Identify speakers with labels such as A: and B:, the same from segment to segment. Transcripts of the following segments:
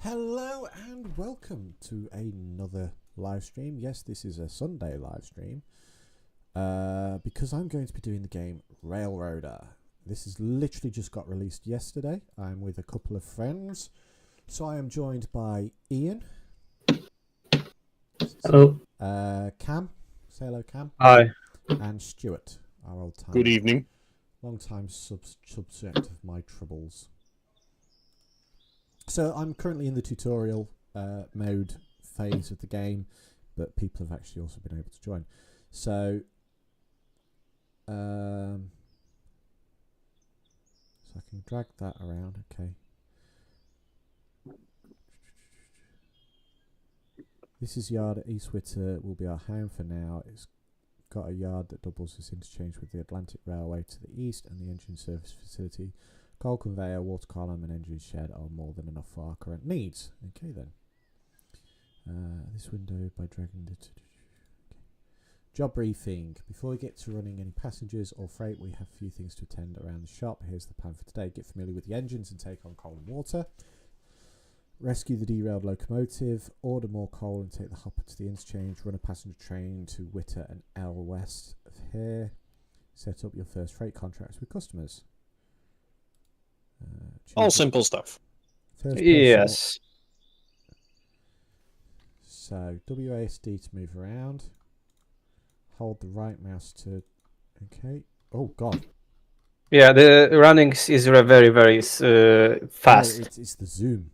A: Hello and welcome to another live stream. Yes, this is a Sunday live stream because I'm going to be doing the game Railroader. This has literally just got released yesterday. I'm with a couple of friends. So I am joined by Ian.
B: Hello.
A: Cam. Say hello, Cam.
B: Hi.
A: And Stuart, our old time.
C: Good evening.
A: Long time subject of my troubles. So I'm currently in the tutorial mode phase of the game, but people have actually also been able to join. So, so I can drag that around. Okay. This is yard at East Witter, will be our home for now. It's got a yard that doubles as interchange with the Atlantic Railway to the east and the engine service facility. Coal conveyor, water column and engine shed are more than enough for our current needs. Okay then. This window by dragging the... Okay. Job briefing. Before we get to running any passengers or freight, we have a few things to attend around the shop. Here's the plan for today. Get familiar with the engines and take on coal and water. Rescue the derailed locomotive. Order more coal and take the hopper to the interchange. Run a passenger train to Witter and L west of here. Set up your first freight contracts with customers.
C: All simple stuff.
B: Yes.
A: So WASD to move around. Hold the right mouse to... Okay. Oh, God.
B: Yeah, the running is very fast.
A: Oh, it's the zoom.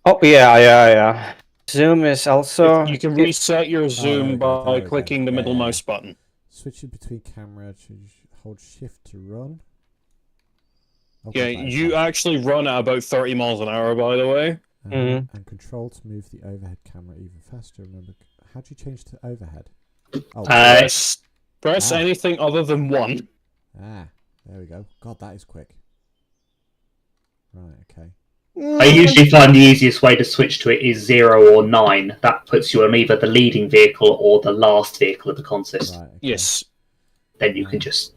B: Oh, yeah. Zoom is also...
C: You can reset your zoom by clicking the middle mouse button.
A: Switching between camera to hold shift to run.
C: Okay, yeah, you actually run at about 30 miles an hour, by the way.
A: And control to move the overhead camera even faster. Remember, how do you change to overhead? Oh,
C: press anything other than 1.
A: There we go. God, that is quick. Right, okay.
D: I usually find the easiest way to switch to it is 0 or 9. That puts you on either the leading vehicle or the last vehicle of the consist.
A: Right, okay.
C: Yes.
D: Then you can just...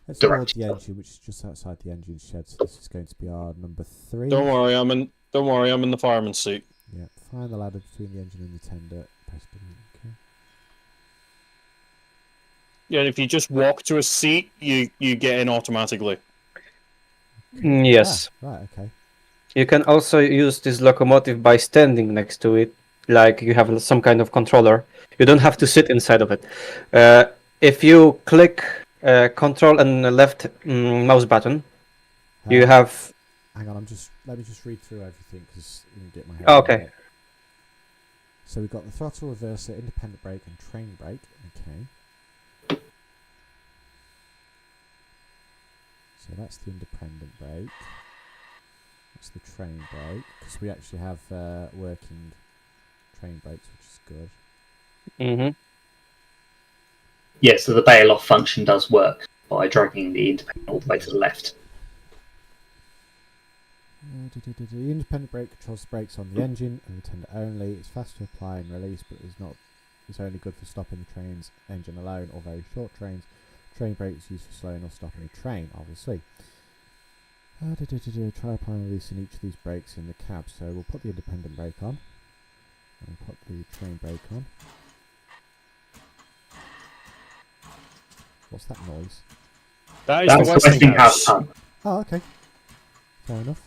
A: Let's board the engine, which is just outside the engine shed. So this is going to be our number 3.
C: Don't worry, I'm in the fireman's seat.
A: Yeah, find the ladder between the engine and the tender. Press W. Okay.
C: Yeah, if you just walk to a seat, you get in automatically.
B: Yes.
A: Right. Okay.
B: You can also use this locomotive by standing next to it, like you have some kind of controller. You don't have to sit inside of it. If you click control and the left mouse button, you have...
A: Hang on, let me just read through everything because you can get my head.
B: Okay.
A: So we've got the throttle reverser, independent brake, and train brake. Okay. So that's the independent brake. That's the train brake because we actually have working train brakes, which is good.
D: Yeah, so the bail-off function does work by dragging the independent all the way to the left.
A: The independent brake controls the brakes on the engine and the tender only. It's fast to apply and release, but it's only good for stopping the train's engine alone or very short trains. Train brake is used for slowing or stopping a train, obviously. Try applying and releasing each of these brakes in the cab. So we'll put the independent brake on and put the train brake on. What's that noise?
C: That's
D: the Westinghouse pump.
A: Oh, okay. Fair enough.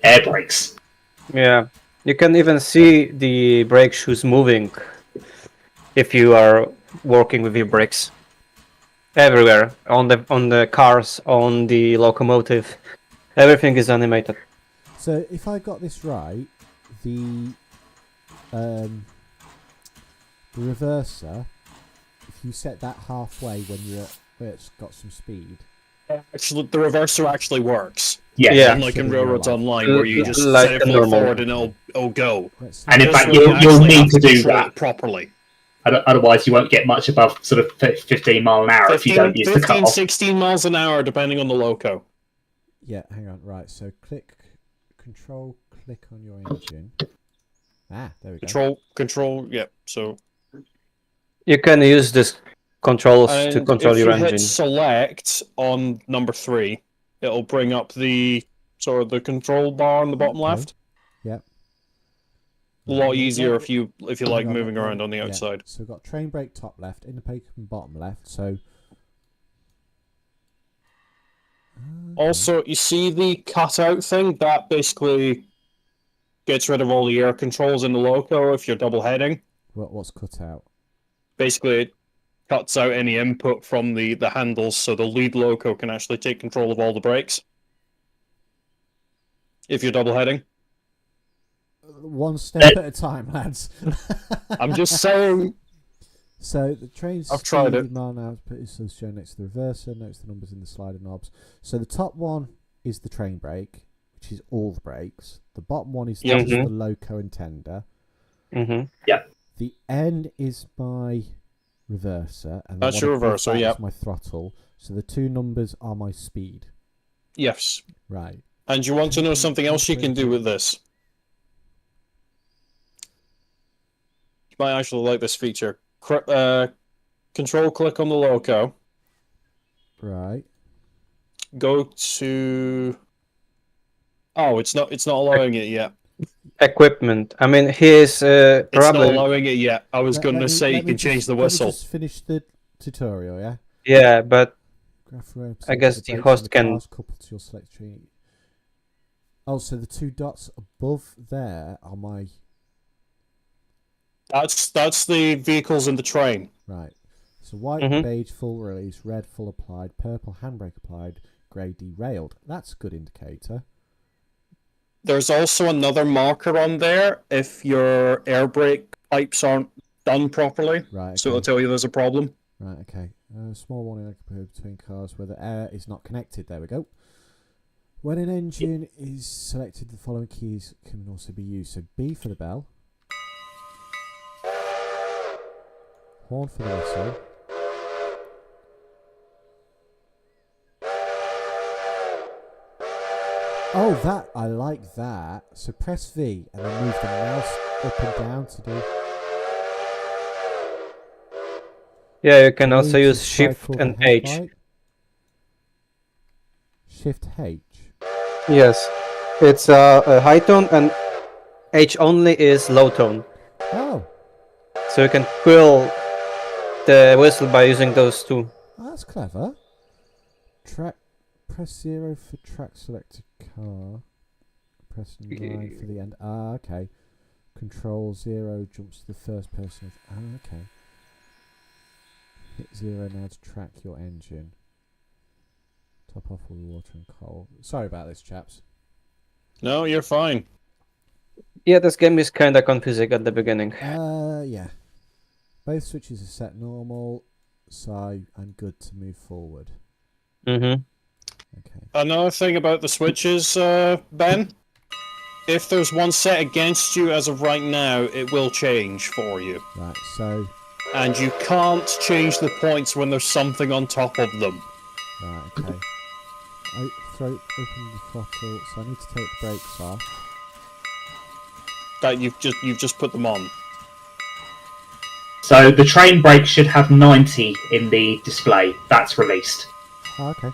D: Air brakes.
B: Yeah. You can even see the brake shoes moving if you are working with your brakes. Everywhere. On the cars, on the locomotive. Everything is animated.
A: So if I got this right, the reverser, if you set that halfway when it's got some speed.
C: Actually, the reverser actually works.
D: Yeah.
C: Unlike in Railroads Online, where you just
B: like
C: set it forward and it'll go.
D: And in fact, you'll need to do that
C: properly.
D: Otherwise, you won't get much above sort of 15 mile an hour if you don't use the cut-off.
C: 16 miles an hour, depending on the loco.
A: Yeah, hang on. Right, so click on your engine. There we go.
C: Control, yeah, so...
B: You can use this controls to control your engine.
C: If you hit select on number 3, it'll bring up the control bar on the bottom left.
A: Yep.
C: A lot easier if you like moving around on the
A: Yeah.
C: outside.
A: So we've got train brake top left, indicator bottom left. So.
C: Also, you see the cutout thing? That basically gets rid of all the air controls in the loco if you're double heading.
A: What's cut out?
C: Basically, it cuts out any input from the handles, so the lead loco can actually take control of all the brakes. If you're double heading.
A: One step at a time, lads.
C: I'm just saying.
A: So the train's
C: I've tried
A: speed
C: it.
A: in mile an hour is shown next to the reverser, notes the numbers in the slider knobs. So the top one is the train brake, which is all the brakes. The bottom one is just the loco and tender. The N is my reverser, and
C: That's your reverser,
A: is my throttle. So the two numbers are my speed.
C: Yes.
A: Right.
C: And you want to know something else you can do with this? You might actually like this feature. Control click on the loco.
A: Right.
C: Go to. Oh, it's not allowing it yet.
B: Equipment. I mean, here's
C: It's
B: probably.
C: not allowing it yet. I was going to say you can change the whistle.
A: Let me just finish the tutorial, yeah?
B: Yeah, but
A: Graph
B: I guess the host can.
A: Coupled to your select tree. Oh, so the two dots above there are my.
C: That's the vehicles in the train.
A: Right. So white, beige, full release, red, full applied, purple, handbrake applied, grey, derailed. That's a good indicator.
C: There's also another marker on there if your air brake pipes aren't done properly.
A: Right. Okay.
C: So it'll tell you there's a problem.
A: Right, okay. Small warning occurs between cars where the air is not connected. There we go. When an engine is selected, the following keys can also be used. So B for the bell. Horn for the whistle. Oh, I like that. So press V and then move the mouse up and down to do.
B: Yeah, you can also use Shift and H.
A: Light. Shift H.
B: Yes, it's a high tone, and H only is low tone.
A: Oh.
B: So you can quill the whistle by using those two.
A: Oh, that's clever. Press 0 for track selected car. Press 9 for the end. Ah, okay. Control 0 jumps to the first person. Ah, okay. Hit 0 now to track your engine. Top off all the water and coal. Sorry about this, chaps.
C: No, you're fine.
B: Yeah, this game is kinda confusing at the beginning.
A: Yeah. Both switches are set normal, so I'm good to move forward.
B: Mm-hmm.
A: Okay.
C: Another thing about the switches, Ben, if there's one set against you as of right now, it will change for you.
A: Right, so...
C: And you can't change the points when there's something on top of them.
A: Right, okay. Open the throttle, so I need to take the brakes off.
C: That you've just put them on.
D: So the train brake should have 90 in the display. That's released.
A: Oh, okay.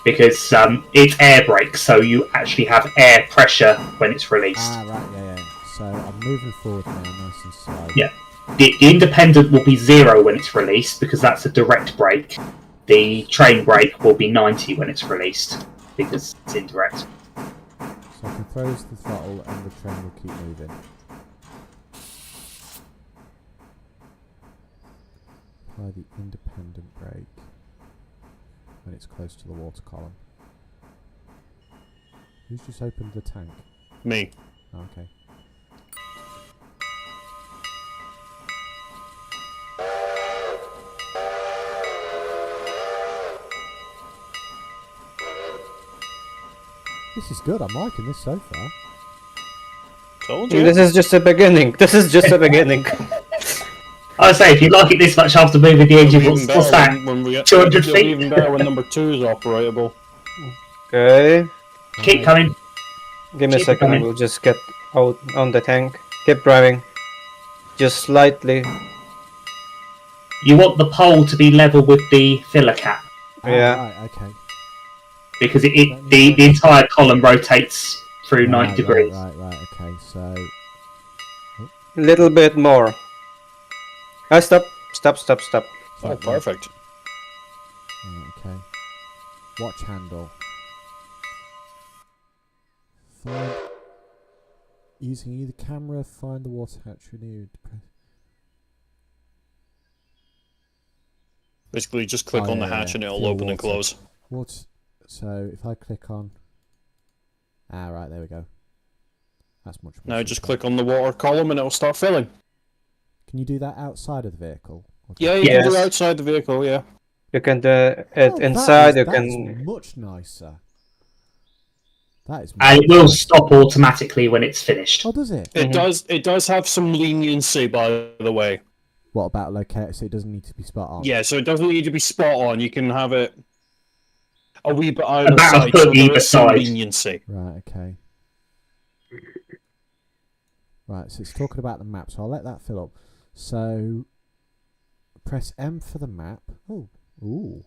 D: Because it's air brake, so you actually have air pressure when it's released.
A: Ah, right, yeah. So I'm moving forward now, nice and slow.
D: Yeah. The independent will be 0 when it's released, because that's a direct brake. The train brake will be 90 when it's released, because it's indirect.
A: So I can close the throttle and the train will keep moving. Apply the independent brake when it's close to the water column. Who's just opened the tank?
C: Me.
A: Oh, okay. This is good. I'm liking this so far.
C: Told you.
B: This is just a beginning. This is just a beginning.
D: I would say, if you like it this much after moving the engine, what's that?
C: When we get
D: 200
C: it'll
D: feet?
C: be even better when number 2 is operable.
B: Okay.
D: Keep coming.
B: Give me a
D: Keep
B: second.
D: going.
B: We'll just get out on the tank. Keep driving. Just slightly.
D: You want the pole to be level with the filler cap,
B: Yeah.
A: Right, okay.
D: because the entire column rotates through 90 degrees.
A: Right, okay. So
B: Little bit more. Stop.
C: Oh,
A: Right,
C: perfect.
A: right, okay. Watch handle. Find using either camera, find the water hatch renewed.
C: Basically, just click on the hatch and it'll
A: Fill
C: open and
A: water.
C: close.
A: What? So if I click on, right, there we go. That's much more.
C: Now just
A: simple.
C: click on the water column and it'll start filling.
A: Can you do that outside of the vehicle? Or
C: Yeah, you
A: just-
C: can do
B: Yes.
C: outside the vehicle, yeah.
B: You can do it
A: Oh,
B: inside. You
A: that's
B: can.
A: much nicer. That is.
D: And it
A: much
D: will
A: nicer.
D: stop automatically when it's finished.
A: Oh, does it?
C: It does have some leniency, by the way.
A: What about locate? So it doesn't need to be spot on.
C: Yeah, so it doesn't need to be spot on. You can have it a wee bit either
D: About a
C: side,
D: foot
C: so there
D: either
C: is some
D: side.
C: leniency.
A: Right. Okay. Right. So it's talking about the map. So I'll let that fill up. So press M for the map. Oh. Ooh.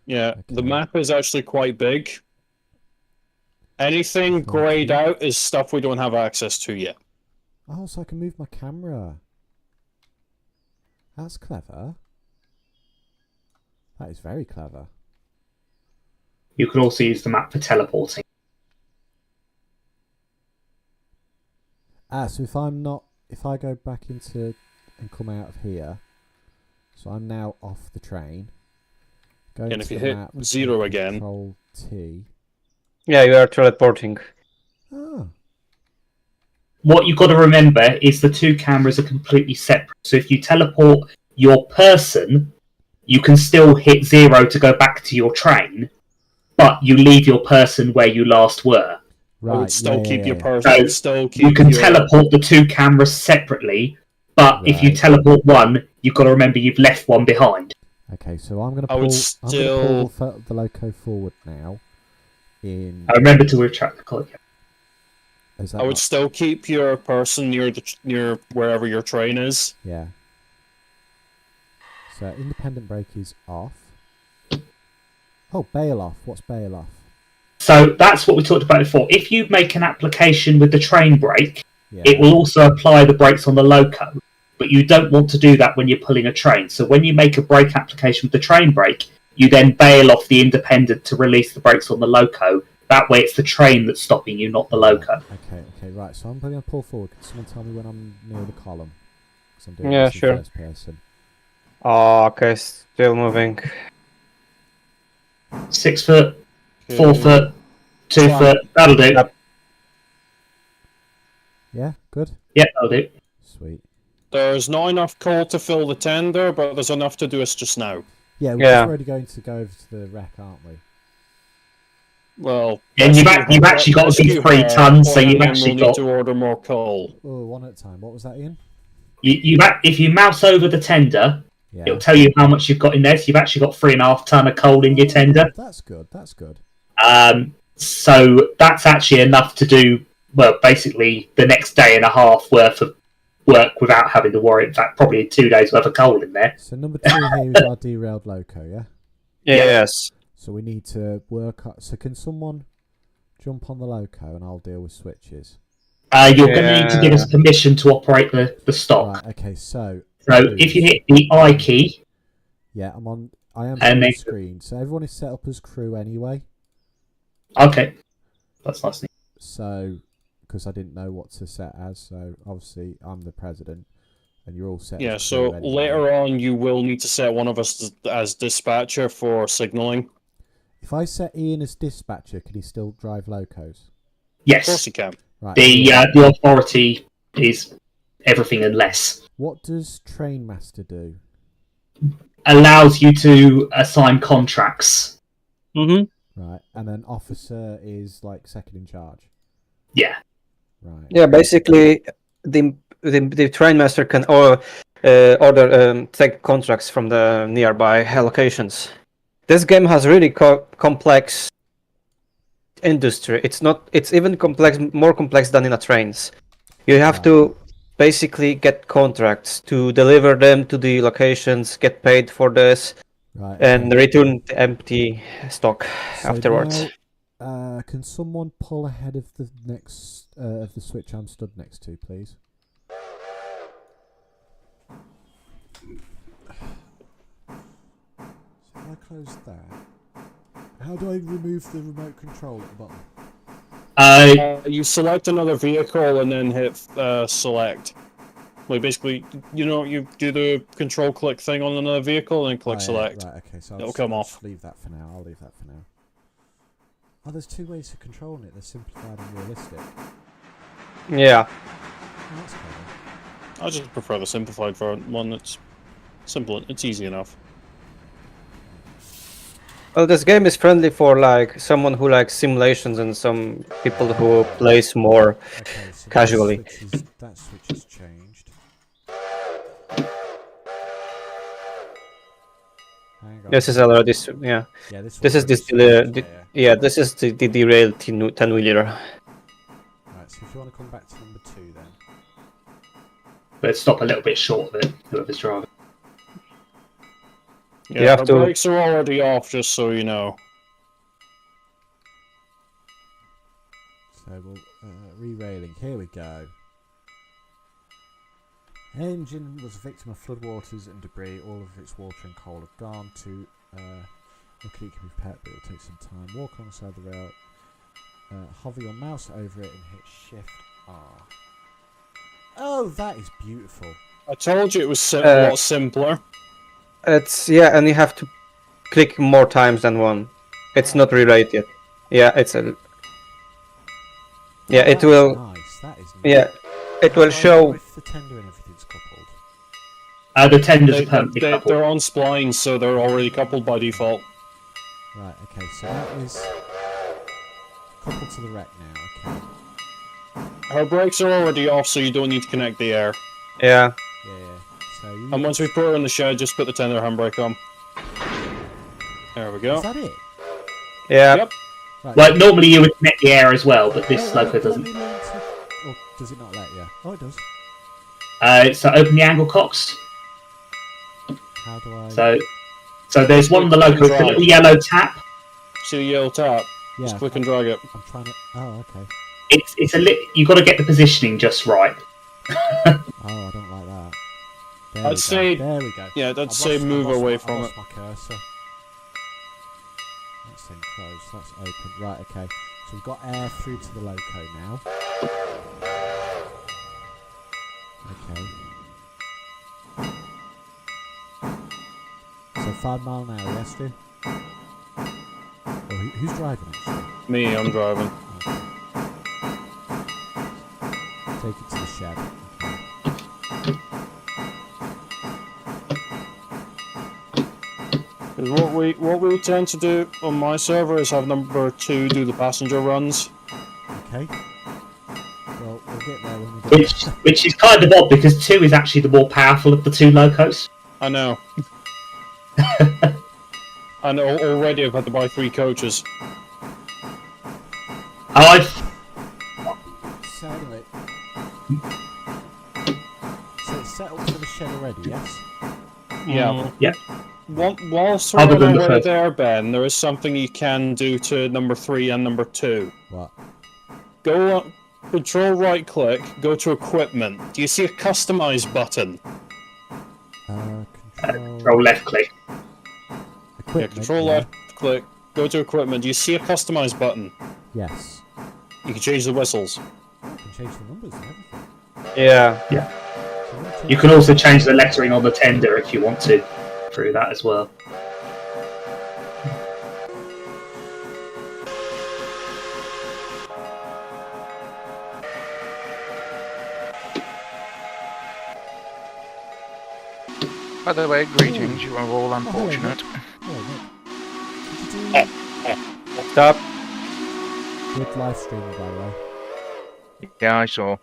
C: Yeah, the
A: Okay.
C: map is actually quite big. Anything
A: Thank
C: grayed
A: you.
C: out is stuff we don't have access to yet.
A: Oh, so I can move my camera. That's clever. That is very clever.
D: You can also use the map for teleporting.
A: So if I go back into and come out of here, so I'm now off the train. Go
C: And
A: into
C: if you
A: the
C: hit
A: map,
C: 0 again,
A: Control T.
B: Yeah, you are teleporting.
A: Ah,
D: What you've got to remember is the two cameras are completely separate. So if you teleport your person, you can still hit 0 to go back to your train, but you leave your person where you last were.
A: right.
C: I would still
A: yeah,
C: keep
A: yeah,
C: your
A: yeah.
C: person.
D: So,
C: I would still keep
D: You can
C: your...
D: teleport the two cameras separately, but if you
A: Right.
D: teleport one, you've got to remember you've left one behind.
A: Okay, so I'm gonna
C: I would
A: pull. I'm gonna pull
C: still-
A: the loco forward now. In
D: I remember to retract the call.
A: is that
C: I would
A: not-
C: still keep your person near wherever your train is.
A: yeah. So independent brake is off. Oh, bail off. What's bail off?
D: So that's what we talked about before. If you make an application with the train brake,
A: Yeah.
D: it will also apply the brakes on the loco. But you don't want to do that when you're pulling a train. So when you make a brake application with the train brake, you then bail off the independent to release the brakes on the loco. That way it's the train that's stopping you, not the loco.
A: Okay, right. So I'm going to pull forward. Can someone tell me when I'm near the column? 'Cause I'm doing
B: Yeah,
A: this in
B: sure.
A: first person.
B: Oh, okay, still moving.
D: 6 foot, 4 foot, 2
C: Fine.
D: foot. That'll do.
B: Yep.
A: Yeah, good.
D: Yeah, that'll do.
A: Sweet.
C: There's not enough coal to fill the tender, but there's enough to do us just now.
A: Yeah, we're
B: Yeah.
A: just already going to go over to the wreck, aren't we?
C: Well,
D: And you've
C: rescue
D: actually got to be
C: rescue
D: 3
C: her,
D: tons, so
C: and
D: you've
C: then
D: actually
C: we'll
D: got.
C: need to order more coal.
A: Oh, one at a time. What was that, Ian?
D: If you mouse over the tender,
A: Yeah.
D: it'll tell you how much you've got in there. So you've actually got 3.5 ton of coal in your tender.
A: That's good. That's good.
D: So that's actually enough to do, well, basically the next day and a half worth of work without having to worry. In fact, probably 2 days worth of coal in there.
A: So number 2 here is our derailed loco, yeah?
B: Yes.
A: So we need to work on... So can someone jump on the loco and I'll deal with switches?
D: You're going to need to give us permission to operate the stock.
A: Right, okay, so...
D: So if you hit the I key,
A: Yeah, I am
D: And
A: on the
D: then-
A: screen. So everyone is set up as crew anyway.
D: okay, that's nice.
A: So, because I didn't know what to set as, so obviously I'm the president, and you're all set.
C: Yeah,
A: as
C: so
A: crew anyway.
C: later on you will need to set one of us as dispatcher for signaling.
A: If I set Ian as dispatcher, can he still drive locos?
C: Of course
D: Yes,
C: you can.
A: Right.
D: the authority is everything and less.
A: What does train master do?
D: Allows you to assign contracts.
B: Mm-hmm.
A: Right, and then officer is like second in charge.
D: Yeah.
A: Right.
B: Yeah, basically, the train master can take contracts from the nearby locations. This game has really complex industry. It's even more complex than in a trains. You have
A: Right.
B: to basically get contracts to deliver them to the locations, get paid for this,
A: Right.
B: and
A: okay.
B: return the empty stock
A: So
B: afterwards.
A: now, can someone pull ahead of the next of the switch I'm stood next to, please? So if I close that, how do I remove the remote control at the bottom?
C: You select another vehicle and then hit select. Like basically, you know, you do the control click thing on another vehicle and click select.
A: Right, okay, so
C: It'll come
A: I'll
C: off.
A: just leave that for now. I'll leave that for now. Oh, there's two ways of controlling it. They're simplified and realistic.
B: Yeah.
A: Oh, that's clever.
C: I just prefer the simplified one. That's simple. It's easy enough.
B: Well, this game is friendly for like someone who likes simulations and some people who plays more
A: Okay, so
B: casually.
A: That switch has changed. Hang on.
B: This is already yeah.
A: Yeah,
B: This is this yeah. This is the derailed 10-wheeler.
A: Right, so if you want to come back to number 2 then.
D: But stop a little bit short of it, whoever's driving.
C: Yeah,
B: You have
C: the
B: to-
C: brakes are already off, just so you know.
A: So we'll re-railing. Here we go. Engine was a victim of floodwaters and debris. All of its water and coal have gone. To luckily it can be prepared, but it'll take some time. Walk alongside the rail. Hover your mouse over it and hit Shift R. Oh, that is beautiful.
C: I told you it was a lot simpler.
B: It's yeah, and you have to click more times than one. It's not rewrite yet. Yeah, it's a. Yeah,
A: Oh,
B: it
A: that
B: will.
A: is nice. That is nice.
B: Yeah, it will
A: How do I
B: show.
A: know if the tender and everything's coupled.
D: The tenders are permanently coupled.
C: They're on splines, so they're already coupled by default.
A: Right. Okay. So that is coupled to the wreck now. Okay.
C: Her brakes are already off, so you don't need to connect the air.
B: Yeah.
A: Yeah. So you.
C: And once we put her in the shed, just put the tender handbrake on. There we go.
A: Is that it?
B: Yeah.
C: Yep.
A: Right.
D: Like, normally you would connect the air as well, but this loco
A: let
D: doesn't.
A: me learn to- Or does it not let you? Oh, it does.
D: So open the angle cocks.
A: How do I?
D: So there's one on the loco, it's a little yellow tap.
C: See the yellow tap?
A: Yeah.
C: Just click and drag it.
A: I'm trying to. Oh, okay.
D: It's a you got to get the positioning just right.
A: Oh, I don't like that. There we
C: I'd
A: go.
C: say-
A: There we go.
C: Yeah, I'd
A: I've
C: say
A: lost-
C: move
A: I've lost
C: away
A: my-
C: from
A: I've
C: it.
A: lost my cursor. That's in close. That's open. Right. Okay. So we've got air through to the loco now. Okay. So 5 mile an hour, yes, Stu? Or who's driving actually?
C: Me, I'm driving.
A: Okay. Take it to the shed. Okay.
C: 'Cause what we tend to do on my server is have number 2 do the passenger runs.
A: Okay. Well, we'll get there when we get
D: Which is kind of odd because 2 is actually the more powerful of the 2 locos.
C: I know. And already I've had to buy 3 coaches.
A: So anyway, so it's set up for the shed already, yes?
C: Yeah.
D: Yeah.
C: Whilst we're
D: Other
C: on
D: than
C: our
D: the
C: way
D: first-
C: there, Ben, there is something you can do to number 3 and number 2.
A: What?
C: Go up, control right click, go to equipment. Do you see a customize button?
D: Control left click.
C: Yeah,
A: Equipment.
C: control
A: yeah.
C: left click, go to equipment. Do you see a customize button?
A: Yes.
C: You can change the whistles.
A: I can change the numbers and everything.
B: Yeah.
A: So I'm gonna
D: You can also change the lettering on the tender if you want to through that as well.
E: By the way, greetings, you are all unfortunate.
A: Oh, Nick. Did you do
B: Stop.
A: good live streaming, by the way?
E: Yeah, I saw.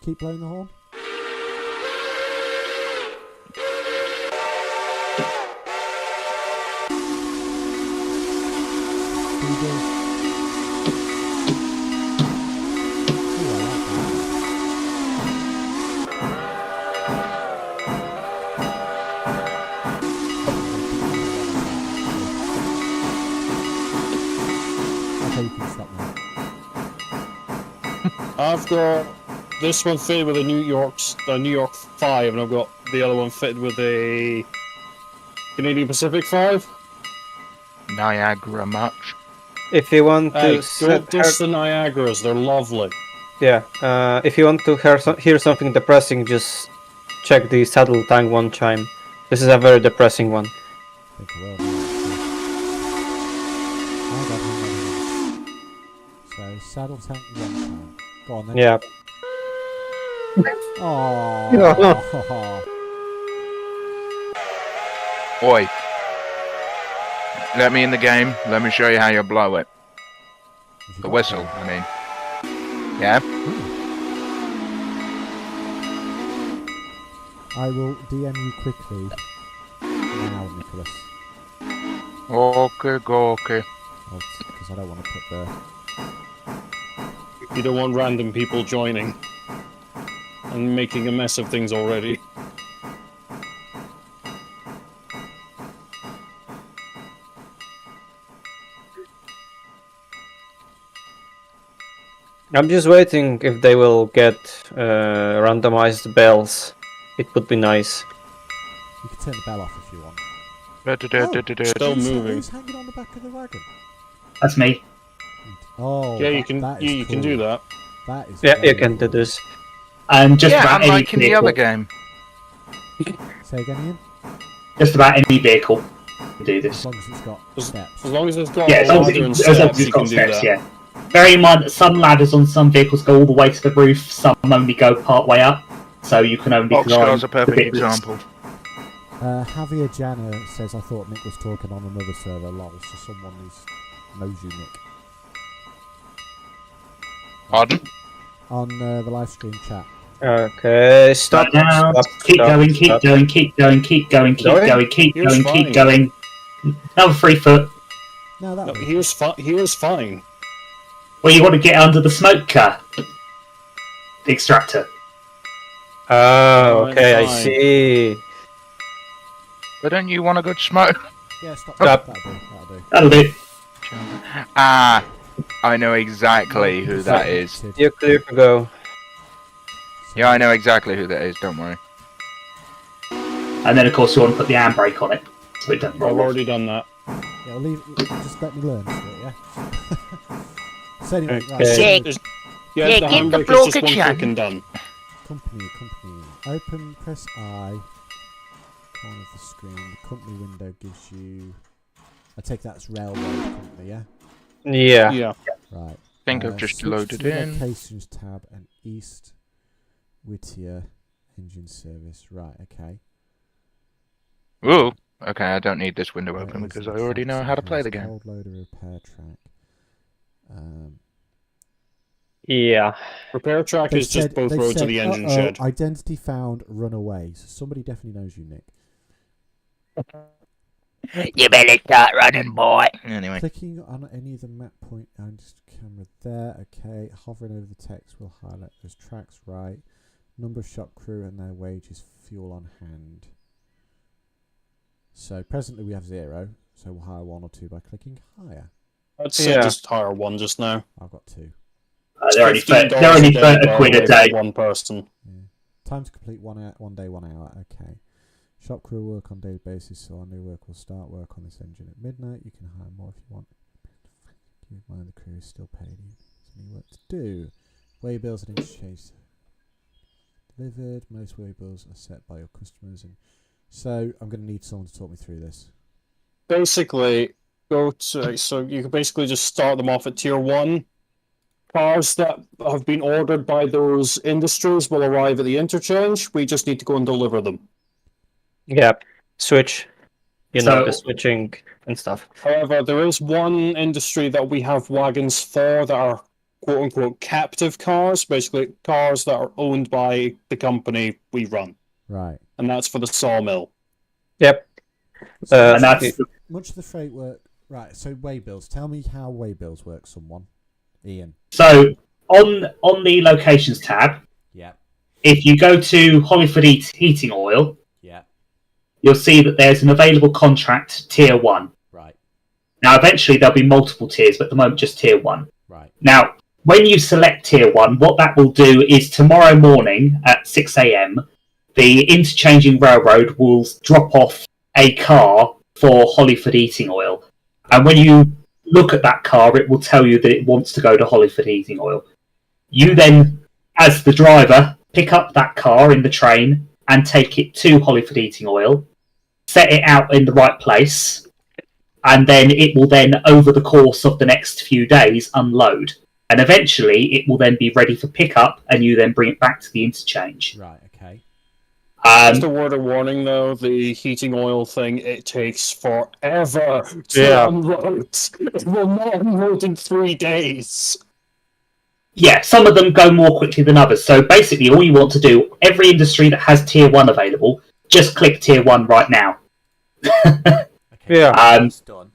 A: Keep blowing the horn. Do you do? Ooh, I like that. Okay, you can stop now.
C: I've got this one fitted with a New York 5, and I've got the other one fitted with a Canadian Pacific 5.
E: Niagara much.
B: If you want
C: Hey,
B: to set
C: go dish the Niagaras, they're lovely.
B: if you want to hear something depressing, just check the Saddle Tank 1 chime. This is a very depressing one.
A: I think I will. Hang on. So, Saddle Tank 1 time. Go on then.
B: Yeah.
A: Oh.
E: Oi. Let me in the game. Let me show you how you blow it. The whistle, I mean. Yeah?
A: I will DM you quickly now, Nicholas.
E: Okay.
A: Because I don't want to put the...
C: You don't want random people joining and making a mess of things already.
B: I'm just waiting if they will get randomized bells. It would be nice.
A: You can turn the bell off if you want.
C: Still moving.
A: Who's hanging on the back of the wagon?
D: That's me.
A: Oh,
C: Yeah,
A: you can
C: do that.
A: That is
B: Yeah, you
A: very
B: can do
A: cool.
B: this.
D: And just
E: Yeah,
D: about
E: unlike in
D: any
E: the other
D: vehicle,
E: game.
A: Say again, Ian?
D: just about any vehicle can do this.
A: As long as it's got steps.
C: As long as it's got
D: Yeah,
C: a
D: as long
C: ladder and
D: as it's
C: steps, you can
D: got
C: do
D: steps,
C: that.
D: yeah. Bear in mind that some ladders on some vehicles go all the way to the roof, some only go part way up, so you can only
E: Boxcar's a
D: the
E: perfect
D: bit that's-
E: example.
A: Javier Janner says, I thought Nick was talking on another server, lol, so someone who's knows you, Nick.
E: Pardon?
A: On the live stream chat.
B: Okay, stop.
D: Slow down. Keep going, keep going, keep going, keep going, keep
B: Going?
D: going, keep
C: He was
D: going, keep
C: fine.
D: going. Another 3 foot.
A: No, that
C: No,
A: was
C: he was fine.
D: Well, you want to get under the smoke car. The extractor.
B: Oh, okay, I
C: Fine.
B: see.
E: But don't you want a good smoke?
A: Yeah, stop.
B: Stop.
A: That'll do.
D: That'll do.
E: Ah, I know exactly who that is.
B: You're clear to go.
E: Yeah, I know exactly who that is, don't worry.
D: And then, of course, you want to put the handbrake on it, so it doesn't
C: I've
D: roll off.
C: already done that.
A: Yeah, just let me learn to do it, yeah? So anyway,
B: Okay.
A: right.
C: There's-
F: Yeah,
C: the
F: give the
C: handbrake is
F: bloke
C: just
F: a
C: one
F: chance.
C: click and done.
A: Company. Open, press I. Corner of the screen. The company window gives you... I take that as railroad company, yeah?
B: Yeah.
C: Yeah.
A: Right.
E: Think I've just
A: switch
E: loaded
A: to the
E: in.
A: Locations tab and East Whittier Engine Service. Right, okay.
E: Ooh, okay, I don't need this window
A: Where
E: open
A: is
E: because
A: the
E: I already know
A: tracks
E: how to
A: and
E: play
A: has
E: the game.
A: Cold loader repair track.
B: Yeah.
C: Repair track is just both
A: they've
C: roads to
A: said,
C: the engine
A: uh-oh,
C: shed.
A: Identity found, run away. So somebody definitely knows you, Nick.
F: You better start running, boy.
E: Anyway,
A: Clicking on any of the map point and just camera there. Okay, hovering over the text will highlight those tracks. Right, number of shop crew and their wages, fuel on hand. So presently we have 0, so we'll hire 1 or 2 by clicking higher.
C: I'd say
B: Yeah.
C: just hire one just now.
A: I've got 2.
D: They're only
C: $15
D: 30
C: by
D: quid
C: the
D: a
C: way
D: day.
C: for one person.
A: Yeah. Time to complete 1 day, 1 hour. Okay. Shop crew work on daily basis, so our new work will start work on this engine at midnight. You can hire more if you want. Keep in mind the crew is still paid. There's any work to do. Way bills and interchange delivered. Most way bills are set by your customers, and so I'm going to need someone to talk me through this.
C: Basically, so you can basically just start them off at tier 1. Cars that have been ordered by those industries will arrive at the interchange. We just need to go and deliver them.
B: Yeah. Switch. You know,
D: So-
B: the switching and stuff.
C: However, there is one industry that we have wagons for that are quote-unquote captive cars, basically cars that are owned by the company we run.
A: Right.
C: And that's for the sawmill.
B: Yep.
D: And that's
A: Much of the freight work. Right. So way bills. Tell me how way bills work. Someone. Ian.
D: so on the locations tab.
A: Yeah.
D: If you go to Hollyford Heating Oil,
A: Yeah.
D: you'll see that there's an available contract tier 1.
A: Right.
D: Now, eventually there'll be multiple tiers, but at the moment just tier 1.
A: Right.
D: Now, when you select Tier 1, what that will do is tomorrow morning at 6 a.m, the interchanging railroad will drop off a car for Hollyford Heating Oil. And when you look at that car, it will tell you that it wants to go to Hollyford Heating Oil. You then, as the driver, pick up that car in the train and take it to Hollyford Heating Oil, set it out in the right place, and then it will then, over the course of the next few days, unload. And eventually it will then be ready for pickup, and you then bring it back to the interchange.
A: Right, okay.
C: Just a word of warning, though, the heating oil thing, it takes forever to unload. It will not unload in 3 days.
D: Yeah, some of them go more quickly than others. So basically, all you want to do, every industry that has Tier 1 available, just click Tier 1 right now.
A: Okay.
B: Yeah.
A: It's done.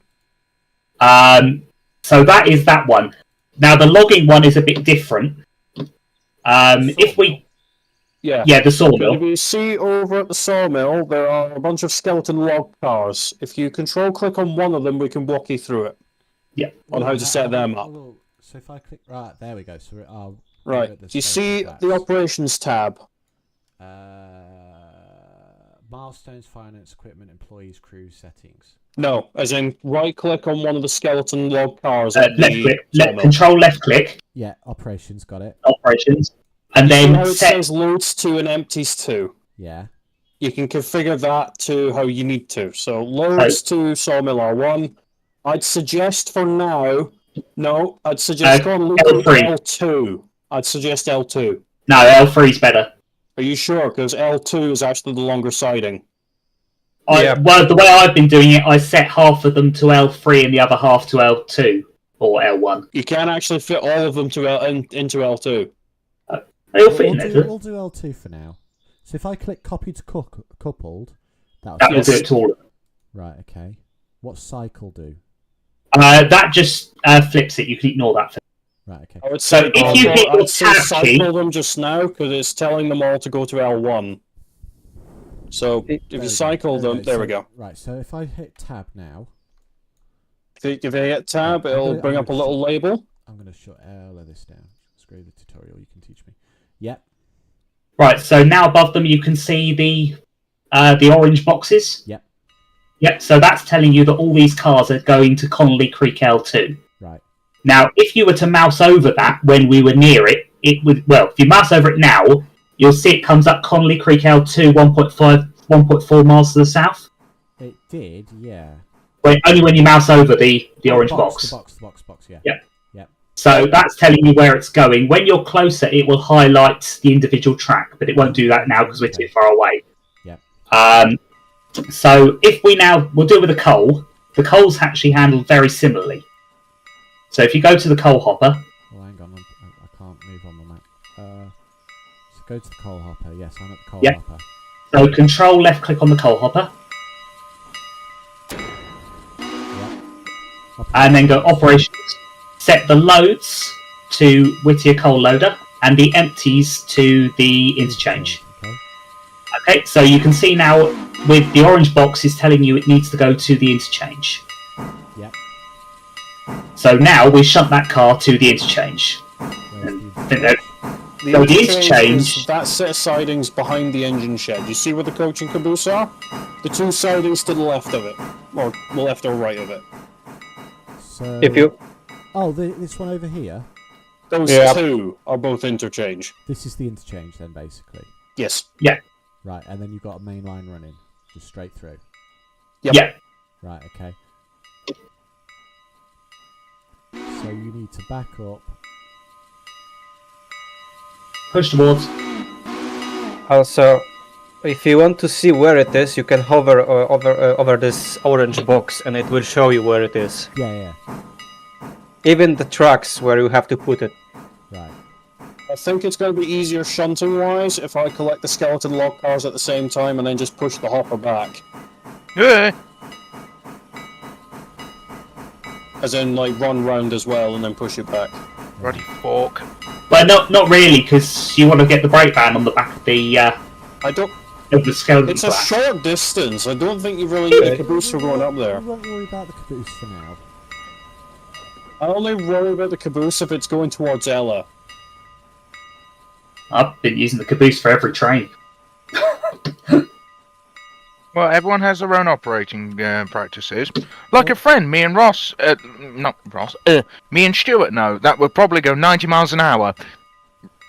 D: So that is that one. Now, the logging one is a bit different. If we...
C: Yeah.
D: Yeah, the sawmill.
C: If you see over at the sawmill, there are a bunch of skeleton log cars. If you control-click on one of them, we can walk you through it.
D: Yeah.
C: On how to set them up.
A: So if I click... Right, there we go. So I'll...
C: Right. Do you see the operations tab?
A: Milestones, finance, equipment, employees, crew, settings.
C: No, as in right-click on one of the skeleton log cars.
D: Left click. Control left click.
A: Yeah, operations, got it.
D: Operations. And
C: See
D: then
C: how it says loads to and empties to.
A: Yeah.
C: You can configure that to how you need to. So loads to sawmill R1. I'd suggest for now. No, I'd suggest go on L2. I'd suggest L2.
D: No, L3 is better.
C: Are you sure? Because L2 is actually the longer siding.
D: Well, the way I've been doing it, I set half of them to L3 and the other half to L2 or L1.
C: You can actually fit all of them into L2.
D: They'll fit in there.
A: We'll do L2 for now. So if I click copy to coupled,
D: that will do it to all of them.
A: Right, okay. What's cycle do?
D: That just flips it. You can ignore that.
A: Right, okay.
C: I would say,
D: so if you hit your tab key,
C: cycle them just now because it's telling them all to go to L1. So if you cycle them, there we go.
A: Right, so if I hit tab now,
C: if you hit tab, it'll bring up a little label.
A: I'm going to shut all of this down. Screw the tutorial. You can teach me. Yep.
D: Right, so now above them you can see the orange boxes.
A: Yep.
D: Yep, so that's telling you that all these cars are going to Connolly Creek L2.
A: Right.
D: Now, if you were to mouse over that when we were near it, it would, well, if you mouse over it now, you'll see it comes up Connolly Creek L2 1.4 miles to the south.
A: It did, yeah.
D: But only when you mouse over the orange box.
A: The box, yeah.
D: Yep. So that's telling you where it's going. When you're closer, it will highlight the individual track, but it won't do that now because we're too far away.
A: Yeah.
D: So if we'll deal with the coal. The coal's actually handled very similarly. So if you go to the coal hopper.
A: Oh, hang on, I can't move on the map. So go to the coal hopper. Yes, I'm at the coal hopper.
D: So control left click on the coal hopper.
A: Yep.
D: And then go operations. Set the loads to Whittier Coal Loader and the empties to the interchange. Okay, so you can see now with the orange box is telling you it needs to go to the interchange.
A: Yep.
D: So now we shunt that car to the interchange.
C: The interchange, that set of sidings behind the engine shed. You see where the coach and caboose are? The two sidings to the left of it. Or the left or right of it.
A: So...
B: If you...
A: Oh, this one over here?
C: Those two are both interchange.
A: This is the interchange then, basically?
C: Yes.
D: Yeah.
A: Right, and then you've got a main line running, just straight through?
C: Yep.
D: Yeah.
A: Right, okay. So you need to back up.
D: Push towards.
B: Also, if you want to see where it is, you can hover over this orange box and it will show you where it is.
A: Yeah.
B: Even the tracks where you have to put it.
A: Right.
C: I think it's going to be easier shunting-wise if I collect the skeleton log cars at the same time and then just push the hopper back.
E: Yeah.
C: As in, like, run round as well and then push it back.
E: Bloody fork.
D: Well, not really, because you want to get the brake van on the back of the
C: I don't...
D: of the skeleton.
C: It's a short distance. I don't think you really need a caboose for going up there.
A: We won't worry about the caboose for now.
C: I only worry about the caboose if it's going towards Ella.
D: I've been using the caboose for every train.
E: Well, everyone has their own operating practices. Like a friend, me and Ross, not Ross, me and Stuart know that would probably go 90 miles an hour.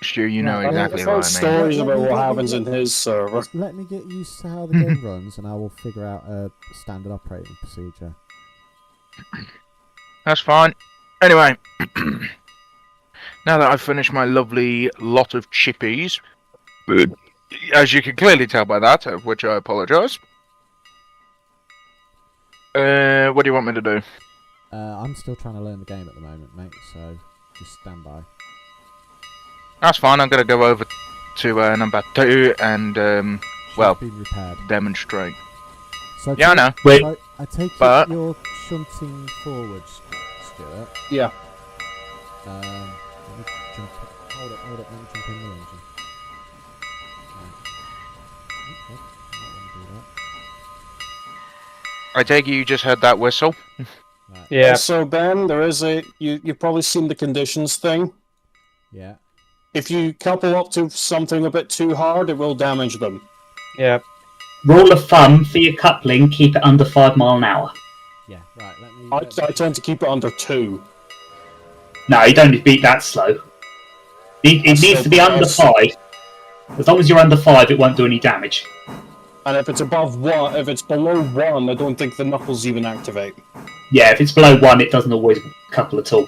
E: Stu, you know
A: Right,
E: exactly
C: I've heard
E: what I mean.
C: stories
A: Let
C: about
A: me-
C: what
A: let me-
C: happens
A: let-
C: in his server.
A: Let me get used to how the game runs, and I will figure out a standard operating procedure.
E: That's fine. Anyway, now that I've finished my lovely lot of chippies, as you can clearly tell by that, of which I apologise. What do you want me to do?
A: I'm still trying to learn the game at the moment, mate, so just stand by.
E: That's fine. I'm going to go over to number 2 and well,
A: Been repaired.
E: demonstrate.
A: So
E: Yeah, I know.
D: Wait.
A: So I take
E: But-
A: it you're shunting forwards, Stuart.
C: Yeah.
A: Let me jump. Hold up. Let me jump in the engine. Okay. I might want to do
E: I take it you just heard that whistle.
A: that. Right.
B: Yeah.
C: Also, Ben, there is you've probably seen the conditions thing.
A: Yeah.
C: If you couple up to something a bit too hard, it will damage them.
B: Yeah.
D: Rule of thumb for your coupling: keep it under 5 mile an hour.
A: Yeah. Right. Let me.
C: I tend to keep it under 2.
D: No, you don't need to be that slow. It
C: That's
D: needs
C: so
D: to be under
C: gross.
D: 5. As long as you're under 5, it won't do any damage.
C: And if it's above 1, if it's below 1, I don't think the knuckles even activate.
D: Yeah, if it's below 1, it doesn't always couple at all.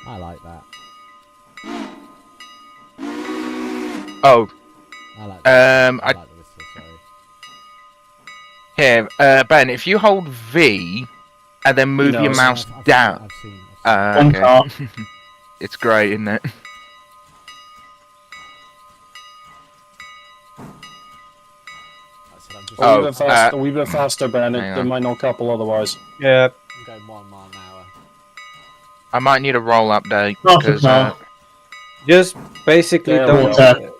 A: I like that.
E: Oh,
A: I like. That. I
E: I
A: like the whistle. Sorry.
E: here, Ben. If you hold V and then move
C: No,
E: your
C: so
E: mouse
A: I've
E: down.
A: seen.
D: One
E: Okay.
D: car.
E: It's great, isn't it?
A: I said I'm just.
C: A wee bit faster, a wee bit faster, Ben.
E: hang
C: They
E: on.
C: might not couple otherwise.
B: Yeah.
A: I'm going 1 mile an hour.
E: I might need a roll update
D: Half a
E: because.
D: car.
B: Just basically
C: There
B: don't.
C: we
D: go.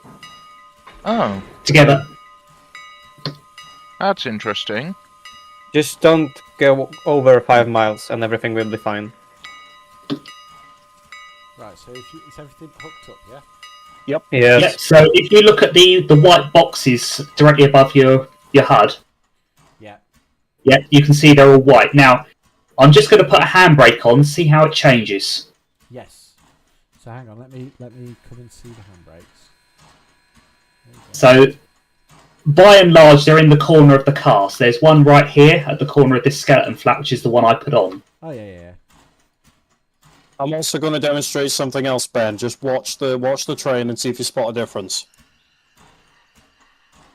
E: Oh,
D: Together.
E: that's interesting.
B: Just don't go over 5 miles, and everything will be fine.
A: Right. So is everything hooked up? Yeah.
C: Yep.
B: Yes.
D: Yeah, so if you look at the white boxes directly above your HUD,
A: Yeah.
D: yeah, you can see they're all white. Now, I'm just going to put a handbrake on, see how it changes.
A: Yes. So hang on. Let me come and see the handbrakes. There you go.
D: So, by and large, they're in the corner of the car. So there's one right here at the corner of this skeleton flat, which is the one I put on.
A: Oh yeah.
C: I'm also going to demonstrate something else, Ben. Just watch the train and see if you spot a difference.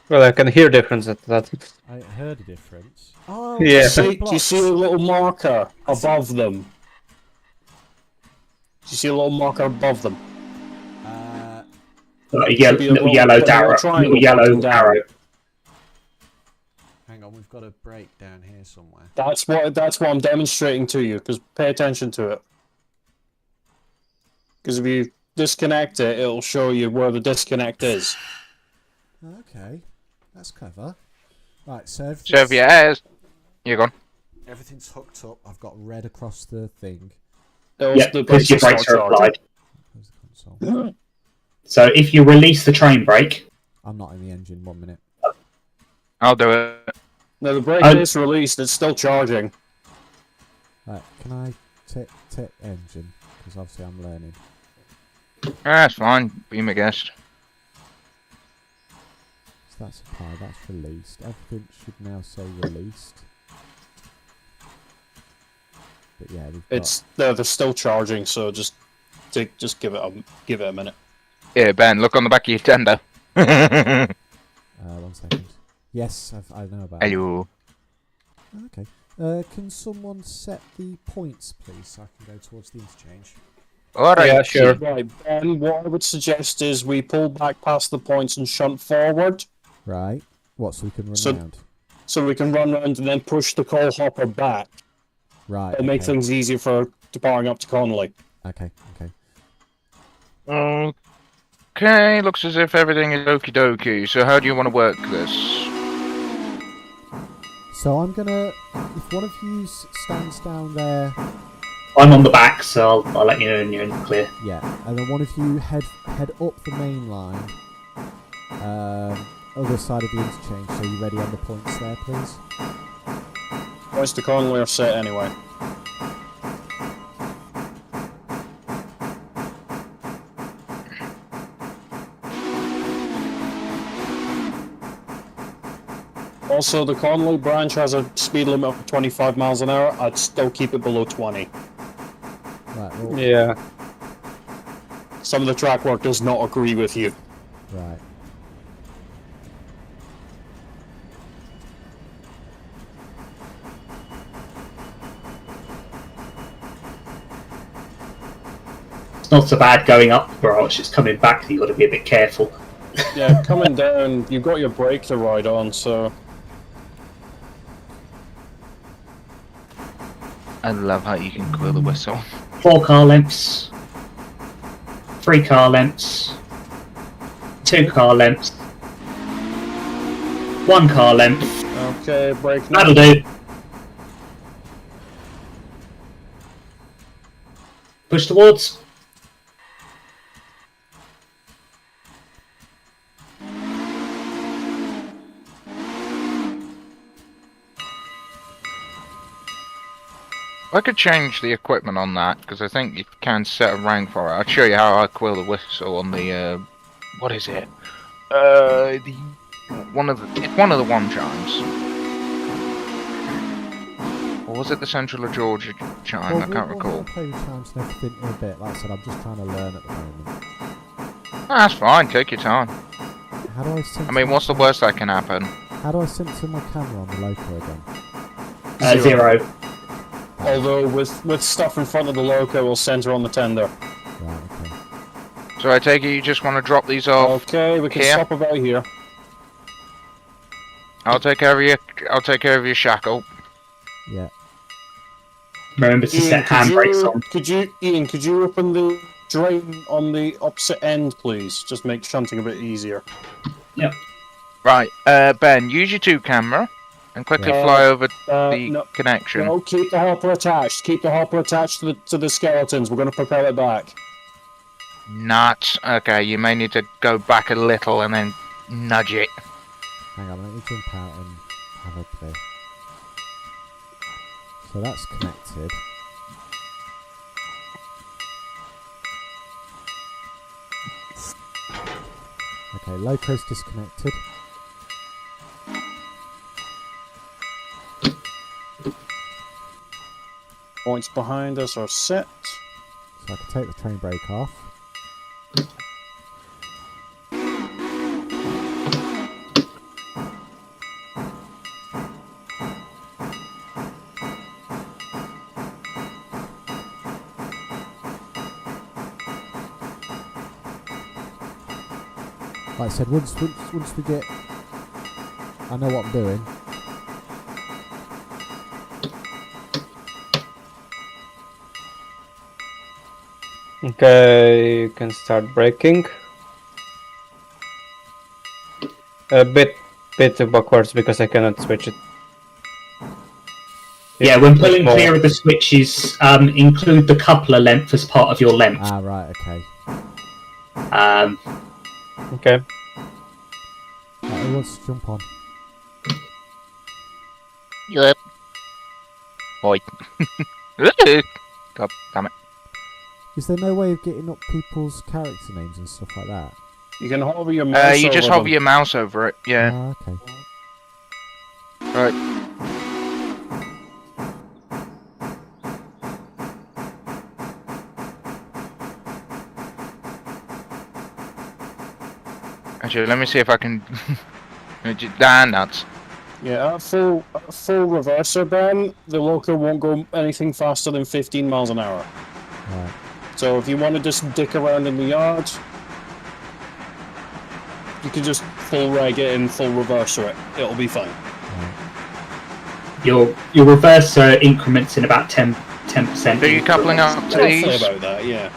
B: Well, I can hear difference at that.
A: I heard a difference. Oh.
B: Yeah.
C: Do you see a little marker above them? Do you see a little marker above them?
D: Like a
C: Should be a
D: little
C: little-
D: yellow
C: a little
D: arrow.
C: triangle
D: Little yellow
C: pointing down.
D: arrow.
A: Hang on. We've got a break down here somewhere.
C: That's what I'm demonstrating to you. Because pay attention to it. Because if you disconnect it, it'll show you where the disconnect is.
A: Okay. That's clever. Right. So
E: So if yes, you're gone.
A: everything's hooked up. I've got red across the thing.
D: Yeah, because your brakes are applied.
A: Where's the console?
D: So if you release the train brake,
A: I'm not in the engine. 1 minute.
E: I'll do it.
C: Now the brake
D: Oh.
C: is released. It's still charging.
A: Right. Can I take engine? Because obviously I'm learning.
E: That's fine. Be my guest.
A: So that's applied. That's released. Everything should now say released. But yeah, we've got.
C: They're still charging. So just give it a minute.
E: Yeah, Ben. Look on the back of your tender.
A: 1 second. Yes, I know about it.
E: Hello.
A: Okay. Can someone set the points, please, so I can go towards the interchange?
E: All right.
B: Yeah, sure.
C: Right, Ben. What I would suggest is we pull back past the points and shunt forward,
A: Right. What, so we can run
C: So-
A: round?
C: so we can run around and then push the coal hopper back.
A: Right.
C: It'll make
A: okay.
C: things easier for departing up to Connolly.
A: Okay.
E: Oh, Okay, looks as if everything is okie dokie. So how do you want to work this?
A: So I'm gonna, if one of you stands down there,
D: I'm on the back, so I'll let you know when you're in the clear.
A: yeah, and then one of you head up the main line, other side of the interchange. So you ready on the points there, please?
C: Points to Conley are set anyway. Also, the Conley branch has a speed limit of 25 miles an hour. I'd still keep it below 20.
A: Right. Well,
B: Yeah.
C: Some of the track work does not agree with you.
A: right.
D: It's not so bad going up the branch, it's coming back that you've got to be a bit careful.
C: Yeah, coming down, you've got your brake to ride on, so...
E: I love how you can quill the whistle.
D: 4 car lengths. 3 car lengths. 2 car lengths. 1 car length.
C: Okay, brake now.
D: That'll do. Push towards.
E: I could change the equipment on that because I think you can set a rank for it. I'll show you how I quill the whistle on the what is it? It's one of the one chimes. Or was it the Central of Georgia chime? I can't recall.
A: We'll play with chimes and everything in a bit. Like I said, I'm just trying to learn at the moment.
E: That's fine. Take your time.
A: How do I sync?
E: I mean, what's the worst that can happen?
A: How do I sync to my camera on the loco again?
D: 0.
C: Although, with stuff in front of the loco, we'll center on the tender.
A: Right. Okay.
E: So I take it you just want to drop these off.
C: Okay, we can
E: Here.
C: stop about here.
E: I'll take care of your. I'll take care of your shackle.
A: Yeah.
D: Remember to set handbrakes on.
C: Ian, could you open the drain on the opposite end, please? Just make shunting a bit easier.
D: Yep.
E: Right, Ben, use your 2 camera and quickly fly over the
C: No,
E: connection.
C: no, keep the hopper attached. Keep the hopper attached to the skeletons. We're going to propel it back.
E: Nuts. Okay, you may need to go back a little and then nudge it.
A: Hang on, let me jump out and have a play. So that's connected. Okay, loco's disconnected.
C: Points behind us are set.
A: So I can take the train brake off. Like I said, once we get, I know what I'm doing.
B: Okay, you can start braking. A bit backwards because I cannot switch it.
D: Yeah, when pulling clear of the switches, include the coupler length as part of your length.
A: Ah, right, okay.
B: Okay.
A: Right, who wants to jump on?
F: Yep.
E: Oi. God damn it.
A: Is there no way of getting up people's character names and stuff like that?
C: You can hover your mouse
E: You just
C: over
E: hover
C: them.
E: your mouse over it, yeah.
A: Ah, okay.
E: Right. Actually, let me see if I can... nuts.
C: Yeah, at full reverser, Ben, the loco won't go anything faster than 15 miles an hour.
A: Right.
C: So if you want to just dick around in the yard, you can just full reg it and full reverser it. It'll be fine.
D: Your reverser increments in about 10%.
E: So you're coupling up to
C: Roughly
E: these?
C: about that, yeah.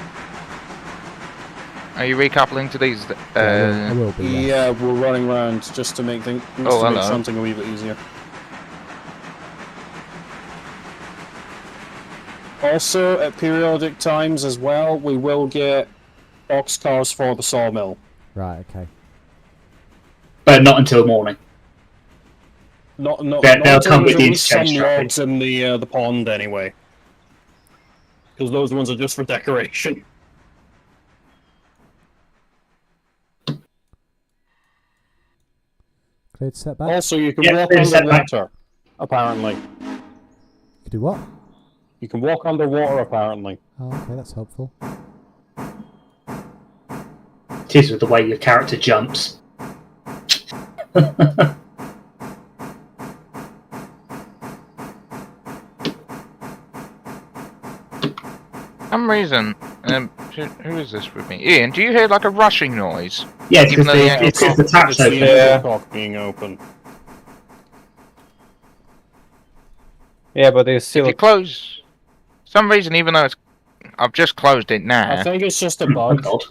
E: Are you recoupling to these?
A: I will be. Yes.
C: Yeah, we're running around just to make things make
E: hello.
C: something a wee bit easier. Also, at periodic times as well, we will get boxcars for the sawmill.
A: Right. Okay.
D: But not until morning.
C: Not
D: They'll
C: until
D: come with
C: there's
D: the
C: at least some
D: interchange traffic.
C: logs in the pond anyway. Because those ones are just for decoration.
A: Cleared setback.
C: Also, you can
D: Yeah,
C: walk
D: cleared setback.
C: underwater, apparently.
A: You do what?
C: You can walk underwater, apparently.
A: Oh, okay, that's helpful.
D: It is with the way your character jumps.
E: Some reason. Who is this with me? Ian, do you hear like a rushing noise?
D: Yeah, it's
E: Even though the
D: because
E: ankle
D: the tap's
C: It's the
D: open.
C: aircock being open.
B: Yeah, but it's
E: If
B: still.
E: you close, some reason, even though I've just closed it
C: I
E: now.
C: think it's just a
D: Oh
C: bug.
D: god.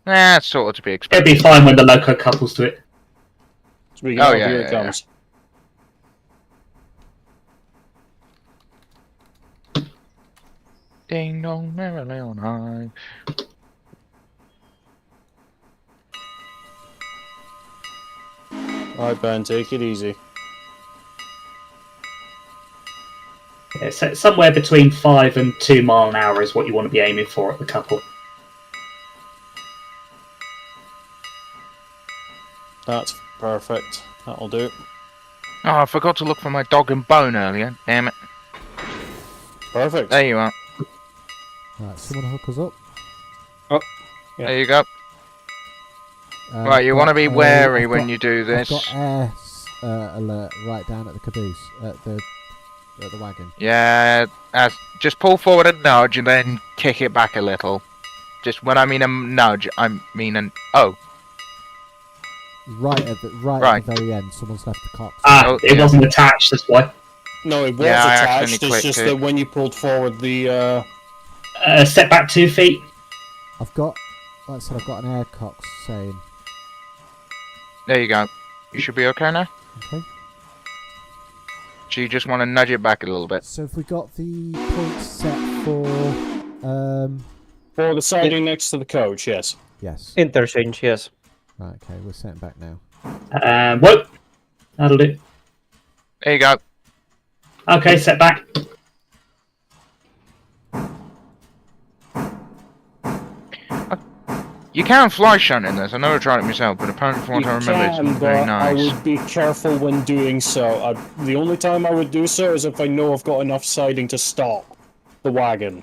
E: It's sort of to be
D: It'll
E: expected.
D: be fine when the loco couples to it.
C: Speaking
E: Oh,
C: of,
E: yeah,
C: here
E: yeah,
C: it comes.
E: Ding dong, merrily on high.
C: Alright, Ben, take it easy.
D: Yeah, so somewhere between 5 and 2 mile an hour is what you want to be aiming for at the couple.
C: That's perfect. That'll do.
E: Oh, I forgot to look for my dog and bone earlier. Damn it.
C: Perfect.
E: There you are.
A: Right, someone hook us up.
B: Yeah.
E: There you go.
A: I've
E: Right, you want to
A: got
E: be
A: a-
E: wary
A: I've
E: when
A: got-
E: you do
A: I've
E: this.
A: got air alert right down at the caboose, at the wagon.
E: Yeah, just pull forward a nudge and then kick it back a little. Just when I mean a nudge, I mean an oh.
A: Right at the
E: Right.
A: very end, someone's left the cox.
E: Oh,
D: It
E: yeah.
D: wasn't attached, that's why.
C: No, it was
E: Yeah, I
C: attached.
E: accidentally
C: It's
E: clicked
C: just
E: it.
C: that when you pulled forward the
D: Step back 2 feet.
A: I've got, like I said, I've got an air cox saying,
E: There you go. You should be okay now.
A: okay.
E: So you just want to nudge it back a little bit.
A: So if we got the points set for,
C: for the siding next to the coach, yes.
A: yes.
B: Interchange, yes.
A: Right, okay, we're setting back now.
D: Whoop. That'll do.
E: There you go.
D: Okay, set back.
E: You can fly shunt in this. I never tried it myself, but apparently from what
C: You
E: I remember,
C: can,
E: it's very
C: but I
E: nice.
C: would be careful when doing so. The only time I would do so is if I know I've got enough siding to stop the wagon.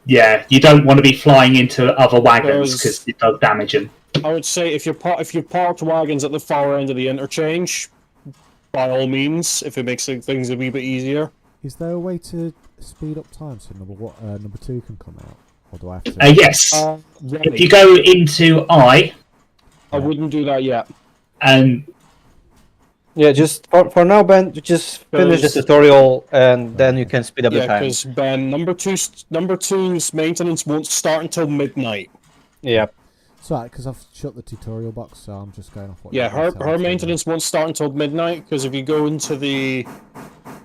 D: Yeah, you don't want to be flying into other wagons because it does damage them.
C: I would say if you're parked wagons at the far end of the interchange, by all means, if it makes things a wee bit easier.
A: Is there a way to speed up time so number 2 can come out? Or do I have to?
D: Yes.
C: Really,
D: If you go into I,
C: I wouldn't do that yet.
D: and
B: Yeah, just for now, Ben, just finish the
C: Because-
B: tutorial and then you can speed up the
C: Yeah,
B: time.
C: because Ben, number two's maintenance won't start until midnight.
B: Yeah.
A: It's right, because I've shut the tutorial box, so I'm just going off what
C: Yeah,
A: you
C: her
A: guys tell me to do.
C: maintenance won't start until midnight, because if you go into the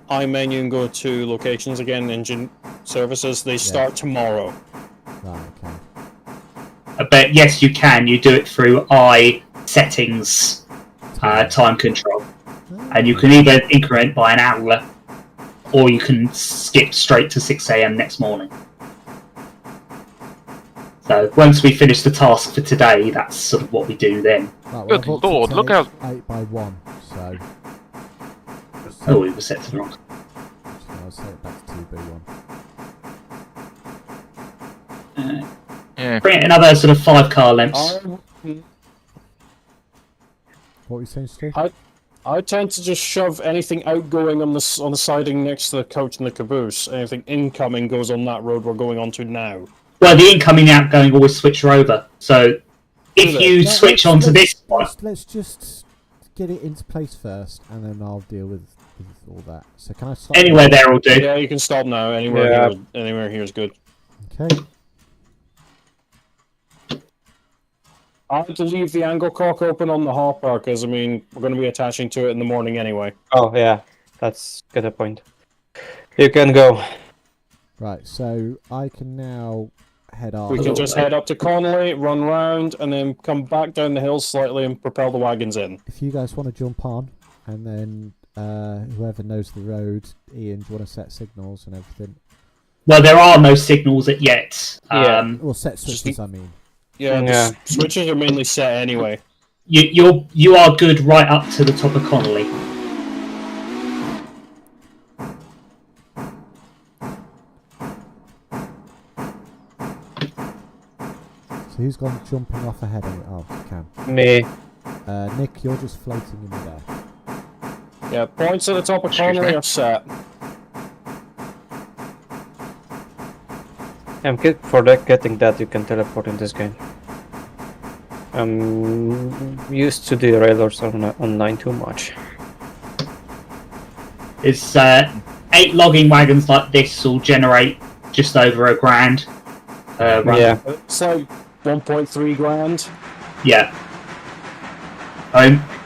C: I menu and go to locations again, engine services, they start tomorrow.
A: Right, okay.
D: but yes, you can. You do it through I settings, time control, and you can either increment by an hour, or you can skip straight to 6 a.m. next morning. So once we finish the task for today, that's sort of what we do then.
A: Right, well,
E: Good
A: I've upped it
E: lord,
A: to
E: look how-
A: 8 by 1, so
D: Oh, we were set to the wrong.
A: I'll set it back to 2B1.
E: Yeah.
D: Bring it another sort of 5 car lengths.
A: What were you saying, Steve?
C: I tend to just shove anything outgoing on the siding next to the coach and the caboose. Anything incoming goes on that road we're going onto now.
D: Well, the incoming and outgoing always switch over. So if you
A: No,
D: switch onto this one,
A: let's just get it into place first, and then I'll deal with all that. So can I stop?
D: anywhere there will do.
C: Yeah, you can stop now. Anywhere
B: Yeah.
C: here is good.
A: Okay.
C: I'd leave the angle cock open on the hopper, because, I mean, we're going to be attaching to it in the morning anyway.
B: Oh, yeah. That's a good point. You can go.
A: Right, so I can now head off.
C: We can just head up to Connolly, run round, and then come back down the hill slightly and propel the wagons in.
A: If you guys want to jump on, and then whoever knows the road, Ian, do you want to set signals and everything?
D: Well, there are no signals yet.
B: Yeah.
A: Well, set switches, I mean.
C: Yeah, the switches are mainly set anyway.
D: You are good right up to the top of Connolly.
A: So who's gone jumping off ahead of it? Oh, Cam.
B: Me.
A: Nick, you're just floating in there.
C: Yeah, points at the top of
E: Excuse
C: Connolly
E: me?
C: are set.
B: I'm good for getting that you can teleport in this game. I'm used to the railers online too much.
D: It's 8 logging wagons like this will generate just over $1,000.
B: Yeah.
C: It's like 1.3 grand.
D: Yeah.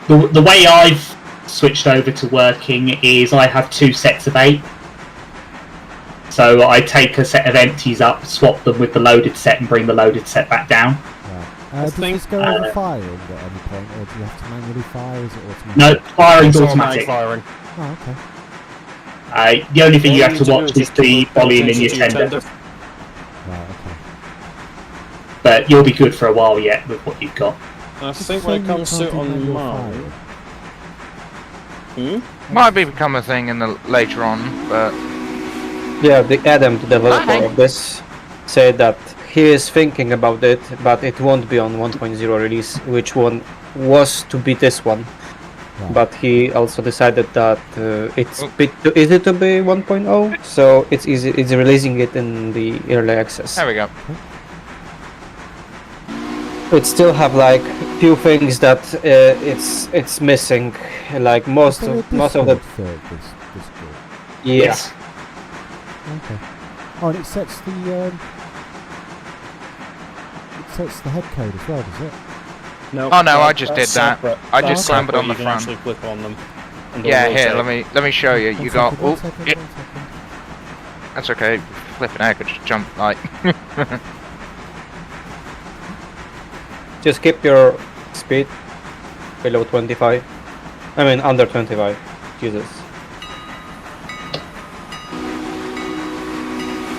D: The way I've switched over to working is I have 2 sets of 8. So I take a set of empties up, swap them with the loaded set, and bring the loaded set back down.
A: Right. Does this go over firing at any point, or do you have to manually fire, or is it automatic?
D: No, firing's
C: It's
D: automatic.
C: firing.
A: Oh, okay.
D: The only thing
C: All
D: you have to
C: do
D: watch is
C: just
D: the
C: put
D: volume in your
C: attention to
D: tender.
A: Right, okay.
D: But you'll be good for a while yet with what you've got.
C: I think when it comes to
A: Can't do
C: on
A: manual
C: mine...
A: firing.
E: Might become a thing in the later on, but
B: Yeah, the Adam, the developer
E: Hi.
B: of this, said that he is thinking about it, but it won't be on 1.0 release, which one was to be this one.
A: Right.
B: But he also decided that it's
E: Oh.
B: a bit too easy to be 1.0, so it's releasing it in the early access.
E: there we go.
B: It still have like few things that it's missing, like most
A: Is there a
B: of the
A: Discord for this group?
B: yeah.
A: Okay. Oh, and it sets the head code as well, does it?
C: No,
E: Oh, no, I just did that.
C: separate.
E: I
C: That's
E: just clambered on
C: separate,
E: the
C: you can
E: front.
C: actually click on them. and
E: Yeah,
C: they'll
E: here,
C: rotate.
E: let me show you. You got
A: One
E: oh,
A: second,
E: yeah,
A: 1 second.
E: that's okay. Flipping out, I could just jump like
B: Just keep your speed below 25. I mean under 25. Jesus.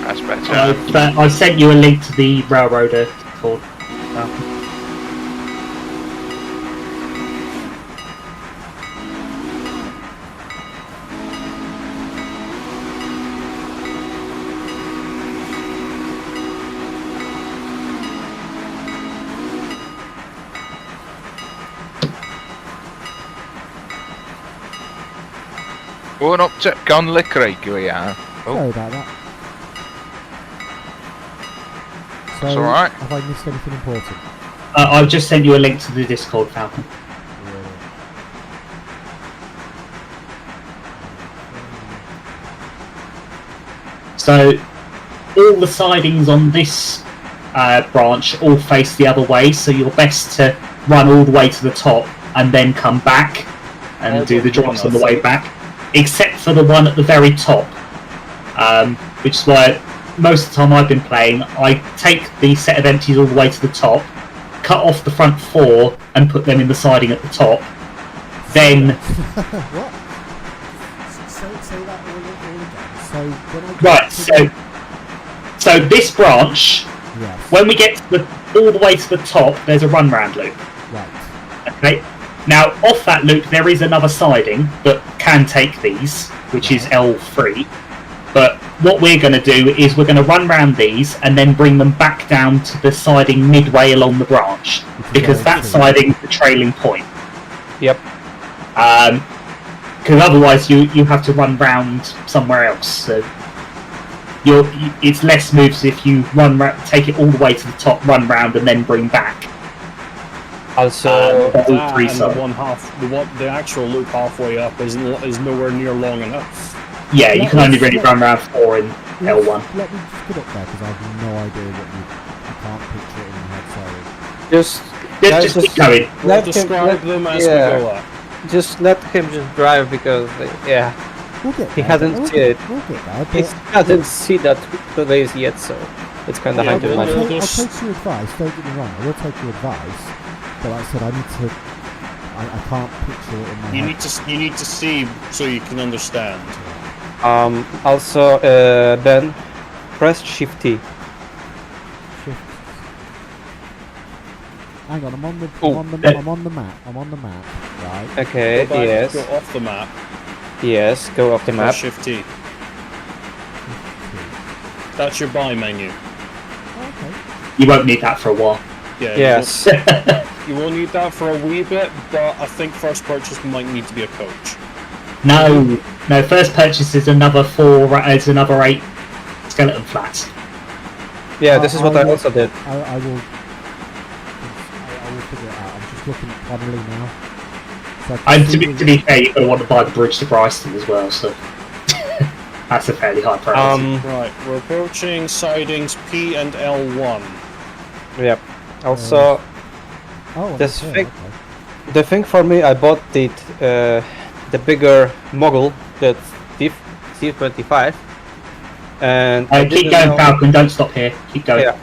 E: that's better.
D: I've sent you a link to the Railroader Discord.
E: Going up to Conley Creek we are. Oh,
A: Sorry about that. So,
E: That's alright.
A: have I missed anything important?
D: I've just sent you a link to the Discord, Falcon. So, all the sidings on this branch all face the other way, so you're best to run all the way to the top and then come back and
C: All
D: do the
C: but
D: drops
C: one,
D: on the
C: I
D: way
C: think.
D: back, except for the one at the very top, which is why most of the time I've been playing, I take the set of empties all the way to the top, cut off the front 4 and put them in the siding at the top, then
A: What? Say that all again. So, when I
D: right,
A: get to
D: so this branch,
A: the- Yes.
D: when we get to all the way to the top, there's a run round loop.
A: Right.
D: Okay. Now off that loop there is another siding that can take these, which is L3. But what we're going to do is we're going to run round these and then bring them back down to the siding midway along the branch, because that siding's the trailing point.
B: Yep.
D: Because otherwise you have to run round somewhere else. So it's less moves if you take it all the way to the top, run round, and then bring back.
B: Also,
D: all
C: That
D: three
C: and
D: sides.
C: the actual loop halfway up is nowhere near long enough.
D: Yeah, you can only really run around 4 in L1.
A: Let me just get up there because I have no idea what you. I can't picture it in my head. Sorry.
B: just
D: Just keep going.
C: We'll describe them as we go up.
B: Just let him just drive because,
A: We'll get
B: he
A: there,
B: hasn't
A: we'll
B: seen
A: get-
B: it.
A: We'll get there,
B: he
A: but
B: hasn't seen that place yet, so it's kind of
C: Yeah,
B: hard to
C: we'll-
B: imagine.
C: we'll
A: I'll
C: just-
A: take your advice, don't get me wrong, I will take your advice, but like I said, I need to, I can't picture it in my head.
C: You need to see so you can understand.
B: Also, Ben, press Shift T.
A: Shift. Hang on, I'm on the map, right?
B: Okay,
C: Go back,
B: yes.
C: Go off the map.
B: Yes, go off the map.
C: Press Shift T. That's your buy menu.
A: Okay.
D: You won't need that for a while.
C: Yeah.
B: Yes.
C: You will need that for a wee bit, but I think first purchase might need to be a coach.
D: No, first purchase is another 8 skeleton flats.
B: Yeah, this is what I also did.
A: I will figure it out. I'm just looking at Connolly now. So I can
D: And
A: see
D: to be fair, you're going to want to buy the bridge to Bryston as well, so that's a fairly high priority.
C: Right, we're approaching sidings P and L1.
B: Yep. Also,
A: oh,
B: this
A: okay,
B: thing-
A: okay.
B: the thing for me, I bought the bigger mogul, the C25, and I
D: Keep
B: didn't
D: going,
B: know-
D: Falcon, don't stop here. Keep going.
B: Yeah.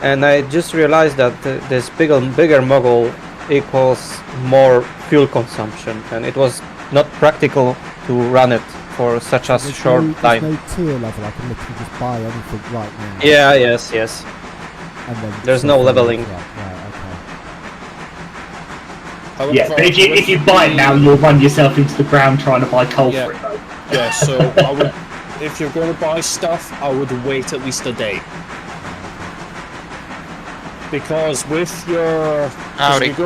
B: And I just realized that this bigger mogul equals more fuel consumption, and it was not practical to run it for such a
A: There's
B: short
A: no,
B: time.
A: There's no tier level. I can literally just buy anything right now.
B: Yeah, yes.
A: And then
B: There's no leveling.
A: Right, okay.
C: However,
D: Yeah, but if you buy it now, you'll run yourself into the ground trying to buy coal
C: Yeah.
D: for it, though.
C: Yeah, so I would, if you're going to buy stuff, I would wait at least a day. Because with your,
E: Howdy.
C: if you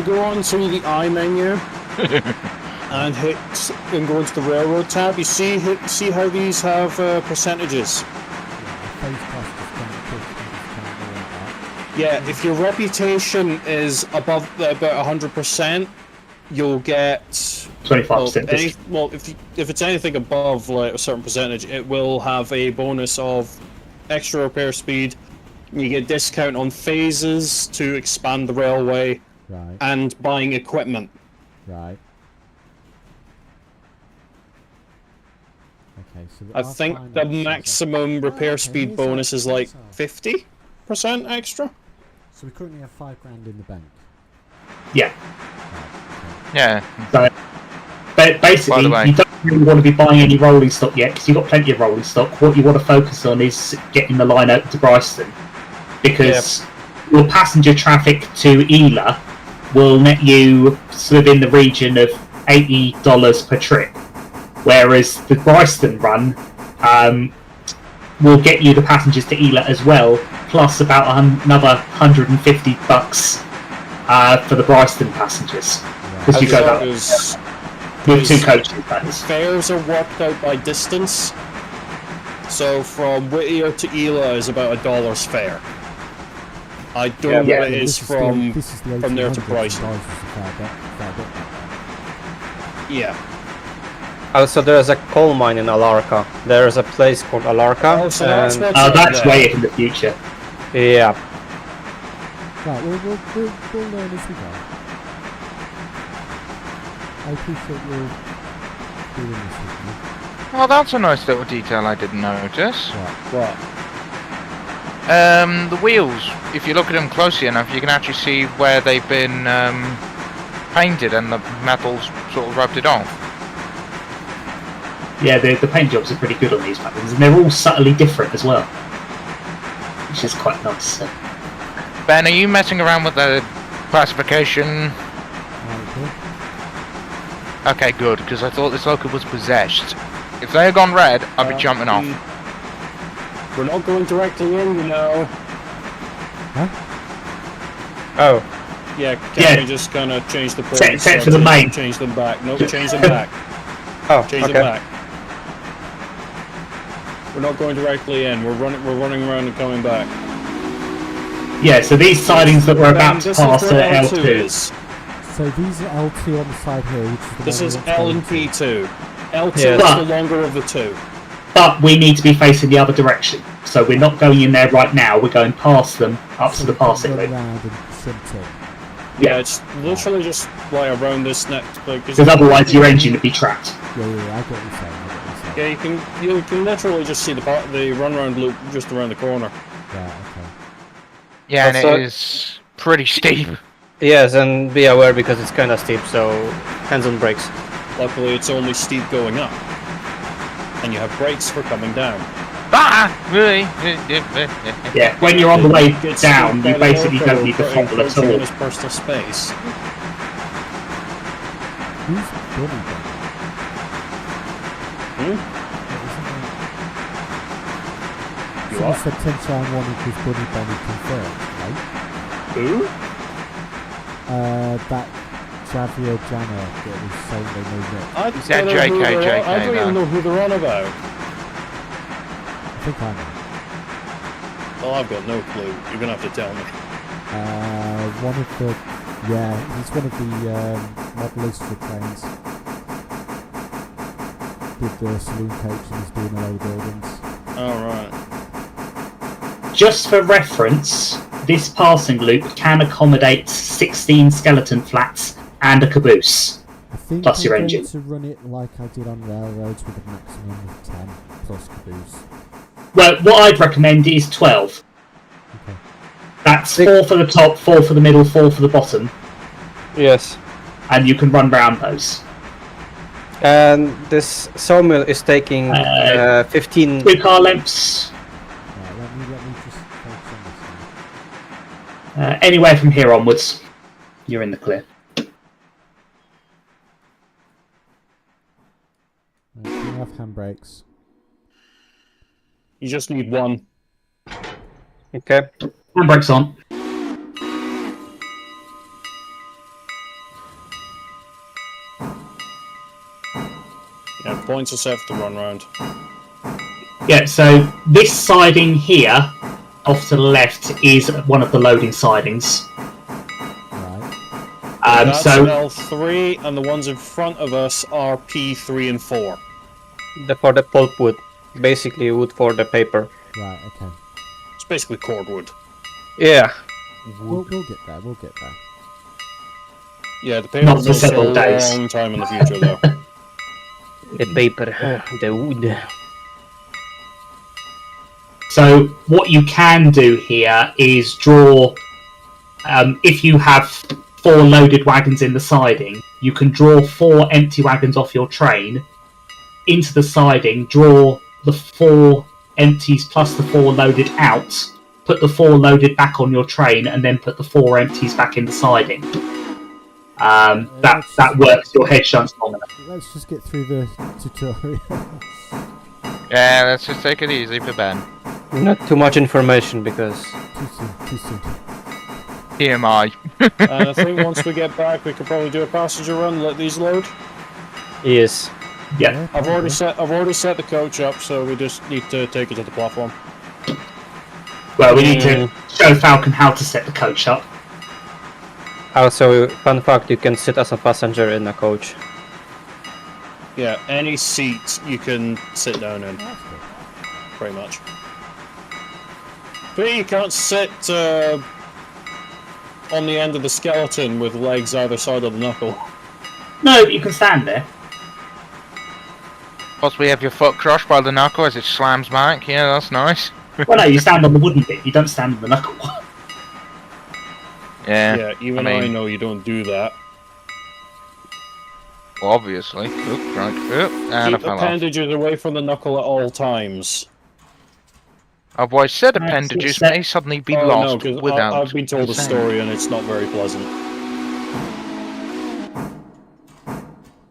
C: go on to the I menu and go into the railroad tab, you see how these have percentages. Yeah, if your reputation is above about 100%, you'll get
D: 25%.
C: if it's anything above like a certain percentage, it will have a bonus of extra repair speed. You get discount on phases to expand the railway
A: Right,
C: and buying equipment.
A: right. Okay, so
C: I think the maximum repair speed bonus is like 50% extra.
A: So we currently have £5 in the bank.
D: Yeah.
E: Yeah.
D: So, but basically,
E: By the way.
D: you don't really want to be buying any rolling stock yet because you've got plenty of rolling stock. What you want to focus on is getting the line out to Bryston, because your passenger traffic to Ela will net you sort of in the region of $80 per trip, whereas the Bryston run will get you the passengers to Ela as well, plus about another $150 for the Bryston passengers, because you go that with 2 coaches. That is.
C: Fares are worked out by distance. So from Whittier to Ela is about $1 fare. I don't know
D: Yeah.
C: what it is from
A: this is the
C: there to
A: 1800s,
C: Brighton.
A: and Brighton's a fair bit.
C: Yeah.
B: Also, there's a coal mine in Alarka. There's a place called Alarka.
C: Oh, so that's
B: and-
C: what's
D: That's
C: there.
D: way in the future.
B: yeah.
A: Right, we'll learn as we go. I appreciate you doing this with me.
E: Well, that's a nice little detail I didn't notice.
C: What?
E: The wheels, if you look at them closely enough, you can actually see where they've been painted and the metal's sort of rubbed it off.
D: Yeah, the paint jobs are pretty good on these patterns, and they're all subtly different as well, which is quite nice. So.
E: Ben, are you messing around with the classification? Okay, good, because I thought this local was possessed. If they had gone red, I'd be jumping off.
C: We're not going directly in, you know.
B: Oh,
C: Yeah,
D: Yeah.
C: can we just kind of change the ports?
D: Set for the main.
C: Change them back. Nope, change them back.
B: oh,
C: Change
B: okay.
C: them back. We're not going directly in. We're running around and coming back.
D: Yeah, so these sidings that we're about to
C: This is
D: pass
C: where
D: are
C: L2
D: L2.
C: is.
A: So these are L2 on the side here, which is the
C: This
A: one
C: is
A: we want to
C: L
A: go
C: and
A: into.
C: P2. L2
B: Yeah.
C: is the longer of the two.
D: But we need to be facing the other direction, so we're not going in there right now. We're going past them up
A: So
D: to the
A: we can
D: passing
A: run
D: loop.
A: around and shunting.
C: Yeah, it's literally just like around this neck.
D: Because otherwise your engine would be trapped.
A: Yeah, I get what you're saying.
C: Yeah, you can literally just see the runaround loop just around the corner.
A: Right, okay.
E: Yeah, and
B: Also-
E: it is pretty steep.
B: Yes, and be aware because it's kind of steep, so hands on brakes.
C: Luckily, it's only steep going up, and you have brakes for coming down.
E: Ah!
D: Yeah, when you're on the way
C: It's
D: down,
C: still
D: you basically
C: better
D: don't need the
C: for
D: throttle at
C: encroaching on
D: all.
C: his personal space.
A: Who's Bunny then?
C: You
A: Someone
C: are?
A: said 10 time 1 equals Bunny Benny confirmed, right?
C: Who?
A: That Javier Jana that was saying they moved it.
C: I
E: Is that
C: don't know who
E: JK,
C: they're on- I don't
E: though?
C: even know who they're on about.
A: I think I know.
C: Well, I've got no clue. You're gonna have to tell me.
A: One of the... Yeah, he's one of the modellers for trains. Did the saloon coach and he's doing a load of buildings.
C: Alright.
D: Just for reference, this passing loop can accommodate 16 skeleton flats and a caboose.
A: I think
D: Plus
A: I'm
D: your
A: going
D: engine.
A: to run it like I did on railroads with a maximum of 10 plus caboose.
D: Well, what I'd recommend is 12.
A: Okay.
D: That's 4 for the top, 4 for the middle, 4 for the bottom,
B: Yes.
D: and you can run round those.
B: And this sawmill is taking 15.
D: 2 car lengths,
A: Right, let me just focus on this
D: anywhere from here onwards, you're in the clear.
A: one. Right, turn off handbrakes.
C: You just need one.
B: Okay.
D: Handbrakes on.
C: Yeah, points are set for the run round.
D: Yeah, so this siding here, off to the left, is one of the loading sidings.
A: Right.
C: That's
D: So
C: L3, and the ones in front of us are P3 and 4.
B: For the pulpwood. Basically wood for the paper.
A: Right, okay.
C: It's basically cordwood.
B: Yeah.
A: We'll get there, we'll get there.
C: Yeah, the paper
D: Not for
C: goes for
D: several
C: a
D: days.
C: long time in the future, though.
B: The paper. The wood.
D: So what you can do here is draw, if you have 4 loaded wagons in the siding, you can draw 4 empty wagons off your train into the siding, draw the 4 empties plus the 4 loaded out, put the 4 loaded back on your train, and then put the 4 empties back in the siding. That works your head shunts long enough.
A: Let's just get through the tutorial.
E: Yeah, let's just take it easy for Ben.
B: Not too much information because
A: Too soon.
E: TMI.
C: And I think once we get back, we could probably do a passenger run, let these load.
B: yes.
D: Yeah.
C: I've already set the coach up, so we just need to take it to the platform.
D: Well, we need to show Falcon how to set the coach up.
B: Also, fun fact, you can sit as a passenger in a coach.
C: Yeah, any seat you can sit down in,
A: That's good.
C: pretty much. But you can't sit on the end of the skeleton with legs either side of the knuckle.
D: No, but you can stand there.
E: Possibly have your foot crushed by the knuckle as it slams back. Yeah, that's nice.
D: Well, no, you stand on the wooden bit. You don't stand on the knuckle.
E: Yeah,
C: Yeah, even
E: I
C: I
E: mean-
C: know you don't do that.
E: well, obviously. Oop, right. Oop, and I
C: Keep
E: fell off.
C: appendages away from the knuckle at all times.
E: Otherwise, said
D: Right,
E: appendages
D: so-
E: may suddenly be
C: Oh, no,
E: lost
C: 'cause
E: without.
C: I've been told a
E: consent.
C: story and it's not very pleasant.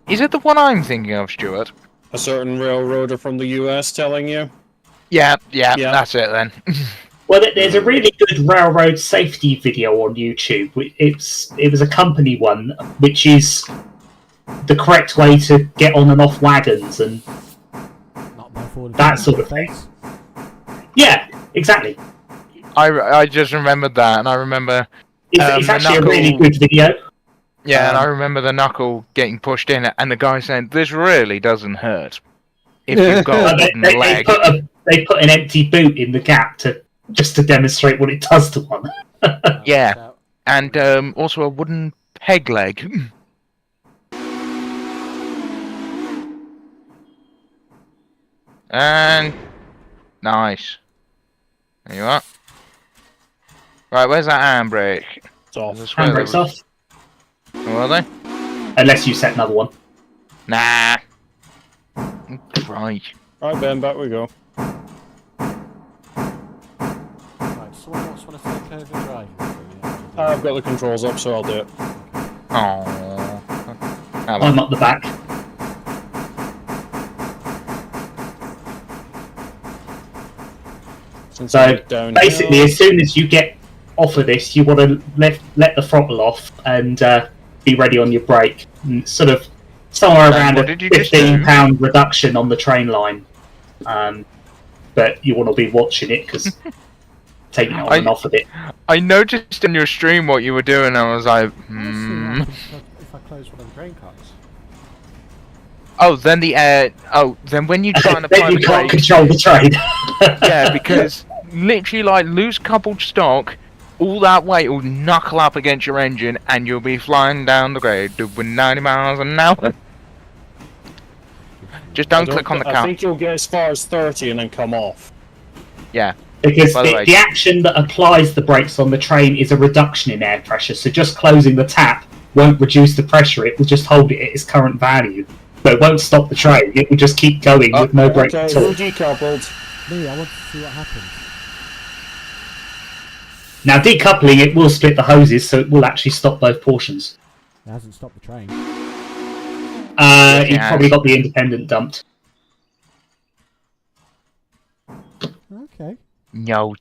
E: Is it the one I'm thinking of, Stuart?
C: A certain railroader from the US telling you?
E: Yeah,
C: Yeah.
E: that's it then.
D: Well, there's a really good railroad safety video on YouTube. It was a company one, which is the correct way to get on and off wagons, and
A: Not by falling
D: That
A: down
D: sort
A: on
D: of
A: the
D: thing.
A: face.
D: yeah, exactly.
E: I just remembered that, and I remember.
D: It's
E: the
D: actually a
E: knuckle-
D: really good video.
E: Yeah, and I remember the knuckle getting pushed in, and the guy saying, "This really doesn't hurt if you've got a wooden leg."
D: They put an empty boot in the gap just to demonstrate what it does to one.
E: Yeah. and also a wooden peg leg. And nice. There you are. Right, where's that handbrake?
C: It's off.
E: I swear there
D: Handbrake's
E: was-
D: off.
E: Were they?
D: Unless you set another one.
E: Nah. Right.
C: Alright, Ben, back we go.
A: Right, someone else want to take over driving?
C: I've got the controls up, so I'll do it.
E: Oh.
D: I'm up the back.
C: Since
D: So,
C: I get down
D: Basically, as soon as you get off of this, you want to let the throttle off and be ready on your brake. And sort of somewhere
E: Dan,
D: around
E: what
D: a
E: did you just do?
D: £15 reduction on the train line. But you want to be watching it because taking it on and off a bit.
E: I noticed in your stream what you were doing, and I was like,
A: I'll see what happens if I close one of the drain cards.
E: Oh, then then when you try and apply
D: Then you
E: the
D: can't
E: brakes,
D: control the train.
E: yeah, because literally, like, loose coupled stock, all that weight will knuckle up against your engine, and you'll be flying down the grade doing 90 miles an hour. Just don't click on the
C: I
E: car.
C: think you'll get as far as 30 and then come off.
E: Yeah.
D: Because
E: By the way-
D: the action that applies the brakes on the train is a reduction in air pressure, so just closing the tap won't reduce the pressure, it will just hold it at its current value. So it won't stop the train, it will just keep going with no brake
C: Okay,
D: at all.
C: who decoupled?
A: Me, I want to see what happens.
D: Now decoupling it will split the hoses, so it will actually stop both portions.
A: It hasn't stopped the train.
E: it
D: You've
E: has.
D: probably got the independent dumped.
A: Okay.
E: No.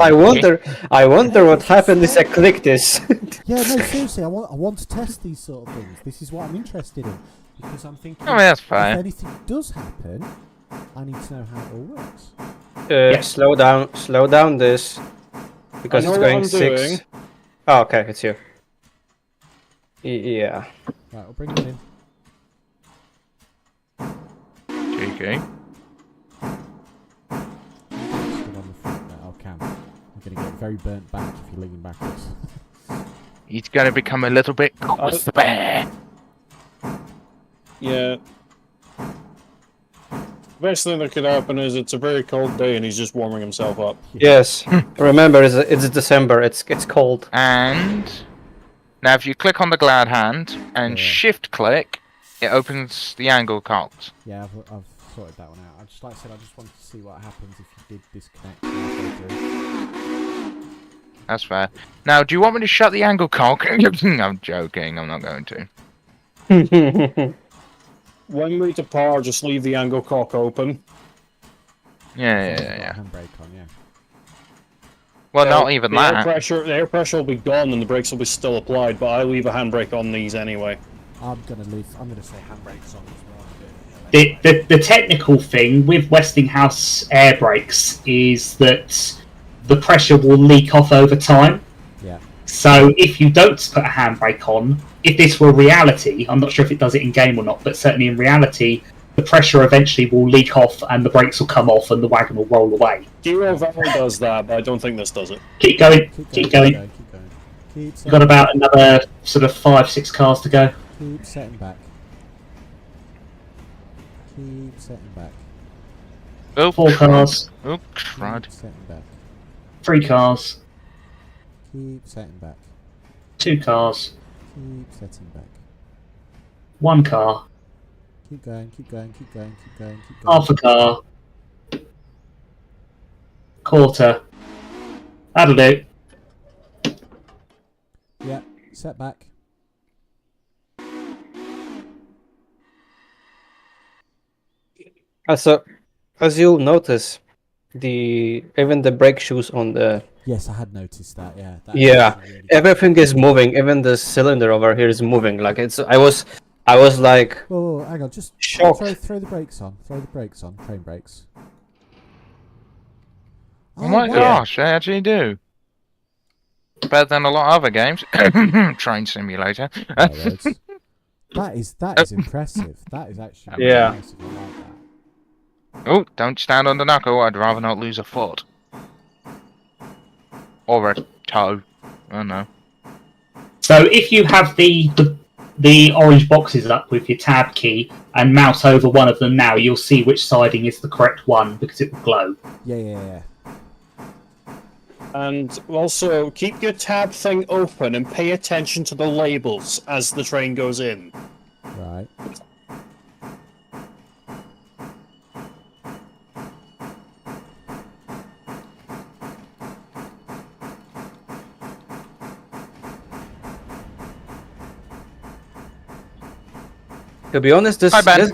B: I wonder what happened if I click this.
A: Yeah, no, seriously, I want to test these sort of things. This is what I'm interested in. Because I'm thinking,
E: I mean, that's
A: if
E: fine.
A: anything does happen, I need to know how it all works.
B: Slow down this. Because
C: I know
B: it's
C: what
B: going
C: I'm
B: 6.
C: doing.
B: Oh, okay, it's you. Yeah.
A: Right, I'll bring it in.
E: Okay.
A: Stood on the front there. Oh, Cam. You're going to get very burnt back if you're leaning backwards.
E: He's gonna become a little bit crispy.
C: Yeah. Best thing that could happen is it's a very cold day and he's just warming himself up.
B: Yes. Remember, it's December. It's cold.
E: And now, if you click on the glad hand and
A: Yeah.
E: shift click, it opens the angle cocked.
A: Yeah, I've sorted that one out. Like I said, I just wanted to see what happens if you did disconnect halfway through.
E: That's fair. Now, do you want me to shut the angle cock? I'm joking. I'm not going to.
C: When we depart, just leave the angle cock open.
E: Yeah.
A: Handbrake on, yeah.
E: Well, not even
C: the
E: that.
C: The air pressure will be gone and the brakes will be still applied, but I leave a handbrake on these anyway.
A: I'm gonna say handbrakes on as well.
D: The technical thing with Westinghouse air brakes is that the pressure will leak off over time.
A: Yeah.
D: So if you don't put a handbrake on, if this were reality, I'm not sure if it does it in game or not, but certainly in reality, the pressure eventually will leak off and the brakes will come off and the wagon will roll away.
C: Hero Val does that, but I don't think this does it.
D: Keep going, keep going.
A: Keep
D: You've
A: setting,
D: got about another sort of 5-6 cars to go.
A: keep setting back. Keep setting back.
E: Oh,
D: 4 cars,
E: Oh, crud.
A: Keep setting back.
D: 3 cars,
A: Keep setting back.
D: 2 cars,
A: Keep setting back.
D: 1 car,
A: Keep going, keep going, keep going, keep going, keep going.
D: half a car, quarter. That'll do.
A: Yeah, set back.
B: So, as you'll notice, even the brake shoes on the
A: Yes, I had noticed that, yeah. That
B: Yeah,
A: is really good.
B: everything is moving. Even the cylinder over here is moving. Like I was like
A: Whoa, hang on, just
B: shocked.
A: throw the brakes on. Throw the brakes on, train brakes.
E: Oh my
A: wow.
E: gosh, I actually do. Better than a lot of other games. Train simulator.
A: My words. That is impressive. That is actually
B: Yeah.
A: impressive. I like that.
E: Oh, don't stand on the knuckle. I'd rather not lose a foot. Or a toe. I don't know.
D: So if you have the orange boxes up with your tab key and mouse over one of them now, you'll see which siding is the correct one because it will glow.
A: Yeah.
C: And also, keep your tab thing open and pay attention to the labels as the train goes in.
A: Right.
B: To be honest,
E: Hi, Ben.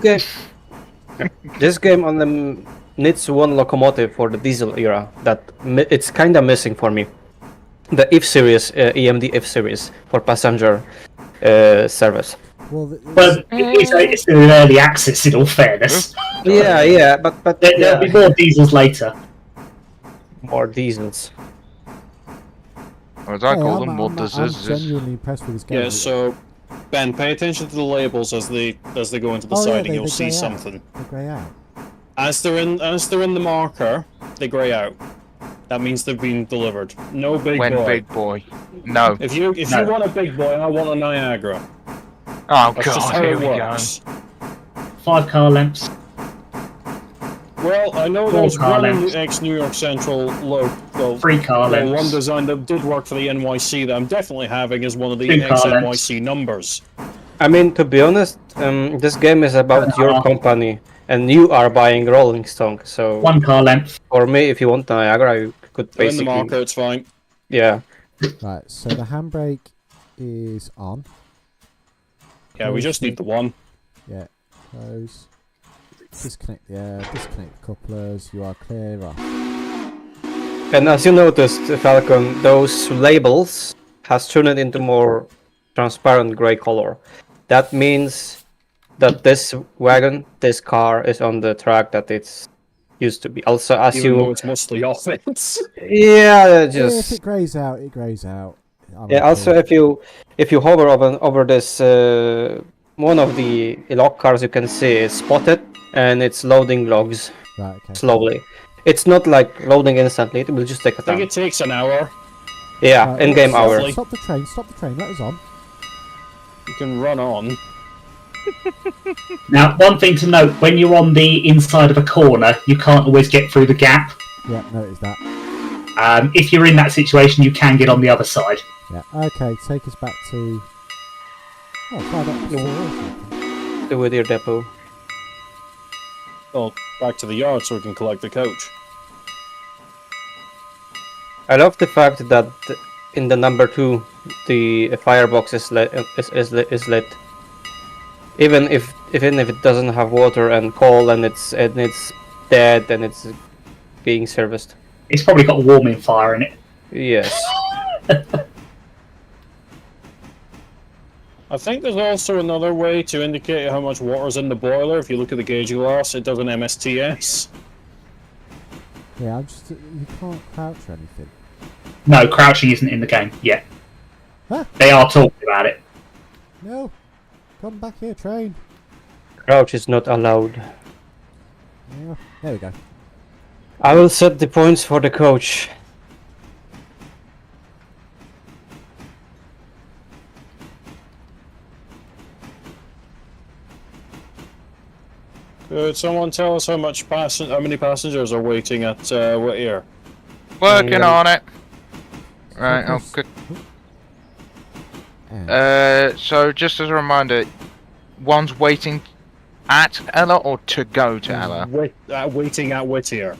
B: this game only needs one locomotive for the diesel era. It's kind of missing for me. The F series, EMD F series for passenger service.
A: Well,
D: But it's in an early access, in all fairness.
B: Yeah, but
D: There'll be more diesels later.
B: more diesels.
E: Or as I call them,
A: I'm
E: what this
A: I'm
E: is.
A: genuinely impressed with this game.
C: Yeah, so Ben, pay attention to the labels as they go into the siding. You'll see
A: grey
C: something.
A: They grey out.
C: As they're in the marker, they grey out. That means they've been delivered. No big
E: When
C: boy.
E: big boy. No.
C: If you want a big boy, I want a Niagara.
E: Oh
C: That's just
E: god,
C: how
E: here
C: it
E: we go.
C: works.
D: 5 car lengths.
C: Well, I know
D: Four
C: there's
D: car
C: one
D: lengths.
C: ex-New York Central local.
D: 3 car
C: Well, one
D: lengths.
C: design that did work for the NYC that I'm definitely having is one of the
D: 2 car
C: ex-NYC numbers.
B: I mean, to be honest, this game is about your company, and you are buying Rolling Stone. So
D: 1 car length.
B: for me, if you want Niagara, you could
C: They're in the
B: basically,
C: marker, it's fine.
B: yeah.
A: Right, so the handbrake is on.
C: Yeah, we just need the one.
A: Yeah, close. Disconnect the air, disconnect the couplers, you are clear off.
B: And as you noticed, Falcon, those labels has turned it into more transparent gray color. That means that this wagon, this car, is on the track that it's used to be. Also, as
C: Even though
B: you,
C: it's mostly off it.
B: yeah,
A: If
B: just
A: it greys out, it greys out. I'm
B: yeah.
A: okay.
B: Also, if you hover over this one of the log cars, you can see it's spotted and it's loading logs
A: Right, okay.
B: slowly. It's not like loading instantly. It will just take a
C: I think
B: time.
C: it takes an hour.
B: Yeah,
A: Right,
B: in-game
A: stop-
B: hours.
A: Stop the train, let us on.
C: You can run on.
D: Now, one thing to note, when you're on the inside of a corner, you can't always get through the gap.
A: Yeah, notice that.
D: If you're in that situation, you can get on the other side.
A: Yeah, okay, take us back to... Oh, fire up to
B: The Whittier Depot.
C: Well, back to the yard so we can collect the coach.
B: I love the fact that in the number 2, the firebox is lit. Even if it doesn't have water and coal and it's dead and it's being serviced.
D: It's probably got a warming fire in it.
B: Yes.
C: I think there's also another way to indicate how much water's in the boiler. If you look at the gauge glass, it does an MSTS.
A: Yeah, I'm just... You can't crouch or anything.
D: No, crouching isn't in the game yet.
A: Huh?
D: They are talking about it.
A: No! Come back here, train!
B: Crouch is not allowed.
A: Yeah, there we go.
B: I will set the points for the coach.
C: Could someone tell us how many passengers are waiting at Whittier?
E: Working on it. Right, I'll
A: Focus.
E: cook. So just as a reminder, one's waiting at Ella or to go to Ella?
C: Waiting at Whittier.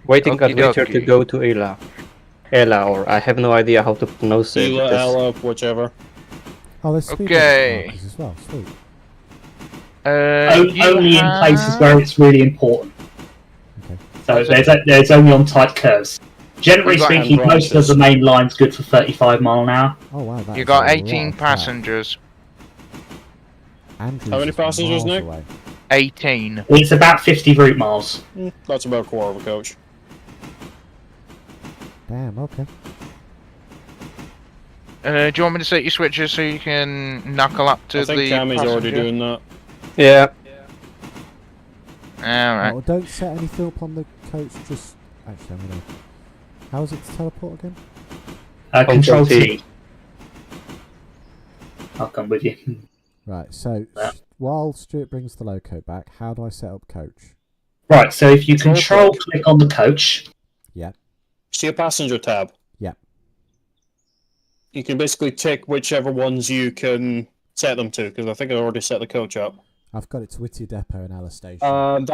B: Waiting at
E: Okie
B: Witcher to
E: dokie.
B: go to Ela. Ela, or I have no idea how to pronounce it.
C: Ela,
B: because-
C: Ella, whichever.
A: Oh, there's speed
E: Okay.
A: markers as well, sweet.
D: Only in places where it's really important.
A: Okay.
D: So there's only on tight curves. Generally
E: We got
D: speaking, most of
C: branches.
D: the main line's good for 35 mile an hour.
A: Oh wow, that
E: You
A: is
E: got
A: a lot
E: 18
A: of track.
E: passengers.
A: Andrew's
C: How many
A: is
C: passengers,
A: miles
C: Nick?
A: away.
E: 18.
D: It's about 50 route miles.
C: That's about a quarter of a coach.
A: Damn, okay.
E: Do you want me to set your switches so you can knuckle up to
C: I think
E: the
C: Cammy's already
E: passenger?
C: doing that.
B: Yeah.
E: Alright.
A: Oh, don't set anything up on the coach, just... Actually, I'm gonna... How is it to teleport again?
D: Control T. I'm with you.
A: Right, so
D: Yeah.
A: while Stuart brings the loco back, how do I set up coach?
D: Right, so if you
C: Control
D: click on the coach,
C: See a passenger tab.
A: Yeah.
C: You can basically tick whichever ones you can set them to, because I think I already set the coach up.
A: I've got it to Whittier Depot and Alice Station.
D: right,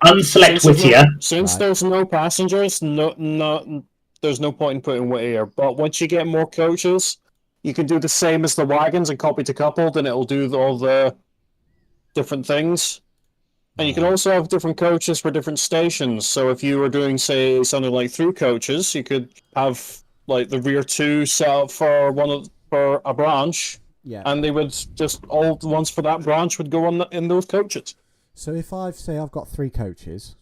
D: unselect
C: Since there's no-
D: Whittier.
C: Since
A: Right.
C: there's no passengers, there's no point in putting Whittier. But once you get more coaches, you can do the same as the wagons and copy to coupled, and it'll do all the different things. And you can
A: Right.
C: also have different coaches for different stations. So if you were doing, say, something like through coaches, you could have like the rear two set up for for a branch,
A: Yeah.
C: and they would just all the ones for that branch would go on in those coaches.
A: So if I've got 3 coaches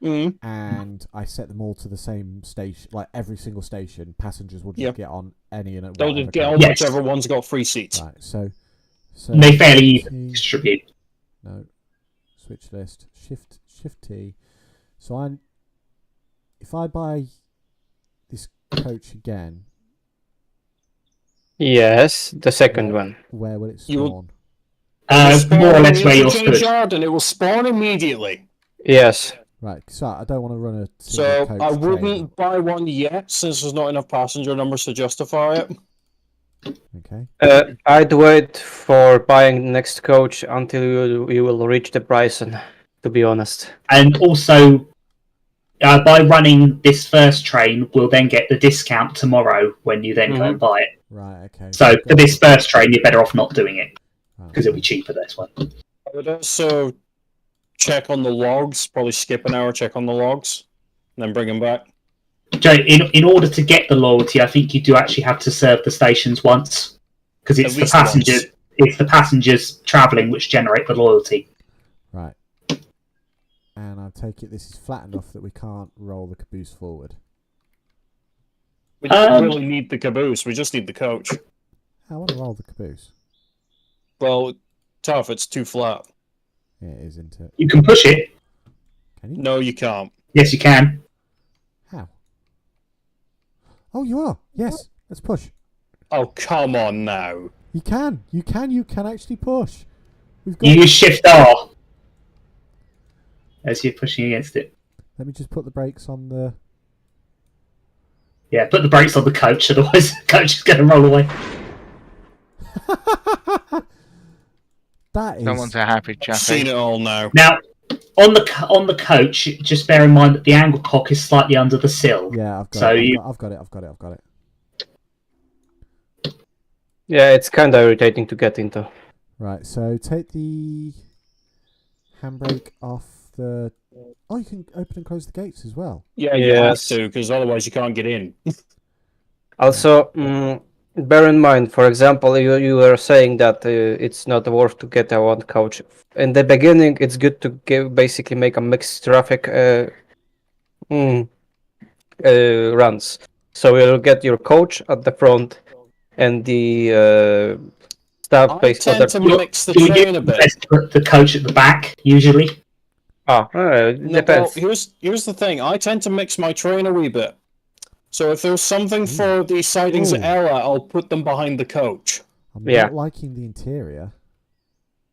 C: Mm.
A: and I set them all to the same station, like every single station, passengers will just
C: Yep.
A: get on any and
C: They'll
A: whatever
C: just get on
A: coach.
D: Yes.
C: whichever one's got free seats.
A: Right. So
D: They fairly
A: T-
D: even distribute.
A: No. Switch list. Shift T. So if I buy this coach again,
B: Yes, the second one.
A: where will it
C: You will-
A: spawn?
D: More or less
C: in
D: where
C: the
D: you're
C: interchange
D: stood.
C: yard, and it will spawn immediately.
B: Yes.
A: Right. So I don't want to run a
C: So
A: single coach
C: I
A: train.
C: wouldn't buy one yet, since there's not enough passenger numbers to justify it.
A: Okay.
B: I'd wait for buying the next coach until you will reach the Bryson, to be honest.
D: And also, by running this first train, we'll then get the discount tomorrow when you then go and buy it.
A: Right. Okay.
D: So
A: I've
D: for
A: got-
D: this first train, you're better off not doing it
A: right,
D: because it'll be cheaper this one.
C: I would also check on the logs, probably skip an hour, check on the logs, and then bring them back.
D: Joe, in order to get the loyalty, I think you do actually have to serve the stations once because it's
C: At
D: the
C: least
D: passengers.
C: once.
D: It's the passengers travelling which generate the loyalty.
A: Right. And I take it this is flat enough that we can't roll the caboose forward.
C: We don't really need the caboose, we just need the coach.
A: I want to roll the caboose.
C: Well, tough, it's too flat.
A: Yeah, it is, isn't it?
D: You can push it.
A: Can you?
C: No, you can't.
D: Yes, you can.
A: How? Oh, you are. Yes. Let's push.
C: Oh, come on now.
A: You can. You can actually push. We've got.
D: You use Shift R as you're pushing against it.
A: Let me just put the brakes on the.
D: Yeah, put the brakes on the coach, otherwise the coach is going to roll away.
A: That is.
E: Someone's a happy
C: I've seen
E: chappy.
C: it all now.
D: Now, on the coach, just bear in mind that the angle cock is slightly under the sill.
A: Yeah, I've got
D: So
A: it.
D: you-
A: I've got it.
B: Yeah, it's kind of irritating to get into.
A: Right. So take the handbrake off the. Oh, you can open and close the gates as well.
C: Yeah, you have
B: Yes.
C: to, because otherwise you can't get in.
B: Also, bear in mind, for example, you were saying that it's not worth to get a one coach. In the beginning, it's good to basically make a mixed traffic runs. So you'll get your coach at the front and the staff
C: I
B: based
C: tend to
B: other.
C: mix the
D: Do you
C: train a bit.
D: best put the coach at the back, usually?
B: No, well, depends.
C: here's the thing. I tend to mix my train a wee bit. So if there's something for the sidings at
A: Ooh.
C: Ella, I'll put them behind the coach.
A: I'm
B: Yeah.
A: not liking the interior.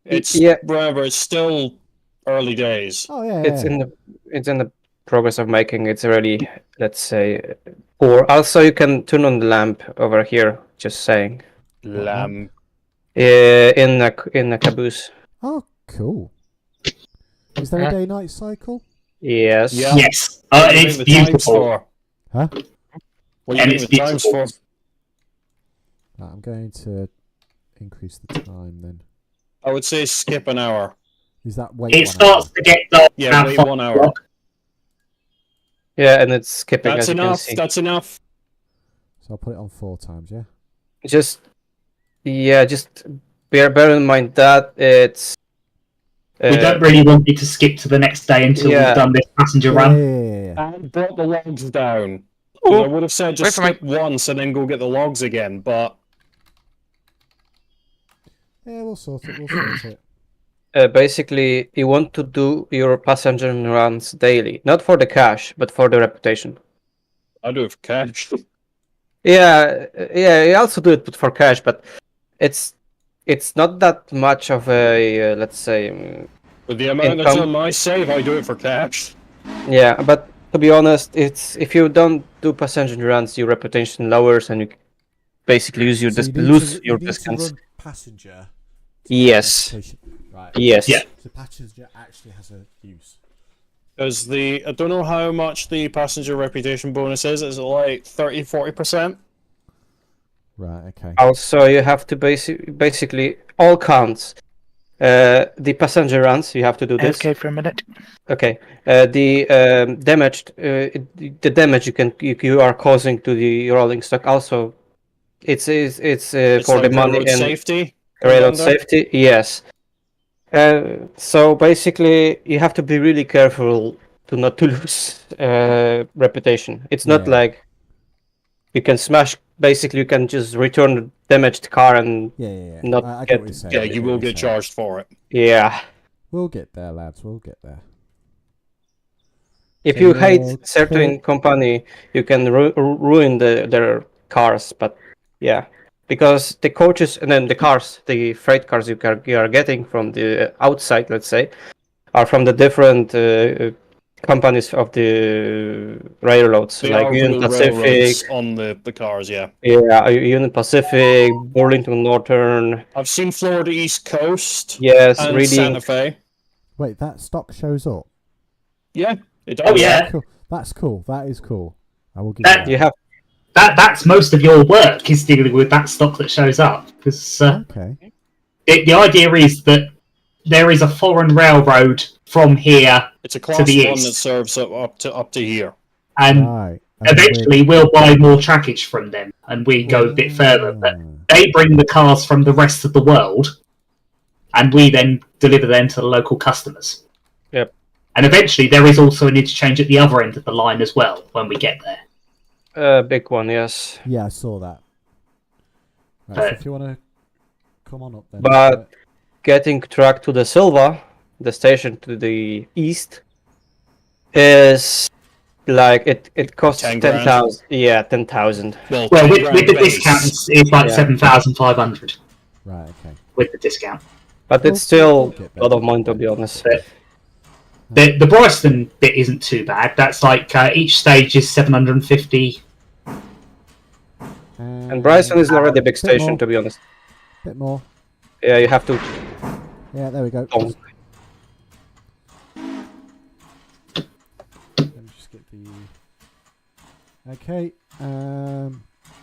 C: It's
B: Yeah.
C: remember, it's still early days.
A: Oh yeah.
B: It's in the progress of making. It's already, let's say, poor. Also, you can turn on the lamp over here. Just saying.
C: Lamb.
B: In a caboose.
A: Oh, cool. Is there a day-night cycle?
B: Yes.
C: Yeah.
D: Yes.
C: What do you
D: It's
C: think the time's
D: beautiful.
C: for?
A: Huh?
C: What do you
D: And
C: think
D: it's
C: the time's for?
D: beautiful.
A: Right, I'm going to increase the time then.
C: I would say skip an hour.
A: Is that wait?
D: It
A: 1
D: starts
A: hour?
D: to get dark
C: Yeah,
D: about
C: wait
D: 5
C: 1 hour.
D: o'clock.
B: Yeah, and it's skipping
C: That's
B: as you can
C: enough.
B: see.
C: That's enough.
A: So I'll put it on 4 times. Yeah.
B: Just bear in mind that it's.
D: We don't really want you to skip to the next day until
B: Yeah.
D: we've done this passenger
A: Yeah,
D: run.
A: yeah.
C: And brought the logs down. 'Cause I would have said just
E: Wait for me.
C: skip once and then go get the logs again, but
A: Yeah, we'll sort it. We'll sort it.
B: Basically, you want to do your passenger runs daily, not for the cash, but for the reputation.
C: I do it for cash.
B: Yeah, you also do it for cash, but it's it's not that much of a let's say
C: With the amount that's
B: income.
C: on my save, I do it for cash.
B: Yeah, but to be honest, it's if you don't do passenger runs, your reputation lowers, and you basically use your
A: So you need
B: lose
A: to,
B: your
A: you need to
B: discounts.
A: run passenger.
B: Yes.
A: Reputation. Right.
B: Yes.
D: Yeah.
A: So passenger actually has a use.
C: Because I don't know how much the passenger reputation bonus is. Is it like 30-40%?
A: Right. Okay.
B: Also, you have to basically all counts. The passenger runs, you have to do this.
F: AFK for a minute.
B: Okay. The damaged, the damage you are causing to the rolling stock. Also, it's
C: It's
B: for
C: like
B: the money
C: road
B: and
C: safety.
B: railroad
C: Commander?
B: safety. Yes. So basically, you have to be really careful to not to lose reputation. It's not
A: Yeah.
B: like you can smash. Basically, you can just return the damaged car and
A: Yeah.
B: not
A: I get
B: get.
A: what you're saying.
C: Yeah,
A: I
C: you
A: what
C: will
A: you're
C: get
A: saying.
C: charged for it.
B: Yeah.
A: We'll get there, lads. We'll get there.
B: If
A: So
B: you
A: you're
B: hate certain company, you can ruin their cars. But yeah, because the coaches and then the cars, the freight cars you are getting from the outside, let's say, are from the different companies of the railroads,
C: They
B: like
C: are
B: Union
C: real
B: Pacific.
C: railroads on the cars, yeah.
B: Yeah, Union Pacific, Burlington Northern.
C: I've seen Florida East Coast
B: Yes,
C: and
B: Reading.
C: Santa Fe.
A: Wait, that stock shows up.
C: Yeah, it does.
D: Oh yeah,
A: That's cool. That is cool. I will give
D: That-
A: you
B: You
A: that.
B: have
D: that's most of your work is dealing with that stock that shows up. Because
A: Okay.
D: the idea is that there is a foreign railroad from here,
C: It's a class
D: the
C: 1
D: east.
C: that serves up to here.
D: and
A: Right. And then
D: eventually we'll buy more trackage from them, and we go a bit further. But they bring the cars from the rest of the world, and we then deliver them to the local customers.
B: Yep.
D: And eventually there is also an interchange at the other end of the line as well when we get there.
B: a big one, yes.
A: Yeah, I saw that. Right, so if you want to come on up then.
B: But getting track to the Silva, the station to the east, is like it costs
C: 10 grand.
B: 10,000. Yeah, 10,000.
C: Well,
D: Well,
C: 10
D: with
C: grand
D: the
C: base.
D: discount, it's like
B: Yeah.
D: 7,500
A: Right, okay.
D: with the discount.
B: But
A: We'll
B: it's still
A: get
B: a lot
A: there.
B: of money, to be honest.
D: The Bryston bit isn't too bad. That's like each stage is 750.
B: And Bryson is already a big station,
A: more.
B: to be honest.
A: Bit more.
B: Yeah, you have to.
A: Yeah, there we go.
B: Oh.
A: Let me just get the. Okay.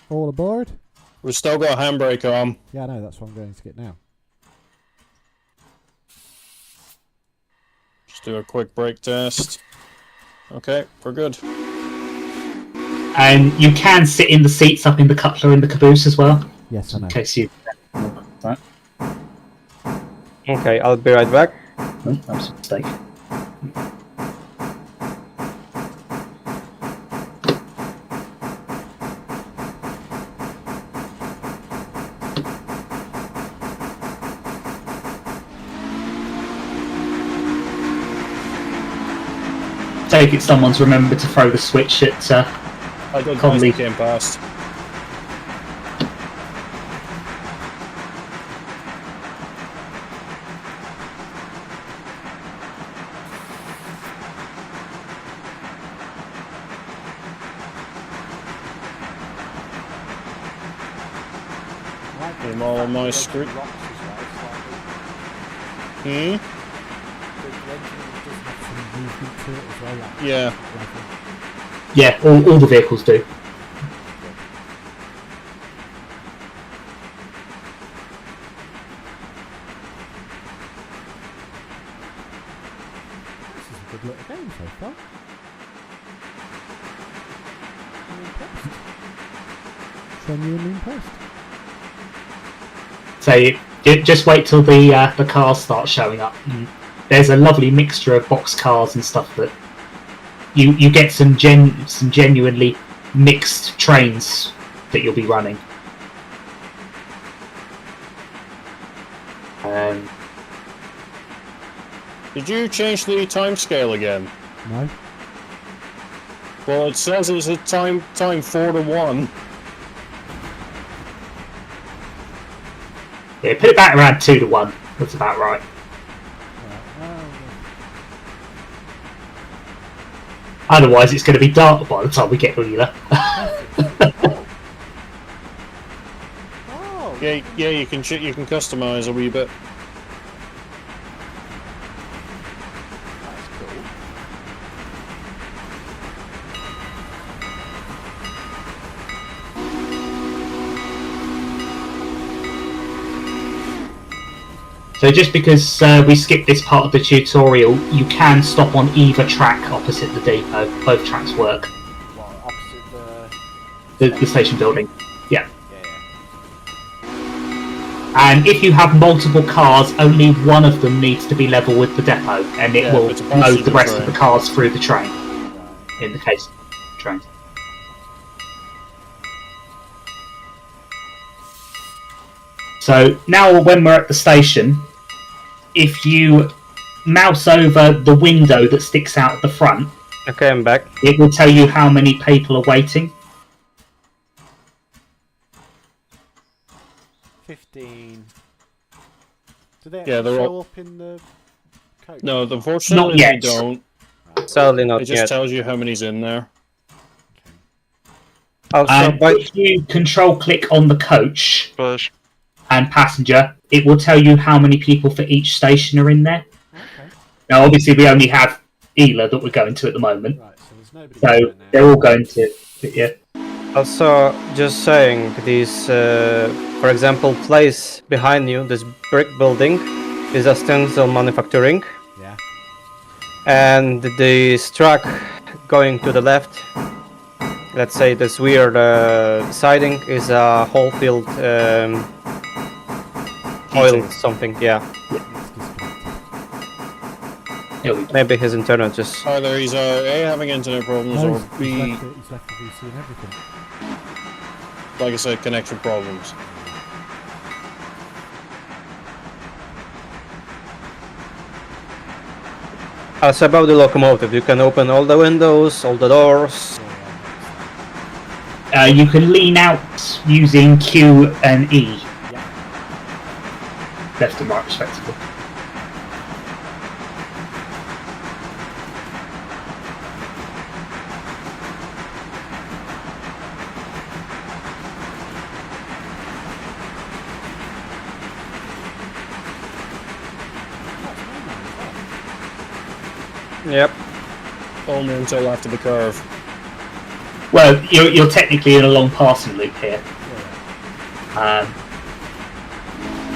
A: All aboard.
C: We've still got a handbrake on.
A: Yeah, I know. That's what I'm going to get now.
C: Just do a quick brake test. Okay, we're good.
D: And you can sit in the seats up in the coupler and the caboose as well,
A: Yes, I know.
D: in case you. Right.
B: Okay, I'll be right back.
D: Oh, that was a mistake. Take it someone's remembered to throw the switch at
C: I did
D: Conley.
C: nice came past. Came all on my screen. Hmm? Yeah.
D: Yeah, all the vehicles do.
A: This is a good little game so far. Genuinely impressed.
D: So just wait till the cars start showing up. There's a lovely mixture of box cars and stuff that you get some genuinely mixed trains that you'll be running.
C: Did you change the time scale again?
A: No?
C: Well, it says it's a time 4 to 1.
D: Yeah, put it back around 2-1. That's about right. Otherwise, it's going to be dark by the time we get Wheeler.
A: Oh,
C: Yeah, you can customize a wee bit.
E: That's cool.
D: So just because we skipped this part of the tutorial, you can stop on either track opposite the depot. Both tracks work.
A: well, opposite
D: The station building. Yeah.
A: yeah.
D: And if you have multiple cars, only one of them needs to be level with the depot, and it
C: Yeah,
D: will
C: if it's a
D: load the
C: passenger
D: rest
C: train.
D: of the cars through the train, in the case of trains. So now when we're at the station, if you mouse over the window that sticks out at the front,
B: Okay, I'm back.
D: it will tell you how many people are waiting.
A: 15. Do they
C: Yeah, they're
A: show
C: all-
A: up in the coach?
C: No, unfortunately
D: Not
C: they
D: yet.
C: don't.
B: Sadly not
C: It just
B: yet.
C: tells you how many's in there.
B: Also,
D: And
B: by
D: if you control click on the coach
E: Push.
D: and passenger, it will tell you how many people for each station are in there.
A: Okay.
D: Now, obviously, we only have Ela that we're going to at the moment,
A: Right, so there's nobody
D: so
A: there now.
D: they're all going to. Yeah.
B: Also, just saying, this, for example, place behind you, this brick building, is a stencil manufacturing,
A: Yeah.
B: and this truck going to the left, let's say this weird siding, is a whole field oil
D: Heating.
B: something, yeah.
A: It's disconnected.
D: Here we go.
B: Maybe his internet just...
C: Either he's A, having internet problems,
A: No,
C: or
A: he's
C: B,
A: left the VC and everything.
C: like I said, connection problems.
B: Also about the locomotive, you can open all the windows, all the doors.
D: You can lean out using Q and E,
A: Yeah.
D: left and right, respectively.
B: Yep.
C: Only until after the curve.
D: Well, you're technically in a long passing loop here.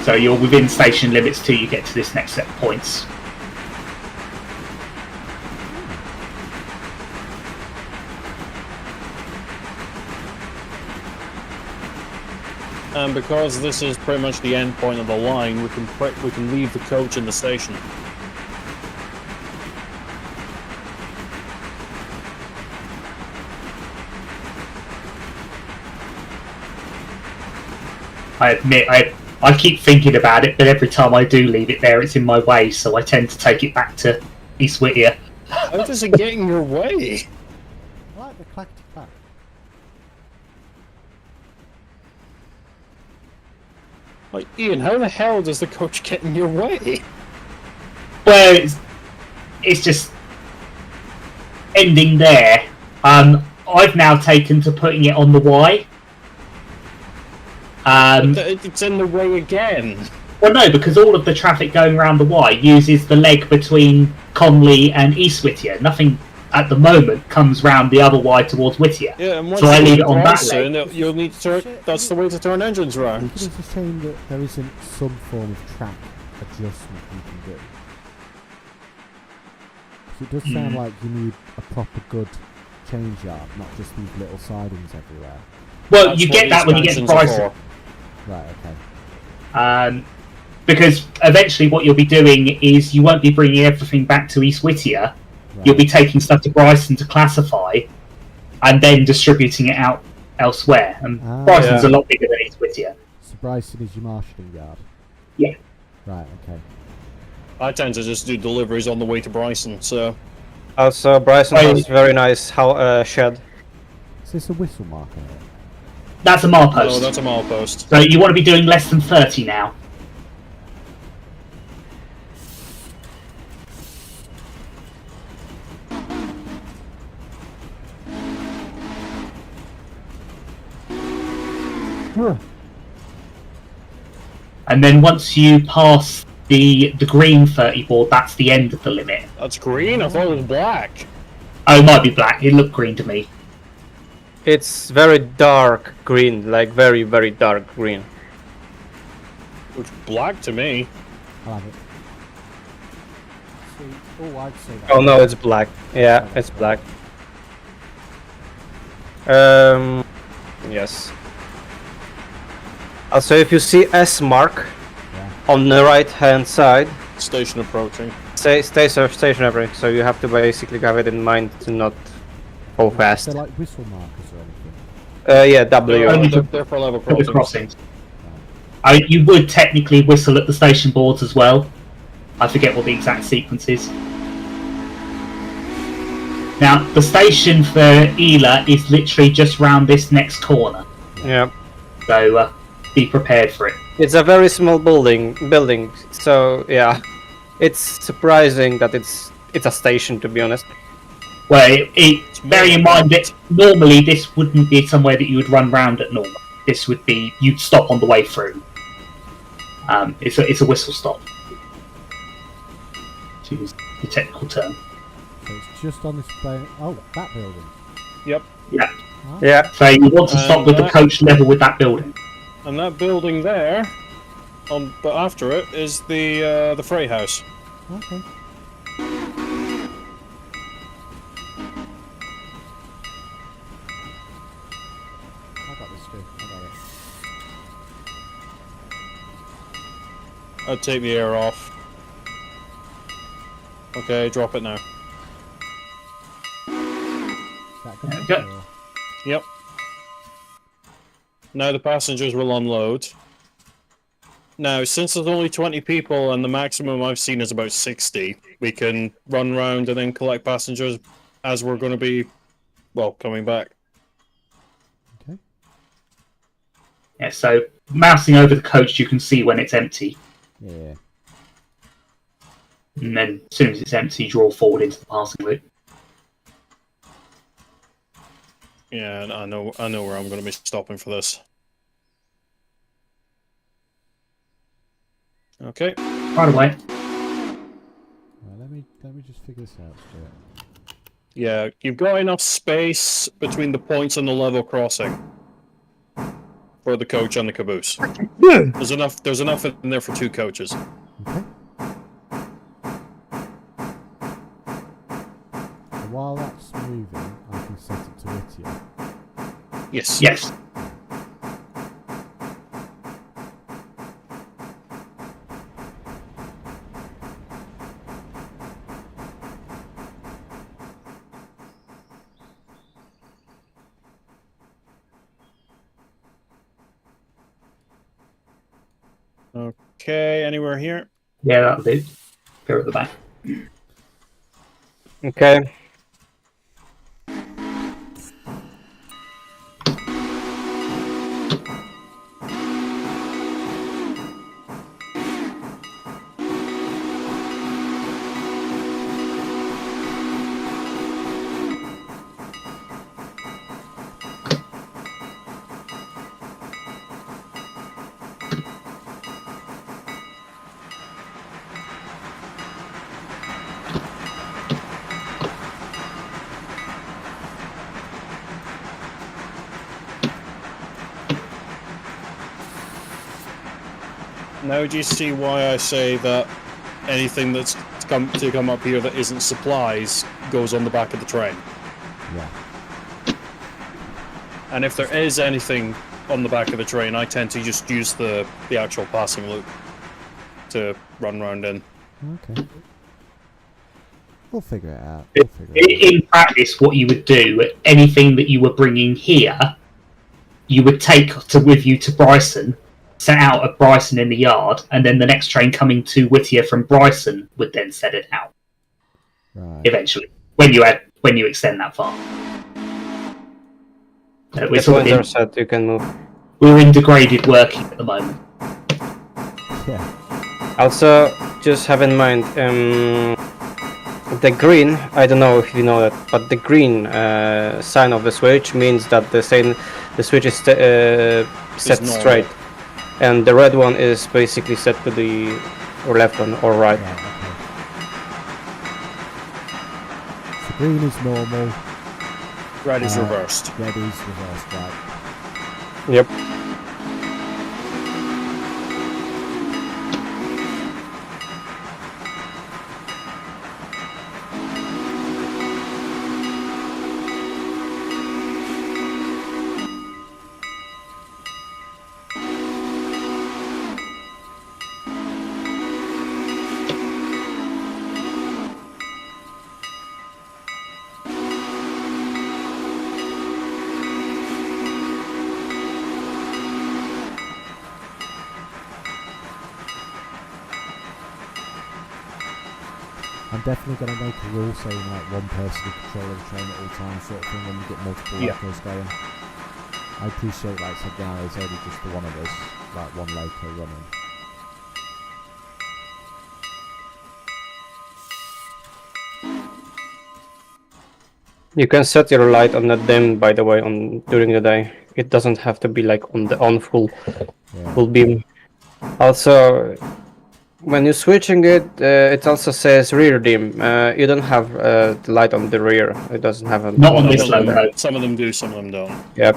D: So you're within station limits till you get to this next set of points.
C: And because this is pretty much the end point of the line, we can leave the coach in the station.
D: I admit, I keep thinking about it, but every time I do leave it there, it's in my way, so I tend to take it back to East Whittier.
C: How does it get in your way?
A: I like the clackety clack.
C: Like, Ian, how the hell does the coach get in your way?
D: Well, it's just ending there. I've now taken to putting it on the Y.
C: It's in the way again.
D: Well, no, because all of the traffic going around the Y uses the leg between Conley and East Whittier. Nothing at the moment comes round the other Y towards Whittier.
C: Yeah, and once
D: So I
C: you
D: leave
C: get
D: it on that
C: Bryson,
D: leg.
C: you'll need to turn. That's the way to turn engines round.
A: It's a shame that there isn't some form of track adjustment you can do. 'Cause it does sound like you need a proper good change yard, not just these little sidings everywhere.
D: Well,
C: That's
D: you
C: what
D: get that when you get
C: expansions are
D: Bryson.
C: for.
A: Right, okay.
D: Because eventually what you'll be doing is you won't be bringing everything back to East Whittier.
A: Right.
D: You'll be taking stuff to Bryson to classify and then distributing it out elsewhere. And
A: Ah.
D: Bryson's
B: Yeah.
D: a lot bigger than East Whittier.
A: So Bryson is your marshalling yard?
D: Yeah.
A: Right, okay.
C: I tend to just do deliveries on the way to Bryson, so
B: Also, Bryson
D: Well,
B: has very nice shed.
A: Is this a whistle marker?
D: That's a milepost.
C: no, that's a milepost.
D: So you want to be doing less than 30 now. And then once you pass the green 30 board, that's the end of the limit.
C: That's green? I thought it was black.
D: Oh, it might be black. It looked green to me.
B: It's very dark green, like very, very dark green.
C: It's black to me.
A: I'll have it. See, oh, I'd say that.
B: Oh no, it's black. Yeah, it's black. Yes. Also, if you see S mark on the right hand side,
C: Station approaching.
B: stay stationary. So you have to basically have it in mind to not go fast.
A: They're like whistle markers or anything.
B: Yeah, W.
D: Only for-
C: They're for level
D: For the
C: crossings.
D: crossings. You would technically whistle at the station boards as well. I forget what the exact sequence is. Now, the station for Ela is literally just round this next corner.
B: Yeah.
D: So, be prepared for it.
B: It's a very small building. So yeah, it's surprising that it's a station, to be honest.
D: Well, bearing in mind that normally this wouldn't be somewhere that you would run round at normal. This would be, you'd stop on the way through. It's a whistle stop. To use the technical term.
A: So it's just on this plane. Oh, that building.
C: Yep.
D: Yeah.
A: Ah,
B: Yeah.
D: So you want to stop with the coach level with that building.
C: And that building there, but after it is the freight house.
A: Okay. I got this too. I got it.
C: I'd take the air off. Okay, drop it now.
A: Is that good?
D: Good.
A: Or-
C: Yep. Now the passengers will unload. Now, since there's only 20 people and the maximum I've seen is about 60, we can run round and then collect passengers as we're going to be, well, coming back.
A: Okay.
D: Yeah, so mousing over the coach, you can see when it's empty.
A: Yeah.
D: And then as soon as it's empty, draw forward into the passing loop.
C: Yeah, I know where I'm going to be stopping for this. Okay.
D: Right away.
A: Let me just figure this out straight.
C: Yeah, you've got enough space between the points and the level crossing for the coach and the caboose. There's enough in there for 2 coaches.
A: Okay. So while that's moving, I can set it to Whittier.
C: Yes.
D: Yes.
C: Okay, anywhere here?
D: Yeah, that'll do. Go at the back.
B: Okay.
C: Now do you see why I say that anything that's come up here that isn't supplies goes on the back of the train?
A: Yeah.
C: And if there is anything on the back of the train, I tend to just use the actual passing loop to run round in.
A: Okay. We'll figure it out. We'll figure it out.
D: In practice, what you would do, anything that you were bringing here, you would take with you to Bryson, set out at Bryson in the yard, and then the next train coming to Whittier from Bryson would then set it out.
A: Right.
D: Eventually, when you extend that far.
B: The points are set, you can move.
D: We're in degraded working at the moment.
A: Yeah.
B: Also, just have in mind, the green, I don't know if you know that, but the green sign of the switch means that the switch is set
C: normal.
B: straight, and the red one is basically set to the left or right.
A: Right, okay. So green is normal,
C: Red is reversed.
A: red is reversed, right.
B: Yep.
A: I'm definitely going to make a rule saying like one person in control of the train at all times sort of thing when you get multiple locos going. I appreciate like so now it's only just the one of us, like one loco running.
B: You can set your light on the dim, by the way, on during the day. It doesn't have to be like on full beam. Also, when you're switching it, it also says rear dim. You don't have the light on the rear. It doesn't have a.
D: Not on this logo.
C: Some of them do, some of them don't.
B: Yep.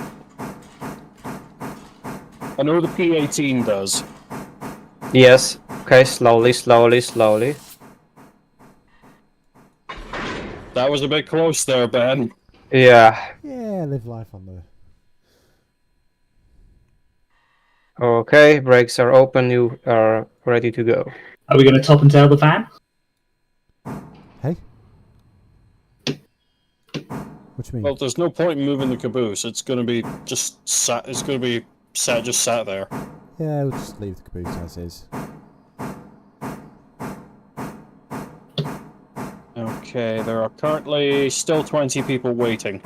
C: I know the P18 does.
B: Yes. Okay. Slowly, slowly, slowly.
C: That was a bit close there, Ben.
B: Yeah.
A: Yeah, live life on the...
B: Okay. Brakes are open. You are ready to go.
D: Are we going to top and tail the van?
A: Hey? What do you mean?
C: Well, there's no point in moving the caboose. It's going to be just sat. It's going to be just sat there.
A: Yeah, we'll just leave the caboose as is.
C: Okay, there are currently still 20 people waiting.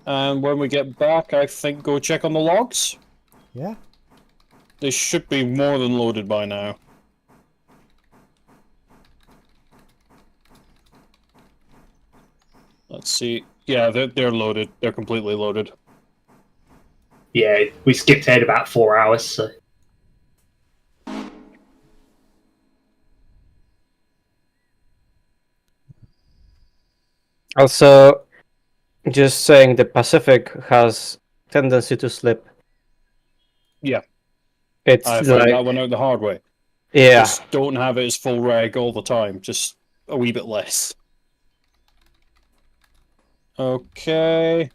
C: And when we get back, I think go check on the logs.
A: Yeah?
C: They should be more than loaded by now. Let's see. Yeah, they're loaded. They're completely loaded.
D: Yeah, we skipped ahead about 4 hours, so...
B: Also, just saying the Pacific has tendency to slip.
C: Yeah.
B: It's
C: I
B: like,
C: found that one out the hard way.
B: yeah.
C: Just don't have it as full reg all the time. Just a wee bit less. Okay.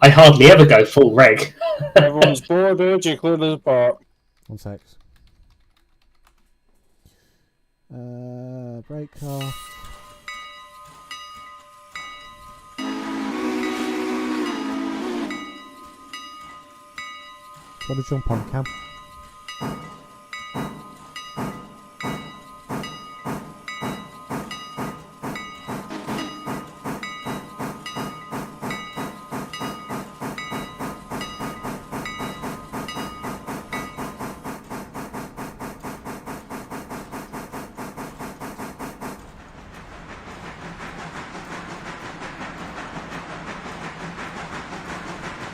D: I hardly ever go full reg.
C: Everyone's boarded. You clear this apart.
A: 1 sec. Brake off. Want to jump on, Cam?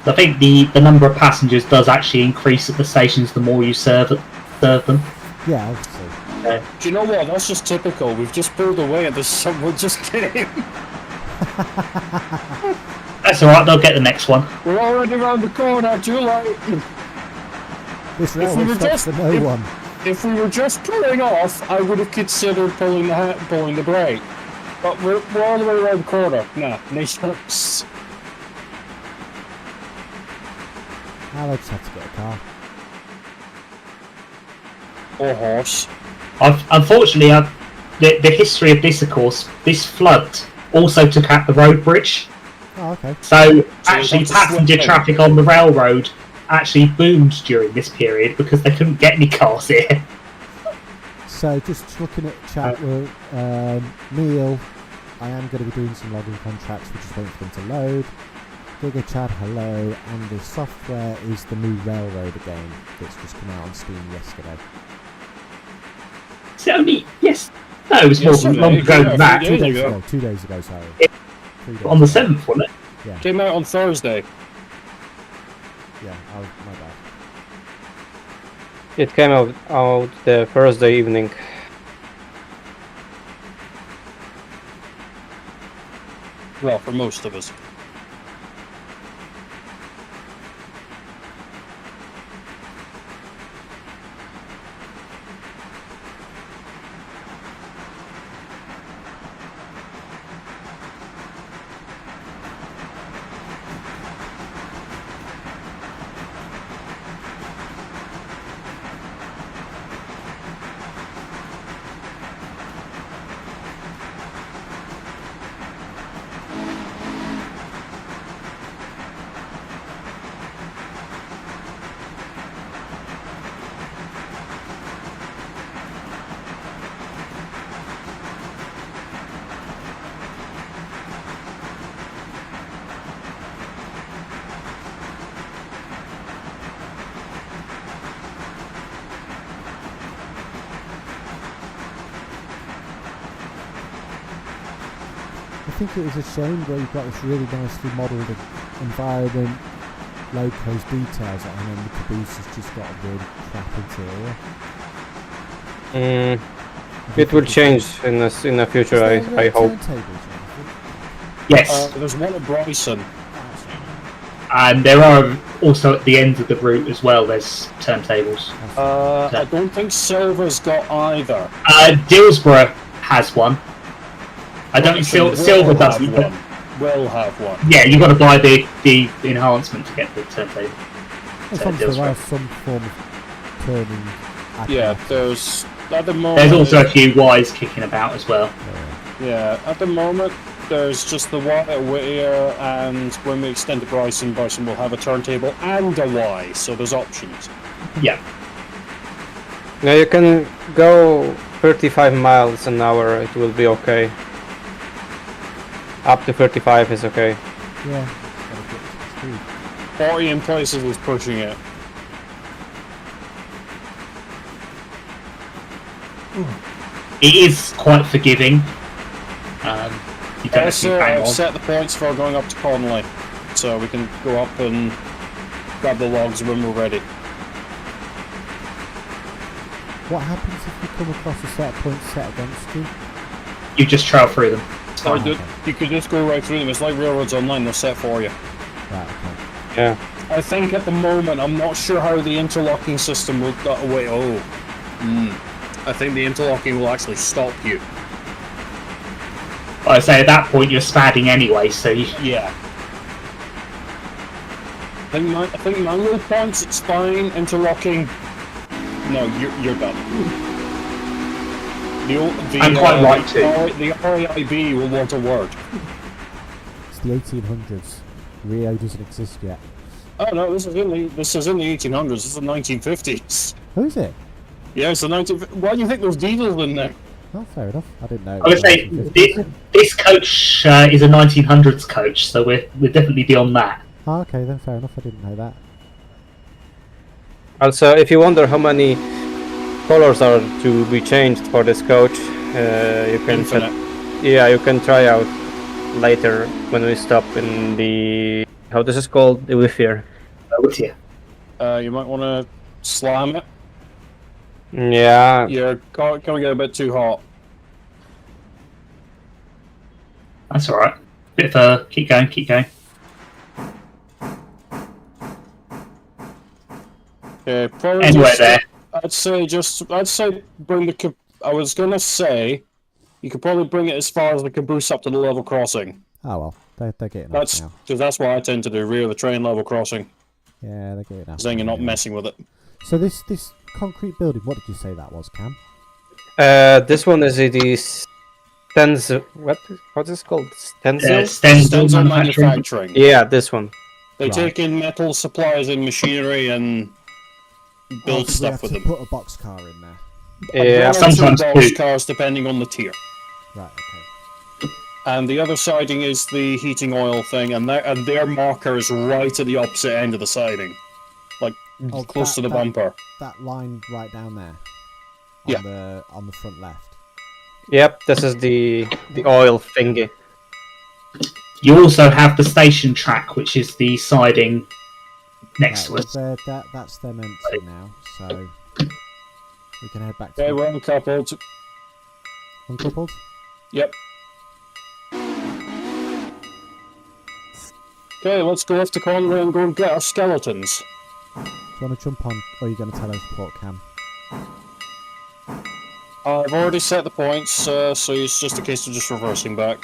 D: I think the number of passengers does actually increase at the stations the more you serve them.
A: Yeah, obviously.
C: Do you know what? That's just typical. We've just pulled away and there's someone just came.
D: That's alright, they'll get the next one.
C: We're already around the corner, too late.
A: This railway stops for no one.
C: If we were just pulling off, I would have considered pulling the brake. But we're all the way around the corner. Nah, no chance.
A: I'll just have to get a car.
C: Or horse.
D: Unfortunately, the history of this, of course, this flood also took out the road bridge.
A: Oh, okay.
D: So actually, passenger traffic on the railroad actually boomed during this period because they couldn't get any cars here.
A: So just looking at chat with Neil, I am going to be doing some logging contracts. We're just waiting for them to load. Giga Chad, hello, and the software is the new Railroad again that's just come out on Steam yesterday.
D: Is it only... Yes. No, it was more
C: Yesterday,
D: long ago than that.
C: 2 days ago.
A: 2 days ago, sorry.
D: It-
A: 3 days
D: On the
A: ago.
D: 7th, wasn't it?
A: Yeah,
C: Came out on Thursday.
A: yeah, my bad.
B: It came out the Thursday evening.
C: Well, for most of us.
A: I think it was a shame where you've got this really nicely modelled environment, locos, details, and then the caboose has just got a really crap interior.
B: It will change in the future, I hope.
D: Yes.
C: There's one at Bryson.
D: And there are also at the ends of the route as well, there's turntables.
C: I don't think Silver's got either.
D: Dillsborough has one. I don't think Silver doesn't.
C: One. Will have one.
D: Yeah, you've got to buy the enhancement to get the turntable.
A: As long as there are some form of turning.
C: Yeah, there's at the moment.
D: There's also a few Ys kicking about as well.
C: Yeah, at the moment there's just the Y at Whittier, and when we extend to Bryson will have a turntable and a Y, so there's options.
D: Yeah.
B: Now you can go 35 miles an hour, it will be okay. Up to 35 is okay.
A: Yeah.
C: 40 in places is pushing it.
D: It is quite forgiving. You don't
C: Also,
D: actually hang
C: I've
D: on.
C: set the points for going up to Conley, so we can go up and grab the logs when we're ready.
A: What happens if you come across a set of points set against you?
D: You just trail through them.
C: Or you could just go right through them. It's like Railroads Online, they're set for you.
A: Right, okay.
B: Yeah.
C: I think at the moment, I'm not sure how the interlocking system will... I think the interlocking will actually stop you.
D: I say at that point you're spadding anyway, so you...
C: Yeah. I think manual points, it's fine. Interlocking... No, you're done.
D: I'm quite right too.
C: The RIB will want a word.
A: It's the 1800s. Rio doesn't exist yet.
C: Oh no, this is in the 1800s. This is the 1950s.
A: Who is it?
C: Yeah, it's the 1950s. Why do you think there's diesels in there?
A: Oh, fair enough. I didn't know.
D: I would say this coach is a 1900s coach, so we're definitely beyond that.
A: Oh, okay, then fair enough. I didn't know that.
B: Also, if you wonder how many colors are to be changed for this coach, you can you can try out later when we stop in the how this is called, the Whittier.
D: Whittier.
C: You might want to slam it.
B: Yeah.
C: You're going to get a bit too hot.
D: That's alright. Bit of keep going.
C: Okay, probably
D: Anywhere there.
C: I'd say bring the. I was gonna say, you could probably bring it as far as the caboose up to the level crossing.
A: Oh well, they're getting
C: That's
A: off now.
C: because that's what I tend to do. Rear the train level crossing.
A: Yeah, they're getting off.
C: Then you're not messing with it.
A: So this concrete building, what did you say that was, Cam?
B: This one is the Stenzel. What is it called? Stenzel?
C: Stenzel manufacturing.
B: Yeah, this one.
C: They take in metal supplies and machinery and build stuff with them.
A: Put a boxcar in there.
B: Yeah.
D: Sometimes
C: box cars depending on the tier.
A: Right. Okay.
C: And the other siding is the heating oil thing, and their marker is right at the opposite end of the siding, like close to the bumper.
A: That line right down there. on the front left.
B: Yep, this is the oil thingy.
D: You also have the station track, which is the siding next to us.
A: That's them empty now, so we can head back to
C: Okay, we're uncoupled.
A: uncoupled.
C: Yep. Okay, let's go off to Conway and go and get our skeletons.
A: Do you want to jump on, or are you going to teleport, Cam?
C: I've already set the points, so it's just a case of just reversing back.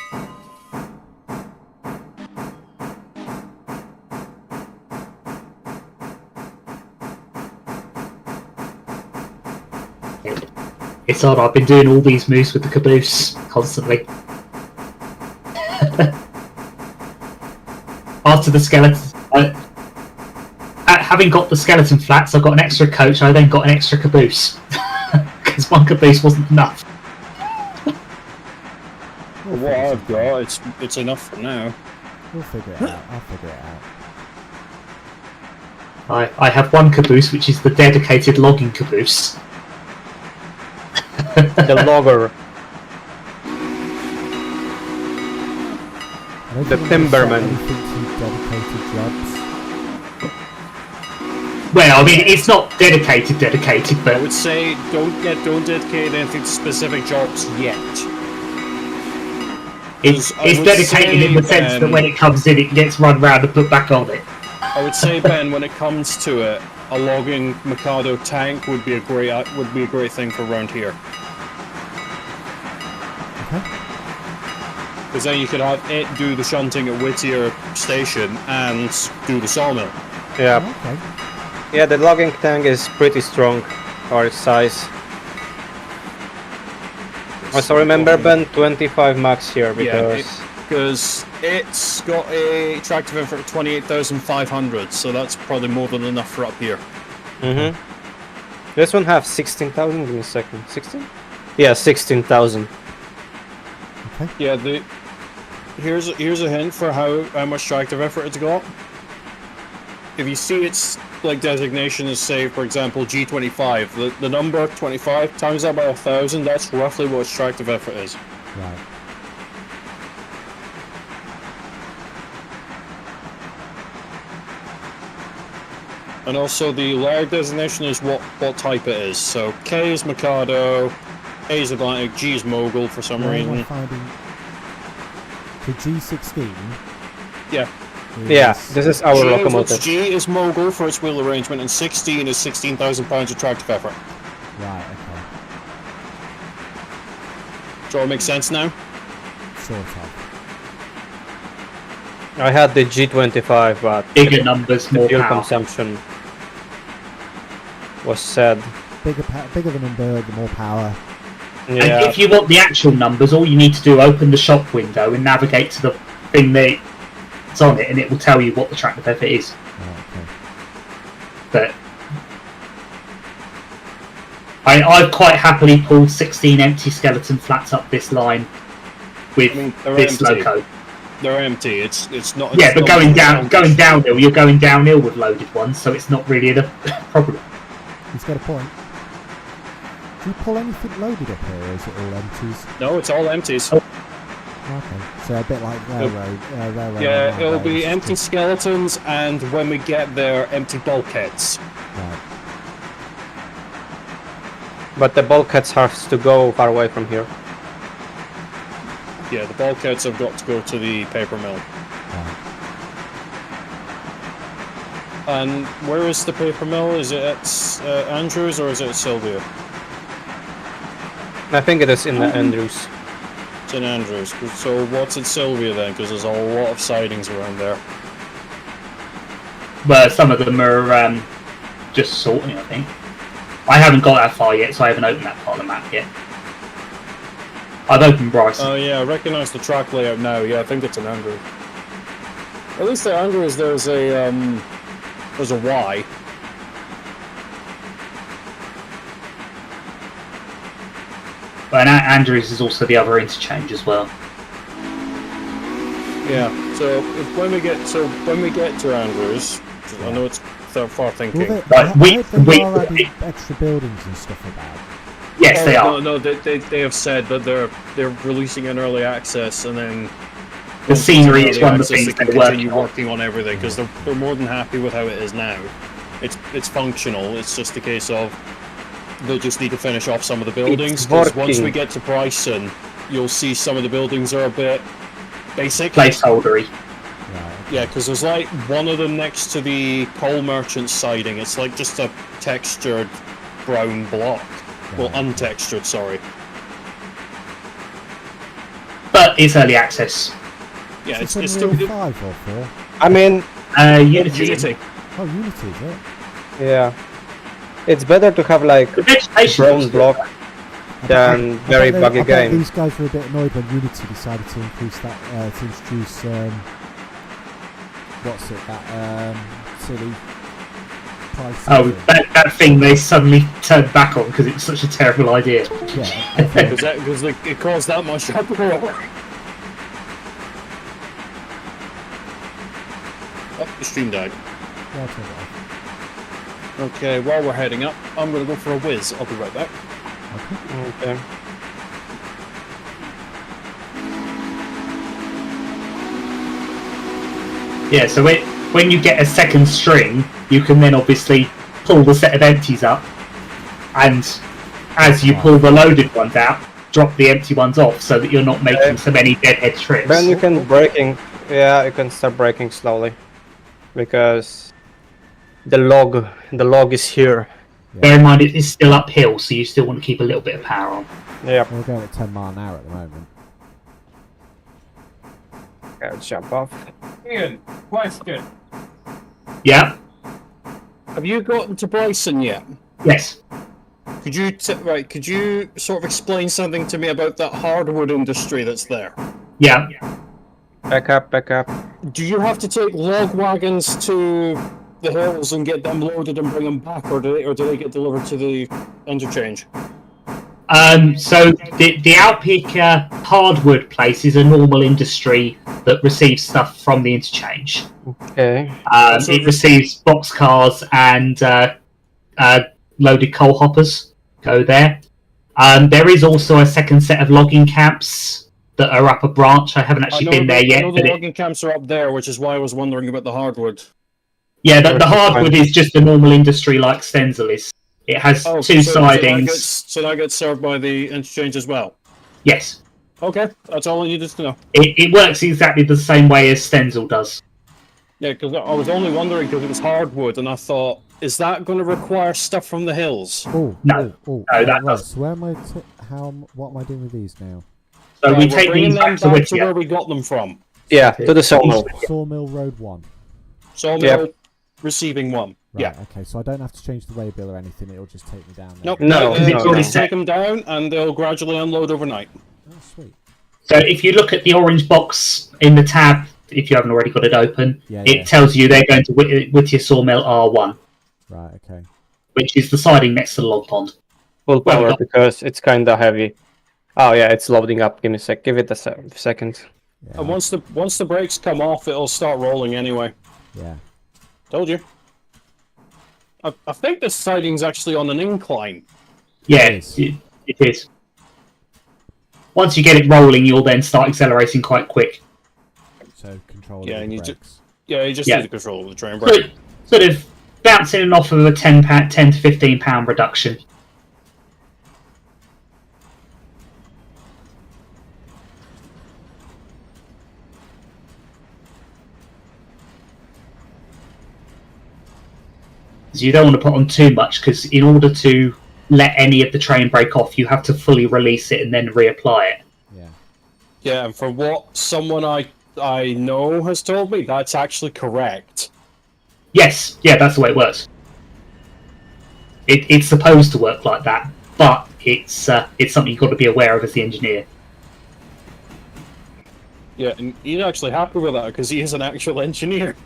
D: It's odd, I've been doing all these moves with the caboose constantly. After the skeleton, having got the skeleton flats, I got an extra coach. I then got an extra caboose because one caboose wasn't enough.
C: Well, what I've got, it's enough for now.
A: We'll figure it out. I'll figure it out.
D: I have one caboose, which is the dedicated logging caboose.
B: The logger. The timberman.
D: Well, I mean, it's not dedicated,
C: I
D: but
C: would say don't dedicate anything to specific jobs yet.
D: it's
C: I would
D: dedicated in the
C: say,
D: sense that when it comes in, it gets run round and put back on it.
C: I would say, Ben, when it comes to it, a logging Mikado tank would be a great thing for around here. Because then you could have it do the shunting at Whittier Station and do the sawmill.
B: Yeah.
A: Okay.
B: Yeah, the logging tank is pretty strong for its size. Also remember, Ben, 25 max here
C: because it's got a tractive effort of 28,500, so that's probably more than enough for up here.
B: This one have 16,000. Give me a second. 16? Yeah, 16,000.
A: Okay.
C: Yeah, here's a hint for how much tractive effort it's got. If you see its like designation as, say, for example, G25, the number 25 times that by 1,000, that's roughly what its tractive effort is.
A: Right.
C: And also the layer designation is what type it is. So K is Mikado, A is Atlantic, G is Mogul for some reason.
A: The G16.
C: Yeah.
B: Yeah, this is our locomotive.
C: G is Mogul for its wheel arrangement, and 16 is 16,000 pounds of tractive effort.
A: Right, okay.
C: Does all make sense now?
A: Sort of.
B: I had the G25, but
D: Bigger numbers,
B: the
D: more
B: fuel
D: power.
B: consumption was said.
A: Bigger the number, the more power.
D: And
B: Yeah.
D: if you want the actual numbers, all you need to do, open the shop window and navigate to the thing that's on it, and it will tell you what the tractive effort is.
A: Right, okay.
D: But I've quite happily pulled 16 empty skeleton flats up this line with
C: I mean, they're
D: this
C: empty.
D: loco.
C: They're empty. It's not.
D: Yeah,
C: it's
D: but
C: not
D: going downhill, you're going downhill with loaded ones, so it's not really a problem.
A: He's got a point. Do you pull anything loaded up here, or is it all empties?
C: No, it's all empties.
A: Okay, so a bit like railroad.
C: Yeah, it'll be
A: railroads,
C: empty
A: just-
C: skeletons, and when we get there, empty bulkheads.
A: Right.
B: But the bulkheads have to go far away from here.
C: Yeah, the bulkheads have got to go to the paper mill.
A: Right.
C: And where is the paper mill? Is it at Andrews or is it at Sylvia?
B: I think it is in the Andrews.
C: It's in Andrews. So what's at Sylvia then? Because there's a lot of sidings around there.
D: But some of them are just sorting, I think. I haven't got that far yet, so I haven't opened that part of the map yet. I've opened Bryson.
C: Oh yeah, I recognise the track layout now. Yeah, I think it's in Andrews. At least at Andrews there's a Y.
D: But Andrews is also the other interchange as well.
C: Yeah. So when we get to Andrews, I know it's far thinking.
A: Well,
D: Right,
A: I heard they are adding extra buildings and stuff about.
D: Yes, they are.
C: No, they have said that they're releasing an early access, and then
D: The scenery is one of the
C: access,
D: things
C: they can
D: they're
C: continue
D: working on.
C: working on everything because they're more than happy with how it is now. It's functional. It's just a case of they just need to finish off some of the buildings. Because once we
B: working.
C: get to Bryson, you'll see some of the buildings are a bit basic.
D: Placeholdery.
A: Right.
C: Yeah, because there's like one of them next to the coal merchant siding. It's like just a textured brown block. Well, untextured, sorry.
D: But it's early access.
C: Yeah,
A: It's
C: it's
A: Unreal
C: still
A: 5 or 4?
B: I mean,
D: Unity.
C: Unity.
A: Oh, Unity, is it?
B: yeah. It's better to have like
D: The vegetation
B: brown
D: looks
B: block than very buggy
A: I bet
B: game.
A: these guys were a bit annoyed when Unity decided to increase that, to introduce, what's it, that, silly price.
D: Oh,
A: system.
D: that thing they suddenly turned back on because it was such a terrible idea.
A: Yeah,
C: Because it caused that much uproar. Oh, the stream died.
A: yeah, I'll turn it off.
C: Okay, while we're heading up, I'm gonna go for a whiz. I'll be right back.
B: Okay.
D: Yeah, so when you get a second string, you can then obviously pull the set of empties up, and as you pull the loaded ones out, drop the empty ones off so that you're not making so many deadhead trips.
B: Then you can breaking. Yeah, you can start breaking slowly, because the log is here.
D: Bear in mind it is still uphill, so you still want to keep a little bit of power on.
B: Yep.
A: We're going at 10 mile an hour at the moment.
B: Okay, let's jump off.
C: Ian, question.
D: Yeah?
C: Have you gotten to Bryson yet?
D: Yes.
C: Could you sort of explain something to me about that hardwood industry that's there?
D: Yeah.
B: Back up, back up.
C: Do you have to take log wagons to the hills and get them loaded and bring them back, or do they get delivered to the interchange?
D: So the Alpic hardwood place is a normal industry that receives stuff from the interchange.
B: Okay.
D: It receives boxcars and loaded coal hoppers go there. There is also a second set of logging camps that are up a branch. I haven't actually been there yet.
C: I know the logging camps are up there, which is why I was wondering about the hardwood.
D: Yeah, the hardwood is just a normal industry like Stenzel is. It has two sidings.
C: So that gets served by the interchange as well?
D: Yes.
C: Okay, that's all I needed to know.
D: It works exactly the same way as Stenzel does.
C: Yeah, because I was only wondering because it was hardwood, and I thought, is that going to require stuff from the hills?
A: Oh,
D: No.
A: Oh,
D: No, that
A: right.
D: doesn't.
A: So where am I? What am I doing with these now?
D: So
C: Right,
D: we
C: we're
D: take
C: bringing
D: these
C: them
D: back to
C: back to
D: Whittier.
C: where we got them from.
B: Yeah, to the sawmill.
A: Sawmill Road 1.
C: Sawmill receiving one.
A: Right,
C: Yeah.
A: okay, so I don't have to change the waybill or anything, it'll just take me down there.
C: Nope.
B: No,
D: because it's already set.
C: Take them down, and they'll gradually unload overnight.
A: Oh, sweet.
D: So if you look at the orange box in the tab, if you haven't already got it open,
A: Yeah,
D: it
A: yeah.
D: tells you they're going to Whittier Sawmill R1,
A: Right, okay.
D: which is the siding next to the log pond.
B: Full
D: Well
B: power
D: done.
B: because it's kind of heavy. Oh yeah, it's loading up. Give me a sec. Give it a second.
A: Yeah,
C: And once the brakes come off, it'll start rolling anyway.
A: yeah.
C: Told you. I think this siding's actually on an incline.
D: Yeah,
A: It is.
D: it is. Once you get it rolling, you'll then start accelerating quite quick.
A: So control
C: Yeah,
A: of
C: and
A: the
C: you
A: brakes.
C: Yeah, you just
D: Yeah.
C: need to control the train brake.
D: Sort of bouncing off of a £10 to £15 reduction. So you don't want to put on too much because in order to let any of the train break off, you have to fully release it and then reapply it.
A: Yeah.
C: Yeah, and from what someone I know has told me, that's actually correct.
D: Yes, yeah, that's the way it works. It's supposed to work like that, but it's something you've got to be aware of as the engineer.
C: Yeah, and he's actually happy with that because he is an actual engineer.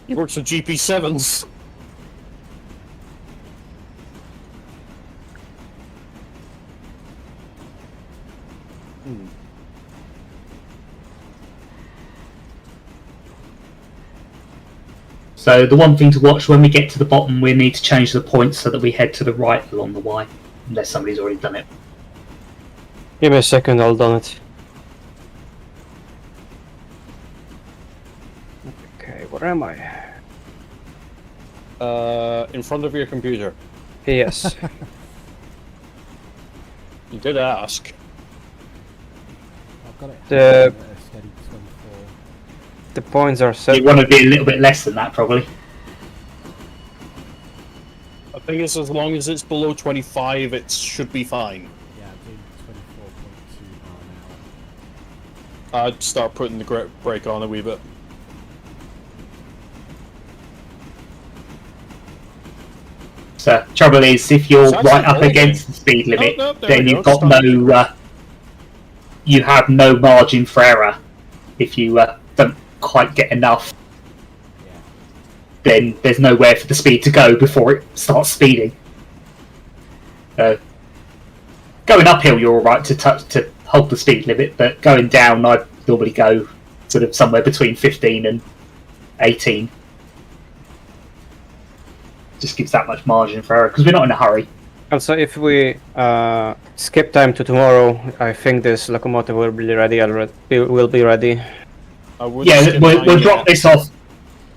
C: He works with GP7s.
D: So the one thing to watch when we get to the bottom, we need to change the points so that we head to the right along the Y, unless somebody's already done it.
B: Give me a second, I'll done it. Okay, where am I?
C: In front of your computer.
B: Yes.
C: You did ask.
A: I've got it.
B: The-
A: at a steady 24.
B: The points are set.
D: You want to be a little bit less than that, probably.
C: I think it's as long as it's below 25, it should be fine.
A: Yeah, I'm doing 24.2 mile an hour.
C: I'd start putting the brake on a wee bit.
D: So trouble is, if you're
C: It's actually
D: right up
C: holding.
D: against the speed limit,
C: No, there
D: then
C: we
D: you've
C: go,
D: got no, you have no margin for error. If you don't quite get enough, then there's nowhere for the speed to go before it starts speeding. Going uphill, you're alright to hold the speed limit, but going down, I'd normally go sort of somewhere between 15 and 18. Just gives that much margin for error because we're not in a hurry.
B: Also, if we skip time to tomorrow, I think this locomotive will be ready already. Will be ready.
C: I would
D: Yeah,
C: skip
D: we'll
C: mine,
D: drop this off.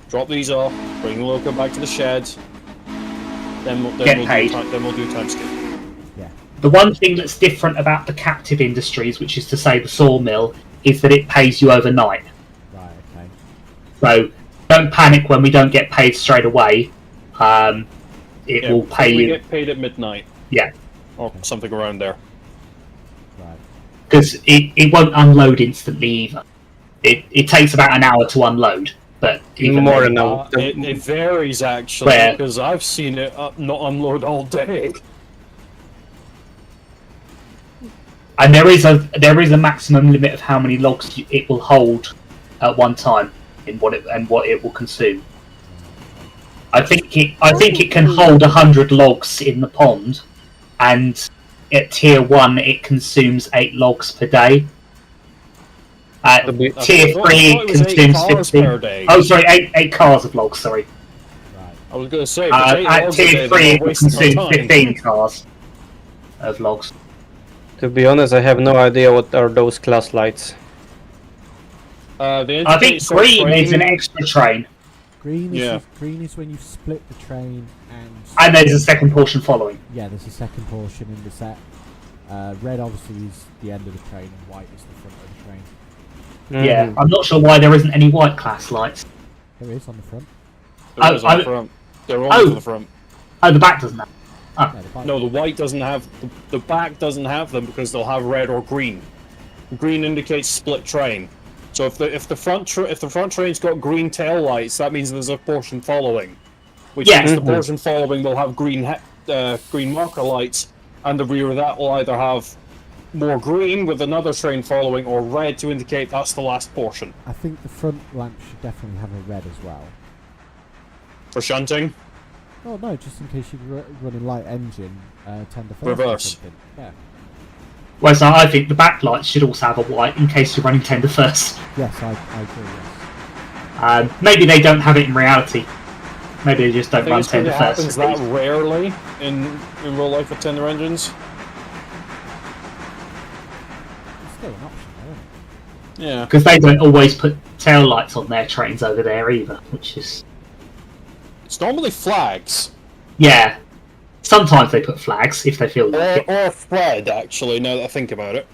C: Drop these off, bring the loco back to the shed. Then we'll
D: paid.
C: then we'll do time skip.
D: The one thing that's different about the captive industries, which is to say the sawmill, is that it pays you overnight.
A: Right, okay.
D: So don't panic when we don't get paid straight away. It
C: Yeah,
D: will pay
C: we
D: you.
C: get paid at midnight.
D: Yeah.
C: Or something around there.
A: Right.
D: Because it won't unload instantly either. It takes about an hour to unload, but even
B: More
D: then-
B: than now.
C: It varies actually,
D: Where?
C: because I've seen it not unload all day.
D: And there is a maximum limit of how many logs it will hold at one time in what it will consume. I think it can hold 100 logs in the pond, and at tier 1 it consumes 8 logs per day. At
B: That'd be-
D: tier 3
C: I thought
D: it
C: it was 8
D: consumes
C: cars
D: 15.
C: per day.
D: Oh, sorry, 8 cars of logs. Sorry.
A: Right.
C: I was going to say, if it's 8
D: At
C: logs a
D: tier
C: day,
D: 3
C: then
D: it
C: we're
D: will
C: wasting our
D: consume
C: time.
D: 15 cars of logs.
B: To be honest, I have no idea what are those class lights.
C: The
D: I think
C: interface for
D: green is an
C: train-
D: extra train,
A: Green is
C: Yeah.
A: green is when you split the train and
D: and there's a second portion following.
A: yeah, there's a second portion in the set. Red obviously is the end of the train, and white is the front of the train.
D: Yeah,
B: Mhm.
D: I'm not sure why there isn't any white class lights.
A: There is on the front.
C: There is on the front. They're all to the front.
D: Oh, the back doesn't have.
A: Yeah, the bike-
C: No, the white doesn't have. The back doesn't have them because they'll have red or green. Green indicates split train. So if the front train's got green tail lights, that means there's a portion following. Which
D: Yeah.
C: means the
B: Mhm.
C: portion following will have green marker lights, and the rear of that will either have more green with another train following, or red to indicate that's the last portion.
A: I think the front lamp should definitely have a red as well.
C: For shunting,
A: Oh no, just in case you're running light engine, tender first or
C: Reverse.
A: something. Yeah.
D: Whereas I think the backlights should also have a white in case you're running tender first.
A: Yes, I agree. Yes.
D: Maybe they don't have it in reality. Maybe they just
C: I
D: don't
C: think
D: run
C: it's because
D: tender
C: it
D: first.
C: happens that rarely in real life with tender engines.
A: It's still an option, though, isn't it?
C: Yeah.
D: Because they don't always put tail lights on their trains over there either, which is
C: It's normally flags.
D: yeah. Sometimes they put flags if they feel like it.
C: Or Fred, actually, now that I think about it.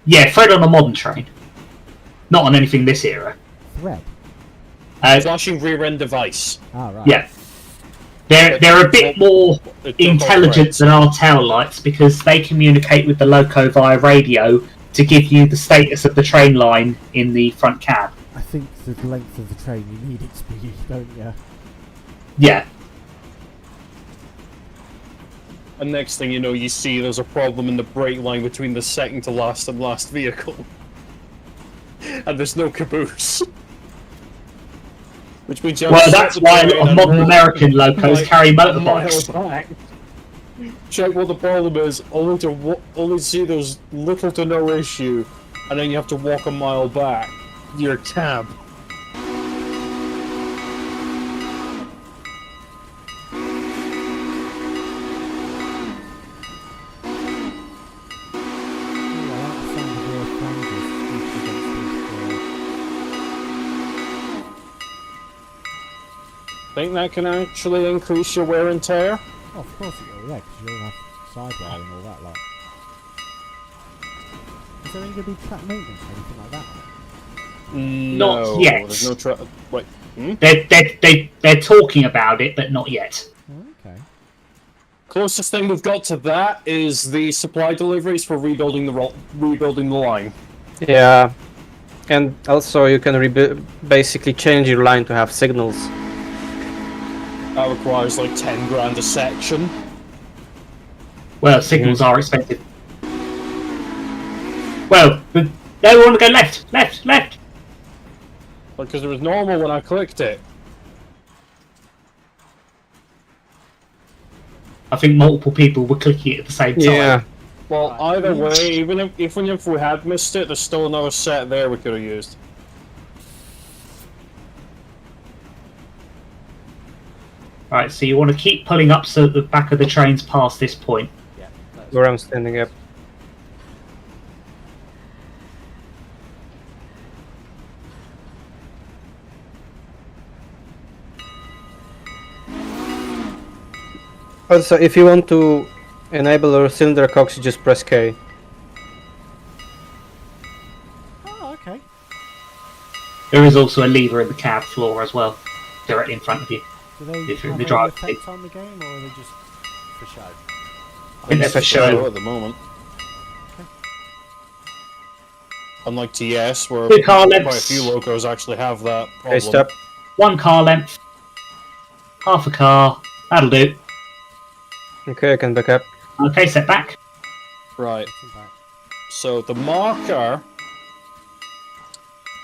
D: Yeah, Fred on a modern train, not on anything this era.
A: Thread.
C: Flashing rear end device.
A: Ah, right.
D: Yeah, they're a bit more
C: It took
D: intelligent
C: off
D: than our tail lights because they communicate with the loco via radio to give you the status of the train line in the front cab.
A: I think the length of the train, you need it to be, don't you?
D: Yeah,
C: And next thing you know, you see there's a problem in the brake line between the second to last and last vehicle. And there's no caboose. Which means you have
D: well,
C: to
D: that's
C: stop the
D: why a
C: train
D: lot of
C: and
D: modern
C: walk
D: American locos
C: like
D: carry
C: a mile
D: motorbikes.
C: back. Check what the problem is, only to see there's little to no issue, and then you have to walk a mile back to your cab. Think that can actually increase your wear and tear?
A: Oh, of course it will, yeah, because you'll have sidewire and all that lot. Is there any going to be track maintenance or anything like that on it?
D: Not yet.
C: There's no track. Wait.
D: They're talking about it, but not yet.
A: Oh, okay.
C: Closest thing we've got to that is the supply deliveries for rebuilding the line.
B: Yeah, and also you can basically change your line to have signals.
C: That requires like 10 grand a section.
D: Well, signals are expensive. Well, no, we want to go left.
C: Because it was normal when I clicked it.
D: I think multiple people were clicking it at the same time.
B: Yeah.
C: Well, either way, even if we had missed it, there's still another set there we could have used.
D: Right, so you want to keep pulling up so that the back of the train's past this point.
A: Yeah. That's
B: Where I'm standing up. Also, if you want to enable your cylinder cocks, you just press K.
A: Oh, okay.
D: There is also a lever in the cab floor as well, directly in front of you.
A: Do they
D: If you're in
A: have
D: the
A: any
D: drive
A: effect on the game, or are they just for show?
D: I think they're for show.
C: At the moment. Unlike TS, where
D: Two car
C: quite a
D: lengths.
C: few locos actually have that problem.
B: Okay, stop.
D: 1 car length, half a car, that'll do.
B: Okay, I can back up.
D: Okay, set back.
C: Right.
A: Come back.
C: So the marker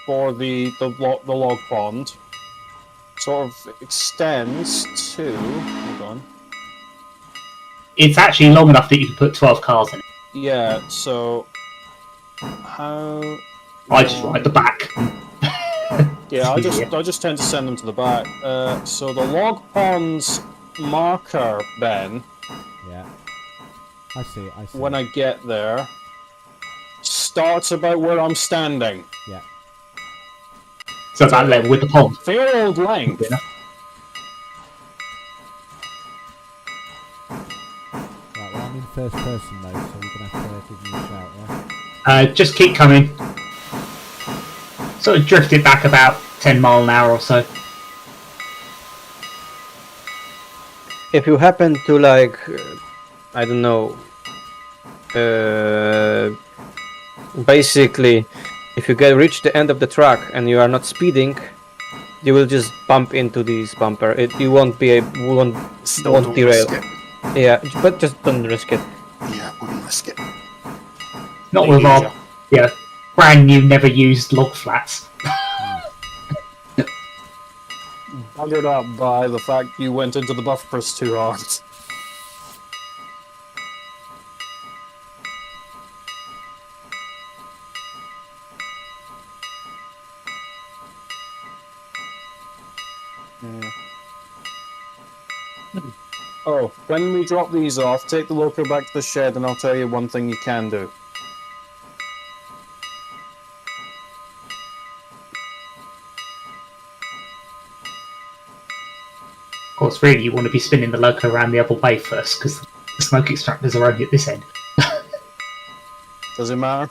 C: for the log pond sort of extends to. Hold on.
D: It's actually long enough that you can put 12 cars in it.
C: Yeah. So how?
D: I just write the back.
C: Yeah, I just tend to send them to the back. So the log pond's marker, Ben,
A: Yeah. I see.
C: when I get there, starts about where I'm standing.
A: Yeah.
D: So that level with the pond.
C: Fair old length.
A: Right, well, I'm in first person though, so you're going to have to give me a shout, yeah?
D: Just keep coming. Sort of drift it back about 10 mile an hour or so.
B: If you happen to like, I don't know, basically, if you reach the end of the track and you are not speeding, you will just bump into this bumper. You won't won't derail. Yeah, but just don't risk it.
C: Yeah, wouldn't risk it.
D: Not with our brand new, never used log flats.
C: Buggered up by the fact you went into the buffers too hard. Oh, when we drop these off, take the loco back to the shed and I'll tell you one thing you can do.
D: Of course, really, you want to be spinning the loco around the other way first, because the smoke extractors are only at this end.
C: Does it matter?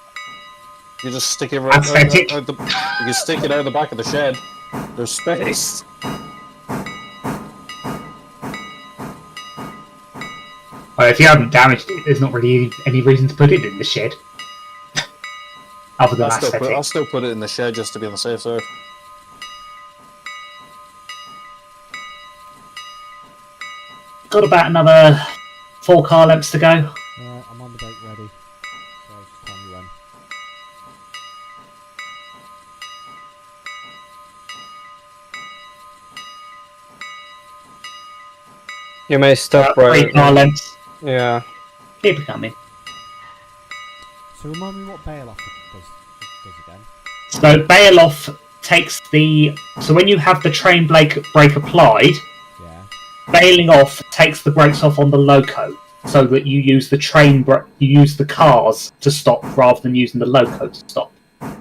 C: You just stick it right
D: Aesthetic.
C: you can stick it out the back of the shed. There's space.
D: Well, if you haven't damaged it, there's not really any reason to put it in the shed. Other than aesthetic.
C: I'll still put it in the shed just to be on the safe side.
D: Got about another 4 car lengths to go.
A: I'm on the boat ready. So just tell me when.
B: You may stop
D: About 3
B: right.
D: car lengths.
B: Yeah.
D: Keep it coming.
A: So remind me what bail off does again.
D: So bail off takes the. So when you have the train brake applied,
A: Yeah.
D: bailing off takes the brakes off on the loco, so that you use the you use the cars to stop rather than using the loco to stop.
A: Right,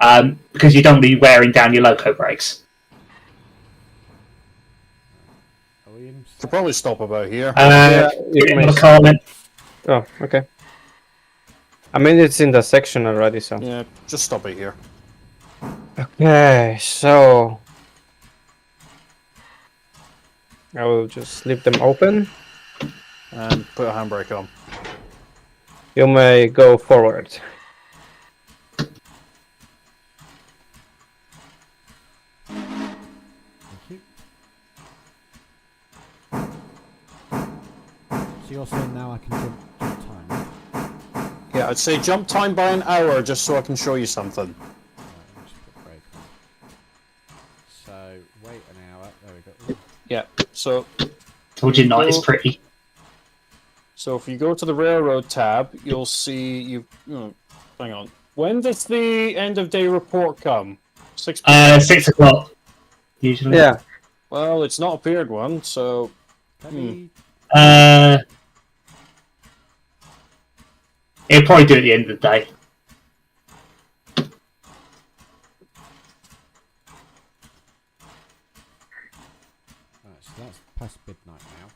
A: okay.
D: Because you don't want to be wearing down your loco brakes.
C: Could probably stop about here.
B: you
D: Get
B: may
D: another car then.
B: Oh, okay. I mean, it's in the section already, so.
C: Yeah, just stop it here.
B: Okay, so I will just leave them open.
C: And put a handbrake on.
B: You may go forward.
A: Thank you. So you're saying now I can jump time?
C: Yeah, I'd say jump time by an hour just so I can show you something.
A: Right, let me just put break on. So wait an hour. There we go.
C: Yeah, so
D: Told you not, it's pretty.
C: So if you go to the railroad tab, you'll see hang on. When does the end of day report come? 6 p.m.
D: 6 o'clock, usually.
B: Yeah.
C: Well, it's not appeared one, so
D: It'll probably do it at the end of the day.
A: Right, so that's past midnight now.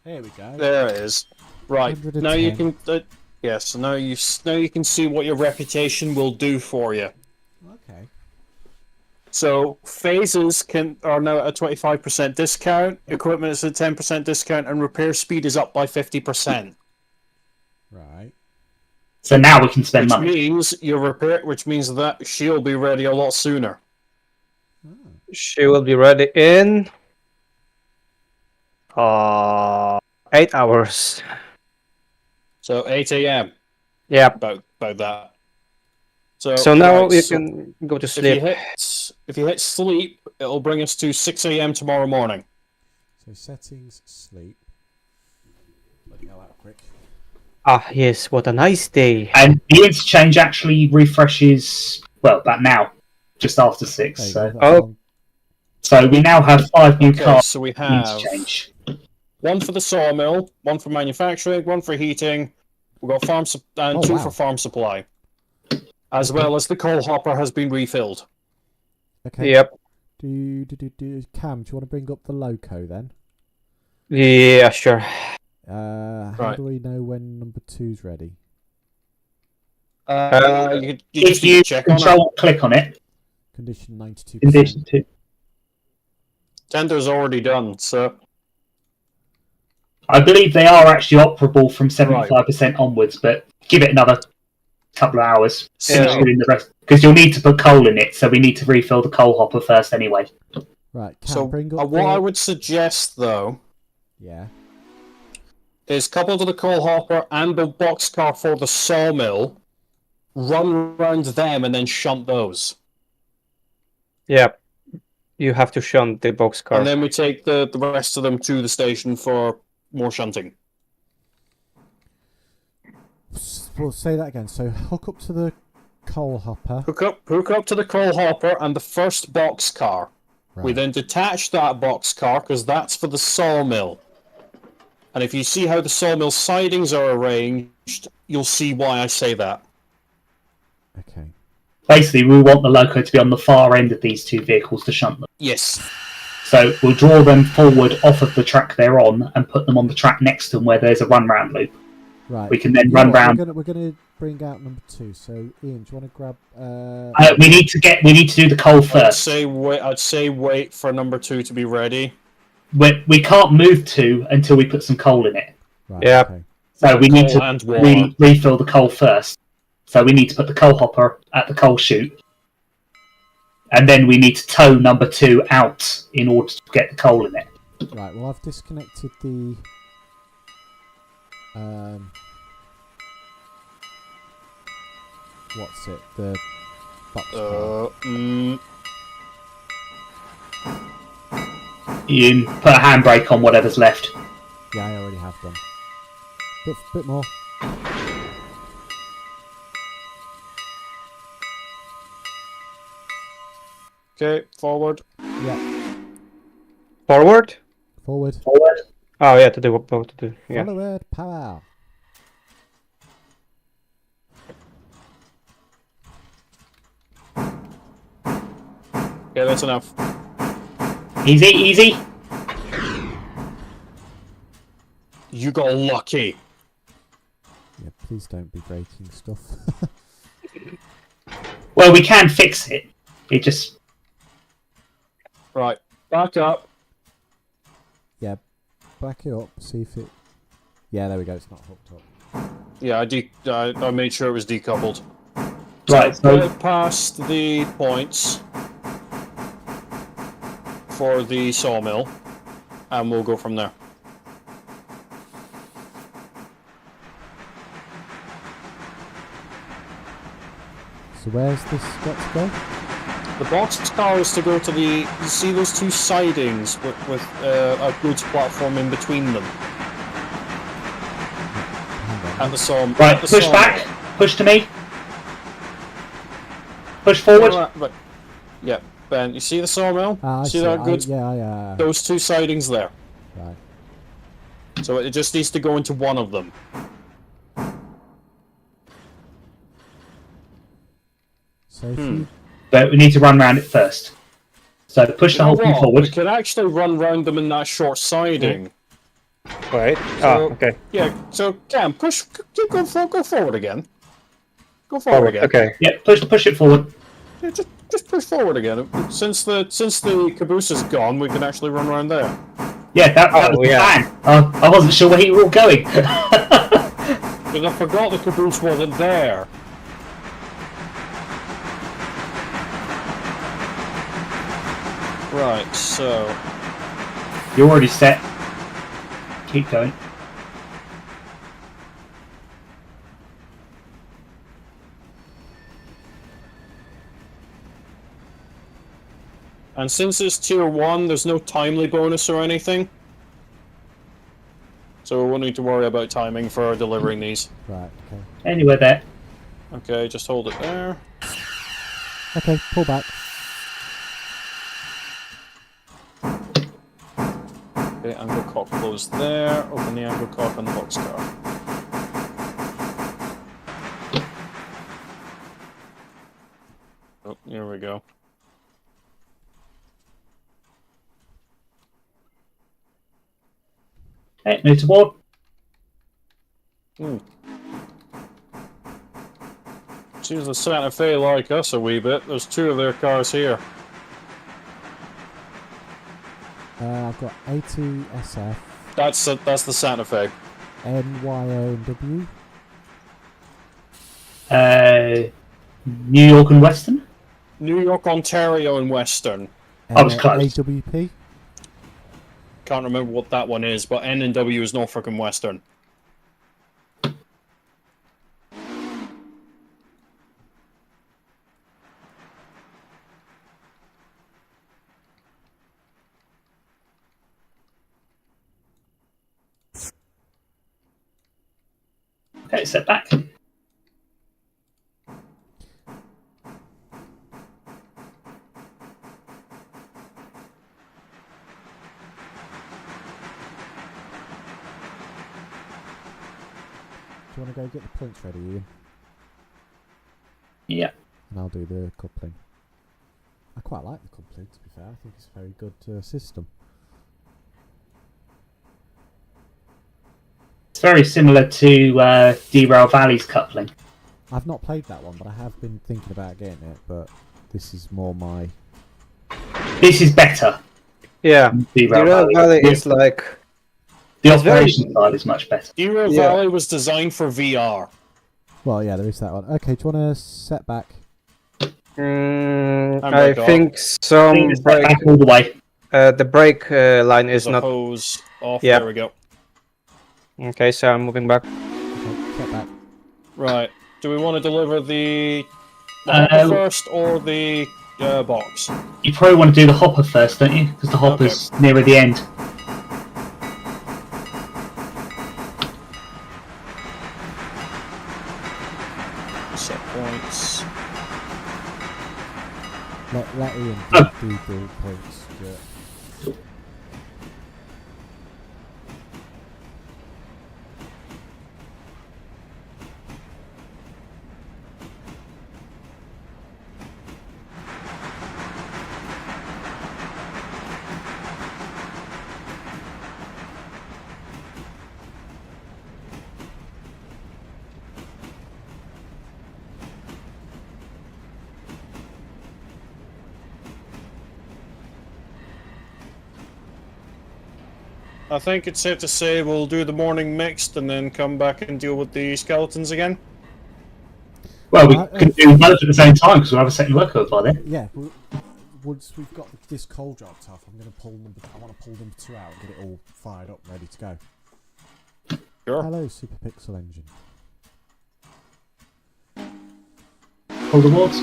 A: There we go.
C: there it is. Right now you
A: 110.
C: can. Yes, now you can see what your reputation will do for you.
A: Okay.
C: So phases are now at a 25% discount. Equipment is at a 10% discount, and repair speed is up by 50%.
A: Right.
D: So now we can spend
C: Which
D: money.
C: means that she'll be ready a lot sooner.
A: Oh.
B: She will be ready in 8 hours.
C: So 8 a.m.
B: Yeah.
C: about that.
B: So now
C: right,
B: you
C: so
B: can go to
C: if
B: sleep.
C: you hit sleep, it'll bring us to 6 a.m. tomorrow morning.
A: So settings, sleep. Bloody hell, that quick.
B: Ah, yes, what a nice day.
D: And the interchange actually refreshes, well, about now, just after 6.
A: There you
D: So.
A: go. That's long.
D: So we now have 5 new
C: Okay,
D: cars
C: so we
D: in
C: have
D: interchange.
C: one for the sawmill, one for manufacturing, one for heating. We've got
A: Oh,
C: two
A: wow.
C: for farm supply, as well as the coal hopper has been refilled.
A: Okay.
B: Yep.
A: Cam, do you want to bring up the loco then?
B: Yeah, sure.
A: How
C: Right.
A: do we know when number 2's ready?
C: You
D: If
C: just need
D: you
C: to check on it.
D: control click on it,
A: Condition 92%.
D: condition 2.
C: Tender's already done, so
D: I believe they are actually operable from 75% onwards, but give it another couple of hours. Finish
C: So-
D: doing the rest. Because you'll need to put coal in it, so we need to refill the coal hopper first anyway.
A: Right, Cam,
C: So
A: bring up
C: what
A: the...
C: I would suggest though
A: Yeah.
C: is coupled to the coal hopper and the boxcar for the sawmill, run round them and then shunt those.
B: Yep. You have to shunt the boxcar.
C: And then we take the rest of them to the station for more shunting.
A: We'll say that again. So hook up to the coal hopper.
C: Hook up to the coal hopper and the first boxcar.
A: Right.
C: We then detach that boxcar because that's for the sawmill. And if you see how the sawmill sidings are arranged, you'll see why I say that.
A: Okay.
D: Basically, we want the loco to be on the far end of these two vehicles to shunt them.
C: Yes.
D: So we'll draw them forward off of the track they're on and put them on the track next to them where there's a run-round loop.
A: Right.
D: We can then
A: You know
D: run
A: what,
D: round.
A: We're gonna bring out number 2. So Ian, do you want to grab?
D: We need to do the coal
C: I'd
D: first.
C: say wait for number 2 to be ready.
D: We can't move 2 until we put some coal in it.
A: Right.
B: Yeah.
A: Okay.
D: So we need
C: Coal
D: to
C: and water.
D: refill the coal first. So we need to put the coal hopper at the coal chute. And then we need to tow number 2 out in order to get the coal in it.
A: Right. Well, I've disconnected the. What's it? The boxcar.
D: You put a handbrake on whatever's left.
A: Yeah, I already have done. Bit more.
C: Okay, forward.
A: Yeah.
B: Forward?
A: Forward.
D: Forward.
B: Oh, yeah, to do what to do. Yeah.
A: Forward. Power.
C: Okay, that's enough.
D: Easy, easy.
C: you got lucky.
A: Yeah, please don't be breaking stuff.
D: Well, we can fix it. It just...
C: Right, back up.
A: Yeah, back it up, see if it... Yeah, there we go, it's not hooked up.
C: Yeah, I made sure it was decoupled.
D: Right,
C: so
D: so...
C: get past the points for the sawmill, and we'll go from there.
A: So where's this got to go?
C: The boxcar is to go to the... You see those two sidings with a goods platform in between them?
A: Hang
C: At
A: on.
C: the sawmill.
D: Right, push back. Push to me. Push forward.
C: But, yeah, Ben, you see the sawmill?
A: Ah, I
C: see that goods...
A: yeah.
C: Those two sidings there.
A: Right.
C: So it just needs to go into one of them.
A: So if you...
D: But we need to run around it first. So push the
C: You know
D: whole thing
C: what?
D: forward.
C: We could actually run round them in that short siding.
B: Right.
C: So-
B: Okay.
C: Yeah, so Cam, go forward again. Go forward again.
B: Okay.
D: Yeah, push it forward.
C: Yeah, just push forward again. Since the caboose is gone, we can actually run around there.
D: Yeah, that was the plan. I wasn't sure where you were all going.
C: Because I forgot the caboose wasn't there. Right, so...
D: You're already set. Keep going.
C: And since it's tier 1, there's no timely bonus or anything. So we won't need to worry about timing for delivering these.
A: Right, okay.
D: Anywhere there.
C: Okay, just hold it there.
A: Okay, pull back.
C: Okay, angle cock closed there. Open the angle cock on the boxcar. Oh, here we go.
D: Hey, move to board.
C: Seems the Santa Fe like us a wee bit. There's two of their cars here.
A: I've got ATSF,
C: That's the Santa Fe.
A: NYO and W.
D: New York and Western.
C: New York, Ontario, and Western.
D: I was close.
A: AWP.
C: Can't remember what that one is, but N and W is Norfolk and Western.
D: Okay, set back.
A: Do you want to go get the points ready, Ian?
D: Yeah.
A: And I'll do the coupling. I quite like the coupling, to be fair. I think it's a very good system.
D: It's very similar to Derail Valley's coupling.
A: I've not played that one, but I have been thinking about getting it, but this is more my...
D: This is better.
B: Yeah.
D: than
B: The
D: Derail
B: Red
D: Valley.
B: Valley is like...
D: The
B: it's very-
D: operation side is much better.
C: Hero
B: Yeah.
C: Valley was designed for VR.
A: Well, yeah, there is that one. Okay, do you want to set back?
C: I'm
B: I
C: back
B: think some
D: Clean it
B: brake,
D: back all the way.
B: the brake line is
C: There's a
B: not...
C: hose off.
B: Yeah.
C: There we go.
B: Okay, so I'm moving back.
A: Okay, set back.
C: Right. Do we want to deliver the hopper first or the box?
D: You probably want to do the hopper first, don't you? Because the hopper's nearer the end.
C: Set points.
A: Let Ian
D: Oh.
A: do the points. Yeah.
C: I think it's safe to say we'll do the morning mixed and then come back and deal with the skeletons again.
D: Well, we can do both at the same time because we'll have a second workover by then.
A: Yeah. Once we've got this coal dropped off, I want to pull number 2 out and get it all fired up, ready to go.
C: Sure.
A: Hello, Super Pixel Engine.
D: Hold the walls.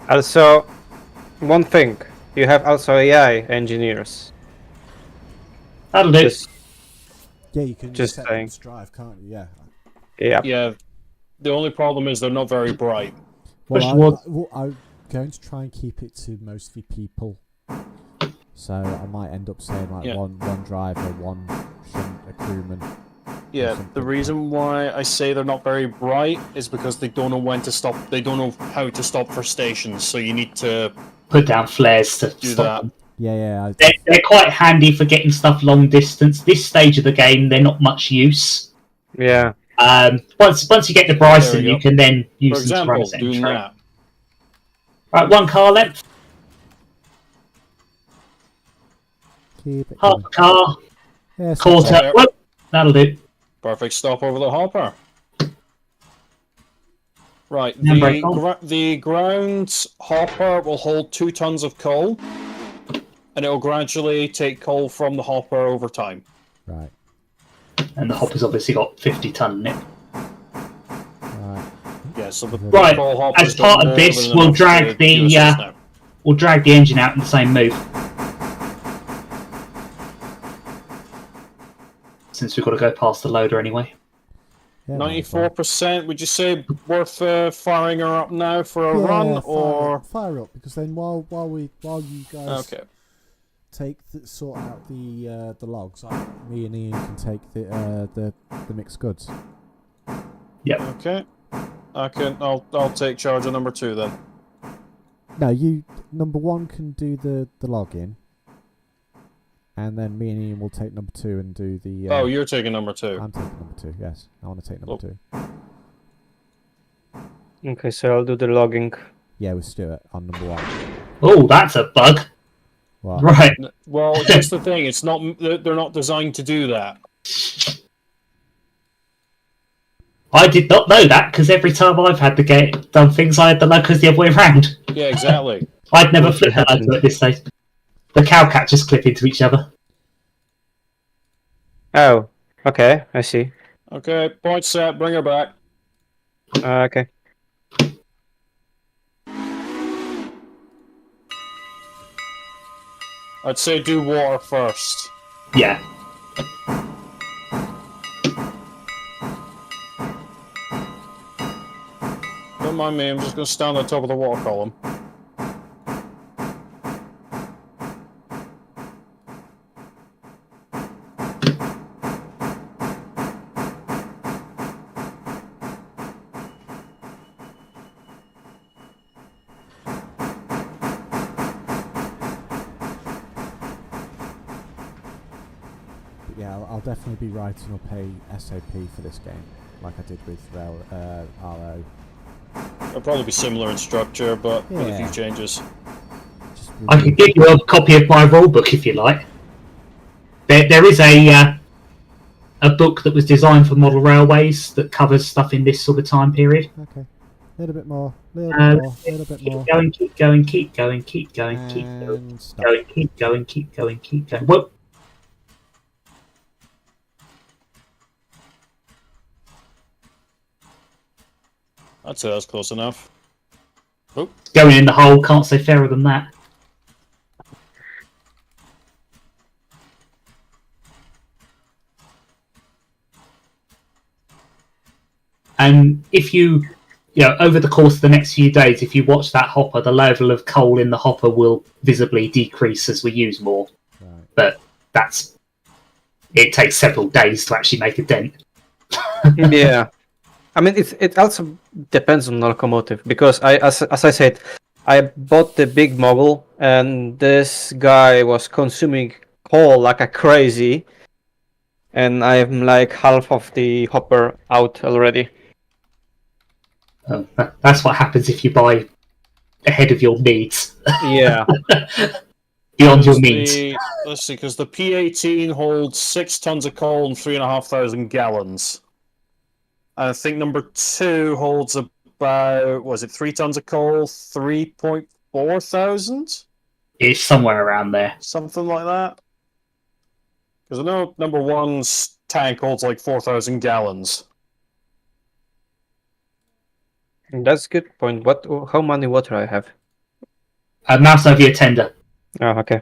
B: Also, one thing, you have also AI engineers.
D: That'll do.
A: Yeah, you can
B: Just
A: set
B: saying.
A: them to drive, can't you? Yeah.
B: Yeah.
C: Yeah. The only problem is they're not very bright.
D: Push
A: Well,
D: towards.
A: I'm going to try and keep it to mostly people. So I might end up saying like
C: Yeah.
A: one driver, one shunt, a crewman.
C: Yeah,
A: something.
C: the reason why I say they're not very bright is because they don't know when to stop. They don't know how to stop for stations, so you need to
D: Put down flares to
C: do
D: stop
C: that.
D: them.
A: Yeah.
D: They're quite handy for getting stuff long distance. This stage of the game, they're not much use.
B: Yeah.
D: Once you get to
C: There
D: Bryson,
C: we
D: you
C: go.
D: can then use
C: For
D: them to run a
C: example,
D: second
C: doing
D: train.
C: that.
D: Right, 1 car length,
A: Keep it
D: half
A: going.
D: a car,
A: Yes,
D: quarter.
C: there.
D: Whoop, that'll do.
C: Perfect stop over the hopper. Right,
D: Handbrake on.
C: the ground hopper will hold 2 tons of coal, and it will gradually take coal from the hopper over time.
A: Right.
D: And the hopper's obviously got 50 ton in it.
A: Right.
C: Yeah, so the
D: Right,
C: coal hopper's
D: as part
C: got
D: of
C: more
D: this,
C: than
D: we'll
C: enough
D: drag
C: to
D: the,
C: do this now.
D: We'll drag the engine out in the same move. Since we've got to go past the loader anyway.
A: Yeah, might as well.
C: 94%. Would you say worth firing her up now for a run, or
A: fire up because then while you guys
C: okay?
A: sort out the logs, me and Ian can take the mixed goods.
C: Okay, I'll take charge of number 2 then.
A: No, you number 1 can do the login, and then me and Ian will take number 2 and do the.
C: Oh, you're taking number 2.
A: I'm taking number 2. Yes, I want to take number 2.
B: Okay, so I'll do the logging.
A: Yeah, with Stuart on number 1.
D: Oh, that's a bug.
A: Well,
D: Right.
C: Well, that's the thing. It's not. They're not designed to do that.
D: I did not know that because every time I've had the game done things, I had the locos the other way around.
C: Yeah, exactly.
D: I'd never
B: What
D: flipped that
B: happened?
D: loco at this stage. The cow catchers clip into each other.
B: Oh, okay, I see.
C: Okay, point set. Bring her back.
B: Okay.
C: I'd say do water first.
D: Yeah.
C: Don't mind me. I'm just going to stand on top of the water column.
A: but yeah, I'll definitely be writing up a SOP for this game, like I did with RO.
C: It'll probably be similar in structure, but with a
A: Yeah.
C: few changes.
A: Just
D: I can give you a copy of my rulebook if you like. There is a book that was designed for model railways that covers stuff in this sort of time period.
A: Okay. A little bit more. Little bit
D: Keep
A: more.
D: going, keep going, keep going, keep going, keep going,
A: And stop.
D: going, keep going, keep going, keep going. Whoop.
C: I'd say that's close enough. Oh,
D: Going in the hole, can't say fairer than that. And if you over the course of the next few days, if you watch that hopper, the level of coal in the hopper will visibly decrease as we use more.
A: Right.
D: But it takes several days to actually make a dent.
B: Yeah. I mean, it also depends on the locomotive because as I said, I bought the big mogul and this guy was consuming coal like a crazy, and I'm like half of the hopper out already.
D: That's what happens if you buy ahead of your needs.
B: Yeah.
D: Beyond your means.
C: Let's see, because the P18 holds 6 tons of coal and 3,500 gallons. I think number 2 holds about, was it 3 tons of coal, 3.4 thousand?
D: It's somewhere around there.
C: Something like that. Because I know number 1's tank holds like 4,000 gallons.
B: That's a good point. How many water I have?
D: Mouse over your tender.
B: Oh, okay.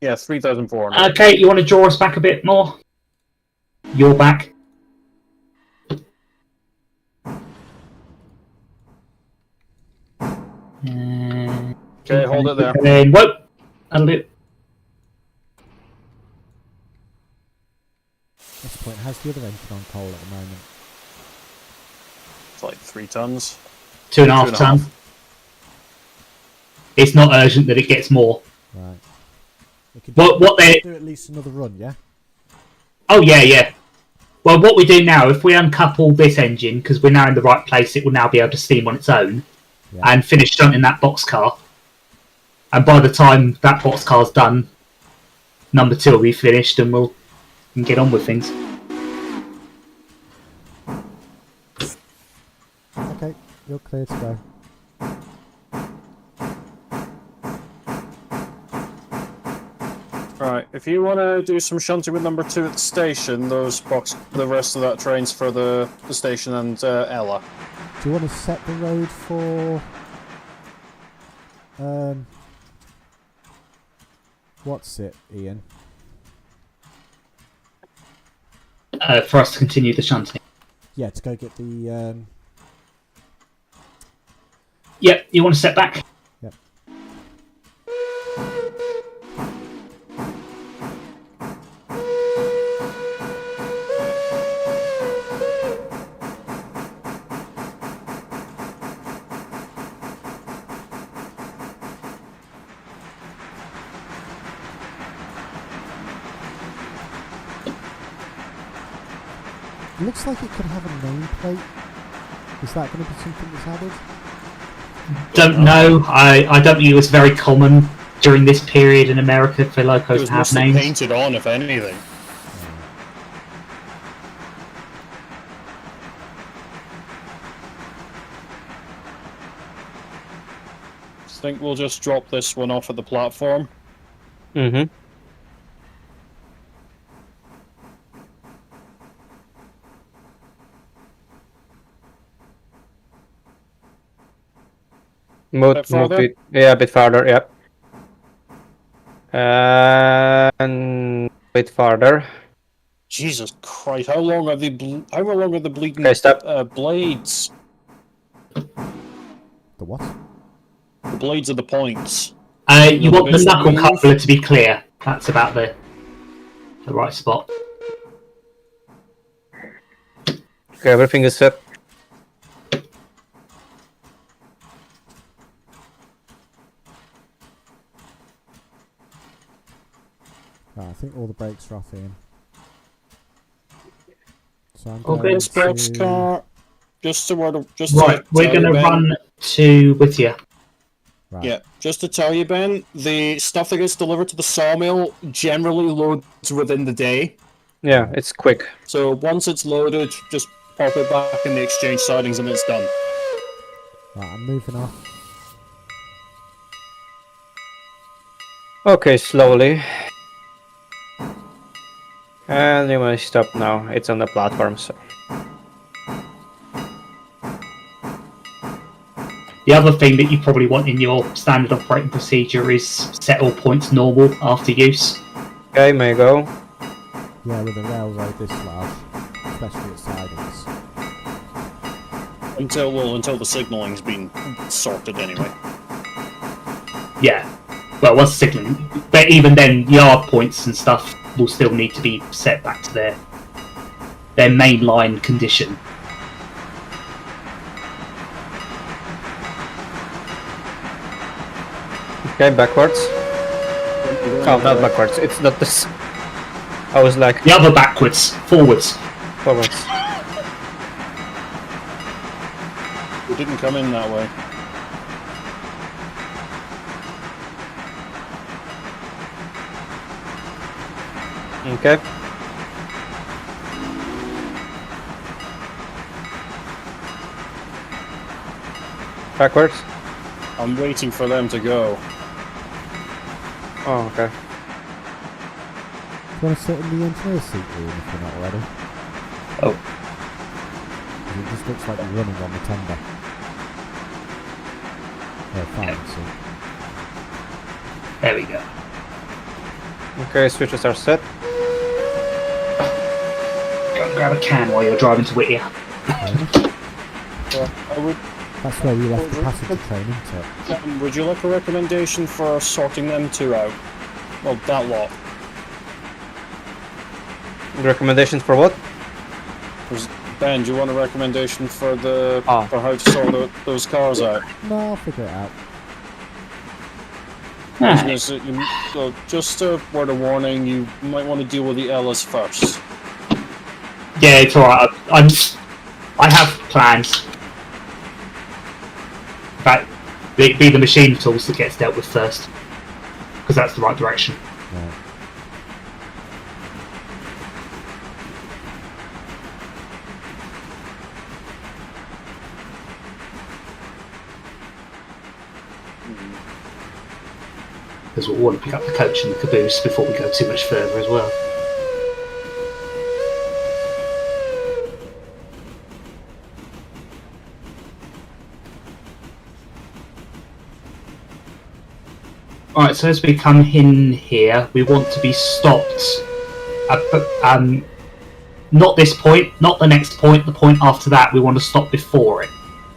C: Yeah, 3,400.
D: Okay, you want to draw us back a bit more? You're back.
C: Okay, hold it there.
D: And whoa! That'll do.
A: What's the point? How's the other engine on coal at the moment?
C: It's like 3 tons.
D: 2.5 ton. It's not urgent that it gets more.
A: Right. We could
D: What they
A: do at least another run, yeah?
D: Oh yeah. Well, what we do now, if we uncouple this engine, because we're now in the right place, it will now be able to steam on its own, and finish shunting that boxcar. And by the time that boxcar's done, number 2 will be finished, and we'll get on with things.
A: Okay, you're clear to go.
C: Right, if you want to do some shunting with number 2 at the station, the rest of that train's for the station and Ella.
A: Do you want to set the road for... what's it, Ian?
D: For us to continue the shunting.
A: Yeah, to go get the...
D: Yep, you want to step back?
A: Yep. It looks like it could have a nameplate. Is that going to be something that's added?
D: Don't know. I don't think it was very common during this period in America for locos to have names.
C: Painted on, if anything. I think we'll just drop this one off at the platform.
B: Mm-hmm. Move it, yeah, a bit farther, yep. And a bit farther.
C: Jesus Christ! How long are the bleeding
B: Okay, stop.
C: blades?
A: The what?
C: The blades of the points.
D: You want the knuckle coupler to be clear. That's about the right spot.
B: Okay, everything is set.
A: I think all the brakes are off, Ian. So I'm
D: Okay,
A: going
C: Sports
A: to...
C: car. Just
D: Right,
C: to
D: we're
C: tell
D: going to
C: you, Ben,
D: run to Whittier.
A: Right.
C: Yeah, just to tell you, Ben, the stuff that gets delivered to the sawmill generally loads within the day.
B: Yeah, it's quick.
C: So once it's loaded, just pop it back in the exchange sidings and it's done.
A: Right, I'm moving off.
B: Okay, slowly. And you may stop now. It's on the platform, so.
D: The other thing that you probably want in your standard operating procedure is set all points normal after use.
B: Okay, may go.
A: Yeah, with a railroad this large, especially at sidings.
C: Until the signalling's been sorted anyway.
D: Yeah. Well, once signalling, but even then, yard points and stuff will still need to be set back to their their mainline condition.
B: Okay, backwards. Oh, not backwards. It's not this. I was like
D: The other backwards, forwards.
B: forwards.
C: We didn't come in that way.
B: Okay. Backwards.
C: I'm waiting for them to go.
B: Oh, okay.
A: Do you want to sit in the engineer seat room if you're not already?
D: Oh.
A: 'Cause it just looks like you're running on the tender. Oh, fine, so.
D: There we go.
B: Okay, switches are set.
D: Go and grab a can while you're driving to Whittier.
C: Well, I would.
A: That's where we left the passenger train, isn't it?
C: Would you like a recommendation for sorting them two out? Well, that lot.
B: Recommendations for what?
C: Ben, do you want a recommendation for the
B: Ah.
C: for how to sort those cars out?
A: No, I'll figure it out.
C: I was
D: Ah,
C: gonna say, so just a word of warning, you might want to deal with the Ellis first.
D: yeah, it's alright. I have plans. In fact, it'd be the machine tools that gets dealt with first. Because that's the right direction.
A: Right.
D: Because we'll want to pick up the coach and the caboose before we go too much further as well. Alright, so as we come in here, we want to be stopped at, not this point, not the next point, the point after that, we want to stop before it.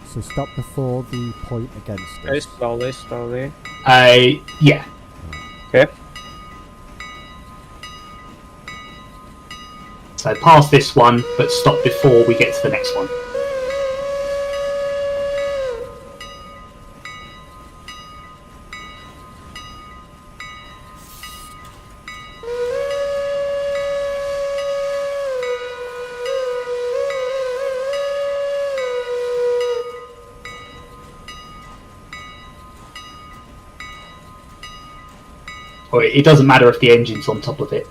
A: So stop before the point against
B: Okay,
A: us.
B: slowly, slowly.
D: Yeah.
B: Okay.
D: So pass this one, but stop before we get to the next one. Or it doesn't matter if the engine's on top of it.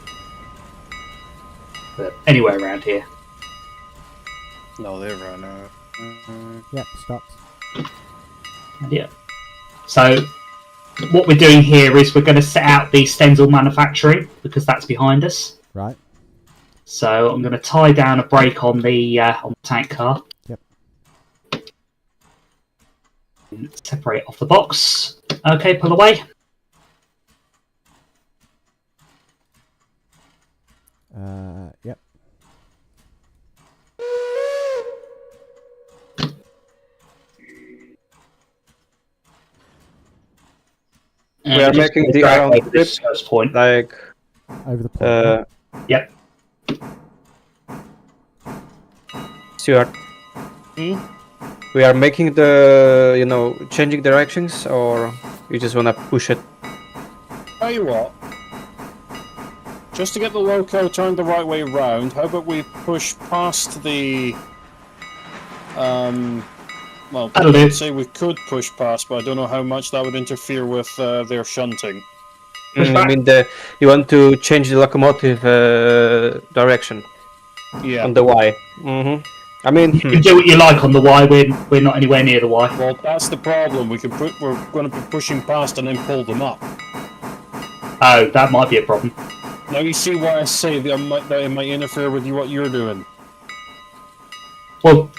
D: But anywhere around here.
C: No, they ran out.
A: Yep, stopped.
D: Yeah. So what we're doing here is we're going to set out the Stenzel manufacturing because that's behind us.
A: Right.
D: So I'm going to tie down a brake on the tank car.
A: Yep.
D: Separate off the box. Okay, pull away.
A: Yep.
D: And
B: We are
D: just
B: making the
D: drag
B: iron
D: over this first point.
B: Like,
A: Over the point.
D: Yep.
B: Stuart. We are making the, changing directions, or you just wanna push it?
C: Tell you what. Just to get the loco turned the right way round, how about we push past the... well,
D: That'll do.
C: I'd say we could push past, but I don't know how much that would interfere with their shunting.
D: Push
B: I
D: back.
B: mean, you want to change the locomotive direction
C: Yeah.
B: on the Y. I mean,
D: You can do what you like on the Y. We're not anywhere near the Y.
C: Well, that's the problem. We're going to be pushing past and then pull them up.
D: Oh, that might be a problem.
C: Now you see why I say that it might interfere with what you're doing.
D: Well,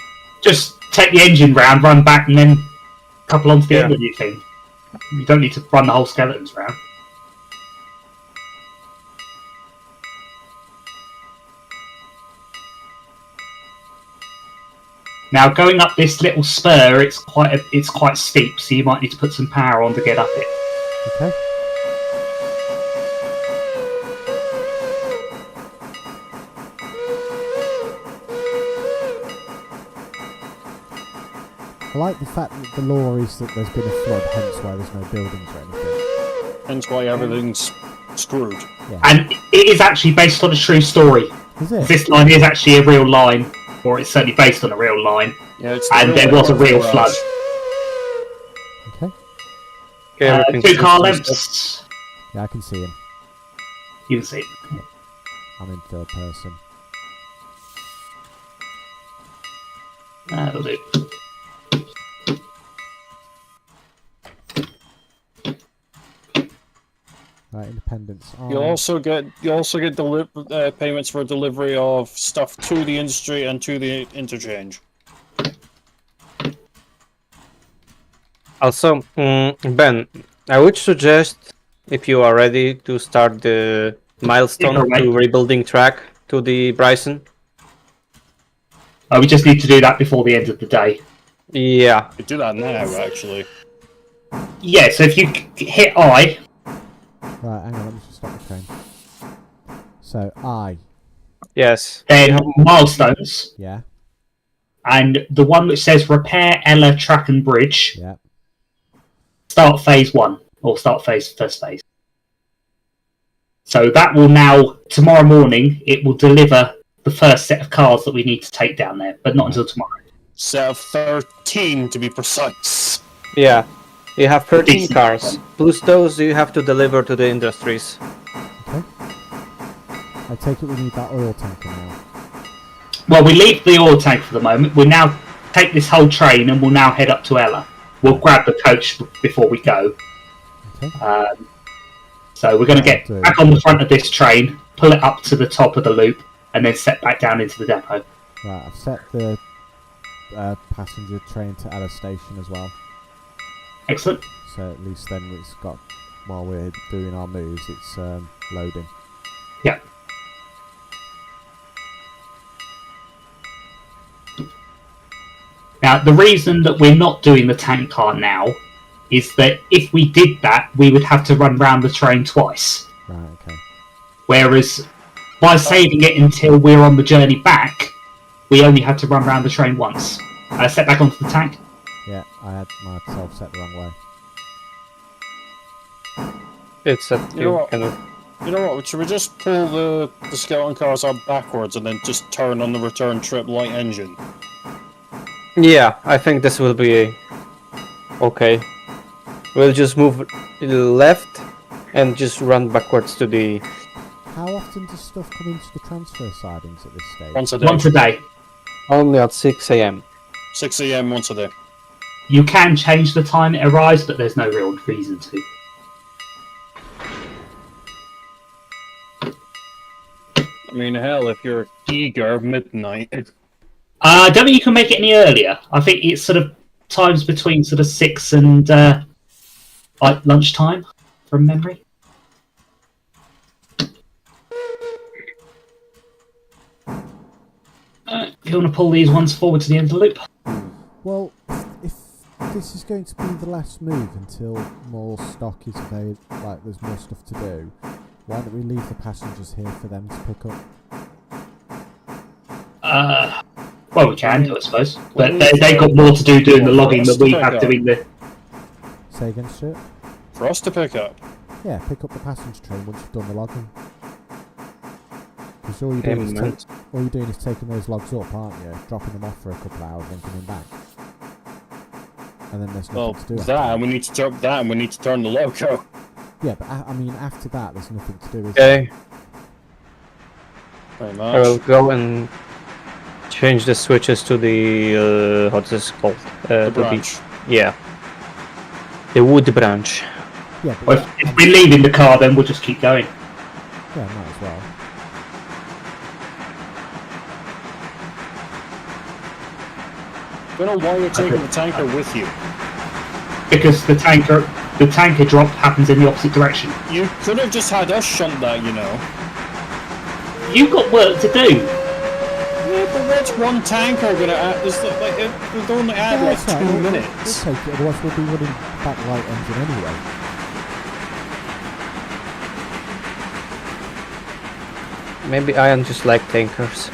D: just take the engine round, run back, and then couple onto the
B: Yeah.
D: end of your thing. You don't need to run the whole skeletons round. Now, going up this little spur, it's quite steep, so you might need to put some power on to get up it.
A: Okay. I like the fact that the law is that there's been a flood, hence why there's no buildings or anything.
C: Hence why everything's screwed.
A: Yeah.
D: And it is actually based on a true story.
A: Is it?
D: This line is actually a real line, or it's certainly based on a real line.
C: Yeah, it's
D: And there was a real flood.
A: Okay.
B: Okay,
D: 2 car lengths.
A: Yeah, I can see him.
D: You can see.
A: I'm in third person.
D: That'll do.
A: Right, independence.
C: You also get payments for delivery of stuff to the industry and to the interchange.
B: Also, Ben, I would suggest if you are ready to start the milestone to rebuilding track to the Bryson.
D: We just need to do that before the end of the day.
B: Yeah.
C: You do that now, actually.
D: Yeah, so if you hit I...
A: Right, hang on, let me just stop the train. So, I.
B: Yes.
D: Then milestones.
A: Yeah.
D: And the one which says repair Ella track and bridge.
A: Yeah.
D: Start phase 1. Or start first phase. So that will now, tomorrow morning, it will deliver the first set of cars that we need to take down there, but not until tomorrow.
C: Set of 13 to be precise.
B: Yeah. You have 13 cars. Plus those you have to deliver to the industries.
A: Okay. I take it we need that oil tanker now.
D: Well, we leave the oil tank for the moment. We'll now take this whole train and we'll now head up to Ella. We'll grab the coach before we go.
A: Okay.
D: So we're going to get back on the front of this train, pull it up to the top of the loop, and then set back down into the depot.
A: Right, I've set the passenger train to Ella station as well.
D: Excellent.
A: So at least then it's got, while we're doing our moves, it's loading.
D: Yeah. Now, the reason that we're not doing the tank car now is that if we did that, we would have to run round the train twice.
A: Right, okay.
D: Whereas, by saving it until we're on the journey back, we only had to run round the train once. Step back onto the tank.
A: Yeah, I had myself set the wrong way.
B: It's a
C: You know what? Should we just pull the skeleton cars out backwards and then just turn on the return trip light engine?
B: Yeah, I think this will be okay. We'll just move left and just run backwards to the...
A: How often does stuff come into the transfer sidings at this stage?
C: Once a day.
D: Once a day.
B: Only at 6 a.m.
C: 6 a.m. once a day.
D: You can change the time it arrives, but there's no real reason to.
C: I mean, hell, if you're eager, midnight.
D: I don't think you can make it any earlier. I think it's sort of times between sort of 6 and like lunchtime, from memory. You want to pull these ones forward to the end of the loop?
A: Well, if this is going to be the last move until more stock is available, like there's more stuff to do, why don't we leave the passengers here for them to pick up?
D: Well, we can do, I suppose. But they've got more to do doing the logging than we have doing the...
A: Say again, Stuart?
C: For us to pick up.
A: Yeah, pick up the passenger train once you've done the logging. Because all you're doing is taking those logs up, aren't you? Dropping them off for a couple of hours and coming back. And then there's nothing to do.
C: And we need to drop that, and we need to turn the loco.
A: Yeah, but I mean, after that, there's nothing to do.
B: Okay.
C: Very
B: I will
C: much.
B: go and change the switches to the what's this called?
C: The branch.
B: Yeah. The wood branch.
A: Yeah, but
D: Well, if we're leaving the car, then we'll just keep going.
A: yeah, might as well.
C: I don't know why you're taking the tanker with you.
D: Because the tanker drop happens in the opposite direction.
C: You could have just had us shunt that, you know.
D: You've got work to do.
C: Yeah, but what's one tanker gonna add? They'll only add
A: Yeah,
C: like
A: that's right,
C: 2
A: we'll
C: minutes.
A: take it, otherwise we'll be running back light engine anyway.
B: Maybe I am just like tankers.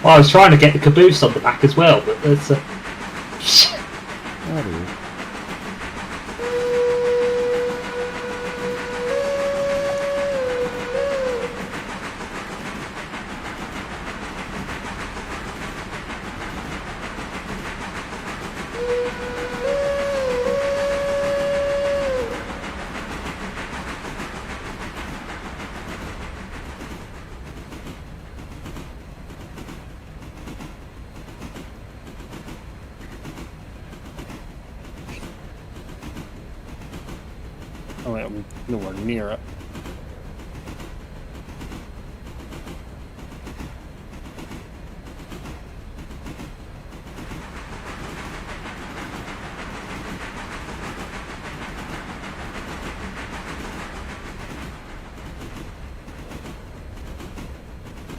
D: Well, I was trying to get the caboose on the back as well, but there's
A: How do you?
C: Oh, wait, I'm nowhere near it.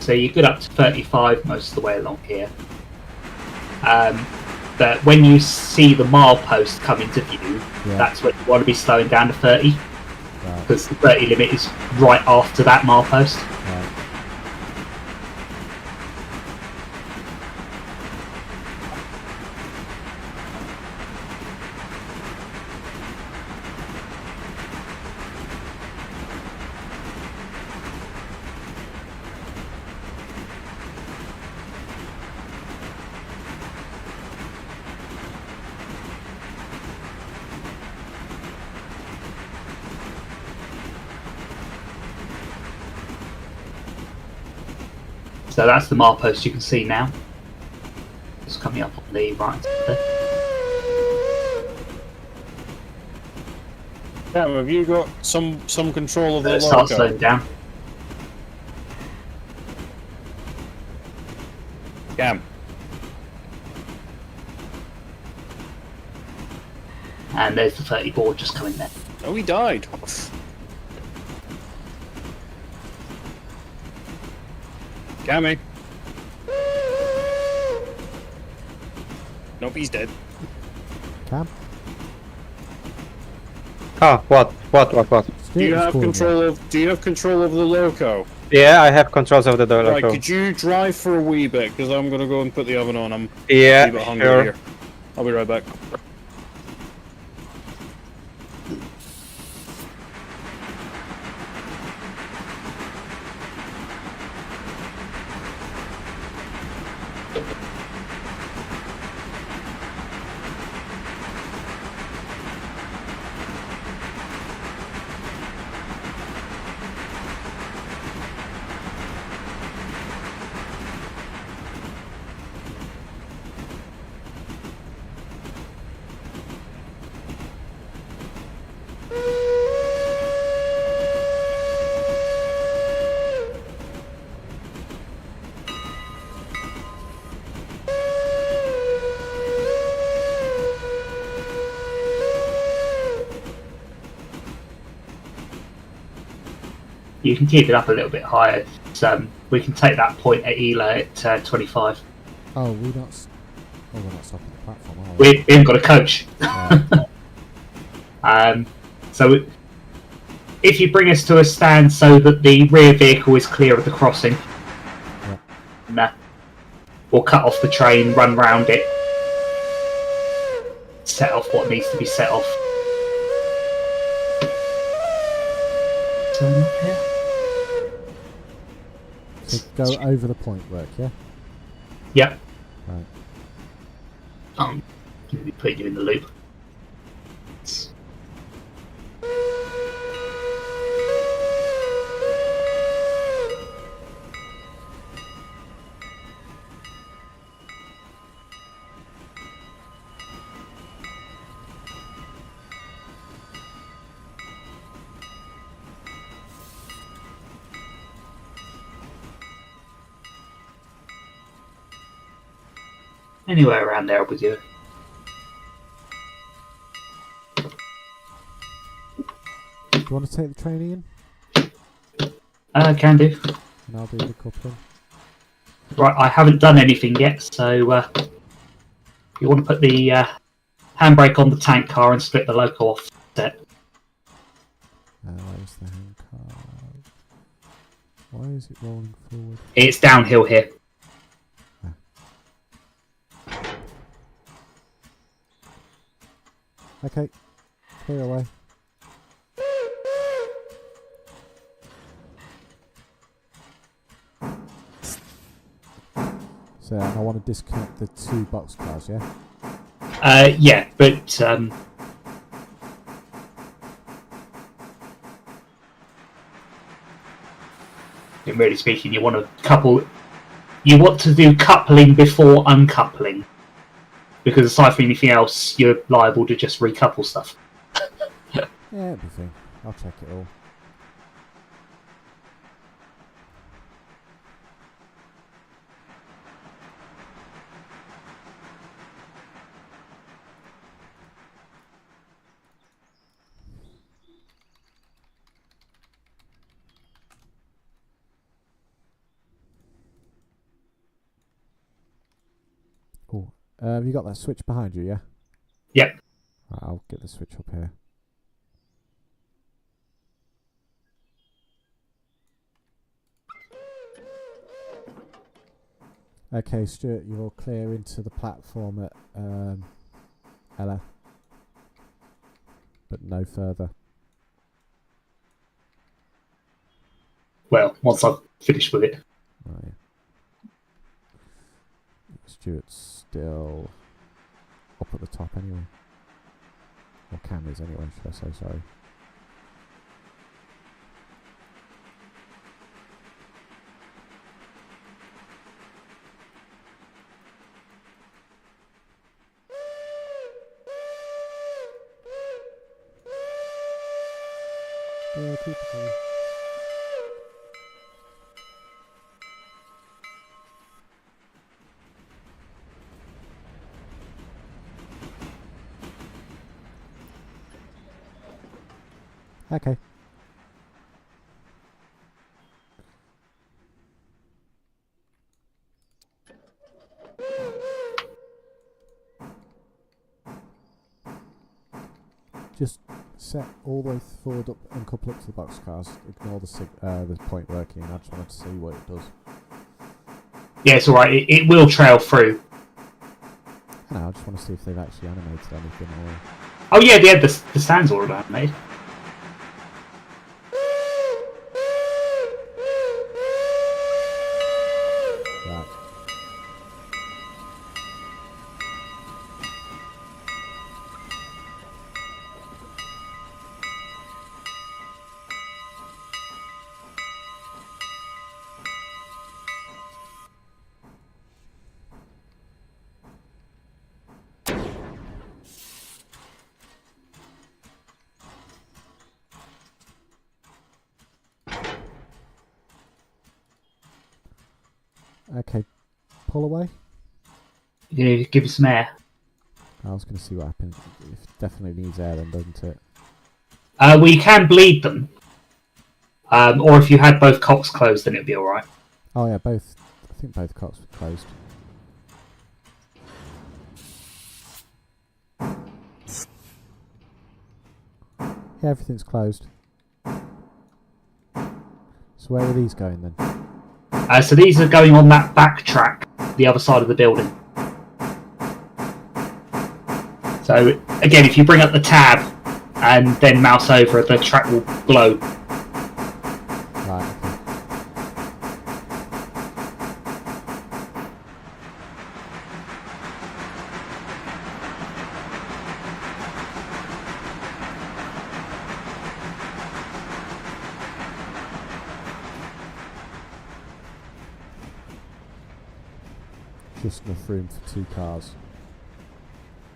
D: So you're good up to 35 most of the way along here. But when you see the milepost come into view, that's when you want to be slowing down to 30. Because the 30 limit is right after that milepost.
A: Right.
D: So that's the milepost you can see now. It's coming up on the right there.
C: Cam, have you got some control of the
D: Start
C: loco?
D: slowing down.
C: Cam.
D: And there's the 30 board just coming there.
C: Oh, he died. Cammy. Nope, he's dead.
A: Cam?
B: Ah, what?
C: Do you have control of the loco?
B: Yeah, I have controls of the door.
C: Right, could you drive for a wee bit? Because I'm gonna go and put the oven on. I'm a
B: Yeah,
C: wee bit hungry
B: sure.
C: here. I'll be right back.
D: You can keep it up a little bit higher. So, we can take that point at Ela at 25.
A: Oh, we're not stopping the platform, are we?
D: We haven't got a coach.
A: Right.
D: So if you bring us to a stand so that the rear vehicle is clear of the crossing, we'll cut off the train, run round it, set off what needs to be set off. Turn up here.
A: So go over the point work, yeah?
D: Yep.
A: Right.
D: I'm going to be putting you in the loop. Anywhere around there with you.
A: Do you want to take the training in?
D: Can do.
A: And I'll do the coupling.
D: Right, I haven't done anything yet, so you want to put the handbrake on the tank car and split the loco off set.
A: Where's the hand card? Why is it rolling forward?
D: It's downhill here.
A: Okay, clear away. So I want to disconnect the 2 boxcars, yeah?
D: Yeah, but really speaking, you want to couple. You want to do coupling before uncoupling, because aside from anything else, you're liable to just recouple stuff.
A: Yeah, everything. I'll check it all. Cool. Have you got that switch behind you, yeah?
D: Yep.
A: Right, I'll get the switch up here. Okay, Stuart, you're clear into the platform at Ella, but no further.
D: Well, once I've finished with it.
A: Right. Stuart's still up at the top anyway. Or cameras anyway, should I say, sorry. Yeah, keep it going. Okay. Just set all the way forward up and couple up to the boxcars. Ignore the point working. I just wanted to see what it does.
D: Yeah, it's alright. It will trail through.
A: No, I just want to see if they've actually animated anything or...
D: Oh yeah, the stand's all about mate.
A: Right. Okay, pull away.
D: Yeah, give it some air.
A: I was going to see what happens. It definitely needs air then, doesn't it?
D: Well, you can bleed them. Or if you had both cocks closed, then it'd be alright.
A: Oh yeah, both. I think both cocks were closed. Yeah, everything's closed. So where are these going then?
D: So these are going on that back track, the other side of the building. So again, if you bring up the tab and then mouse over, the track will glow.
A: Right, okay. Just enough room for 2 cars.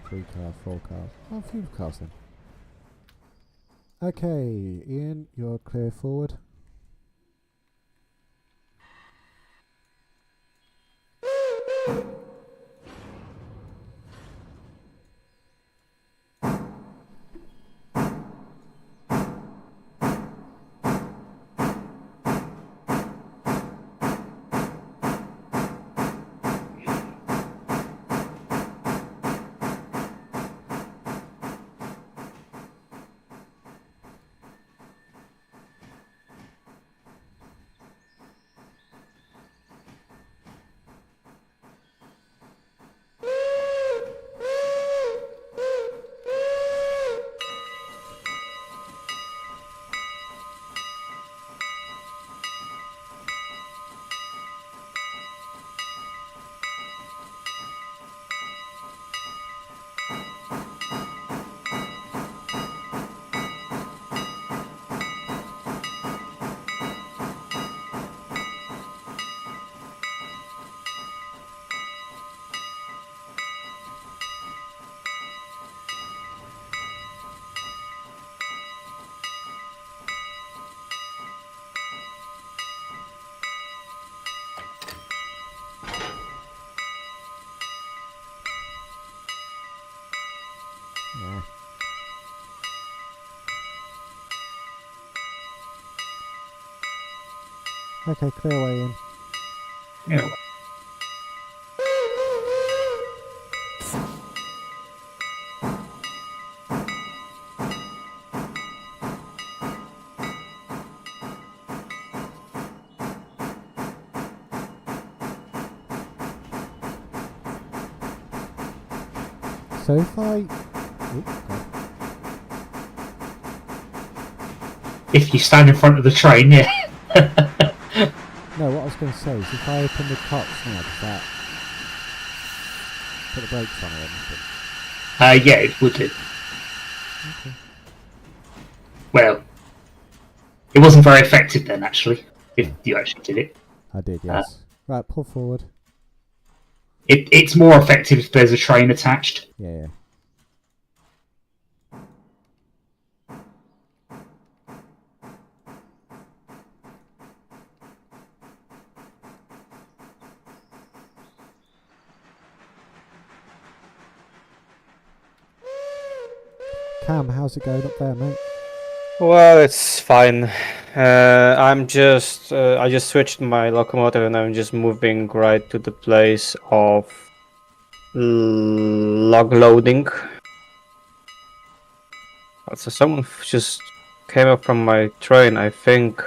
A: 3 cars, 4 cars. Oh, a few cars then. Okay, Ian, you're clear forward. Okay, clear away in.
D: Yeah.
A: So if I... Oops, God.
D: If you stand in front of the train, yeah.
A: No, what I was going to say is if I open the cocks now, does that put the brakes on or anything?
D: Yeah, it would do.
A: Okay.
D: Well, it wasn't very effective then, actually, if you actually did it.
A: I did, yes. Right, pull forward.
D: It's more effective if there's a train attached.
A: Yeah. Cam, how's it going up there, mate?
B: Well, it's fine. I just switched my locomotive and I'm just moving right to the place of log loading. So someone just came up from my train, I think.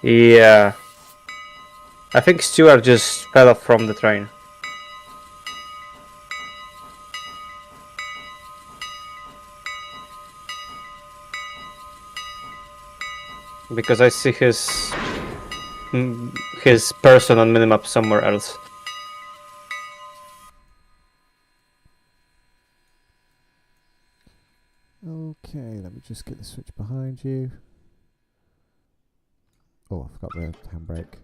B: Yeah. I think Stuart just fell off from the train. Because I see his person on minimap somewhere else.
A: Okay, let me just get the switch behind you. Oh, I forgot the handbrake.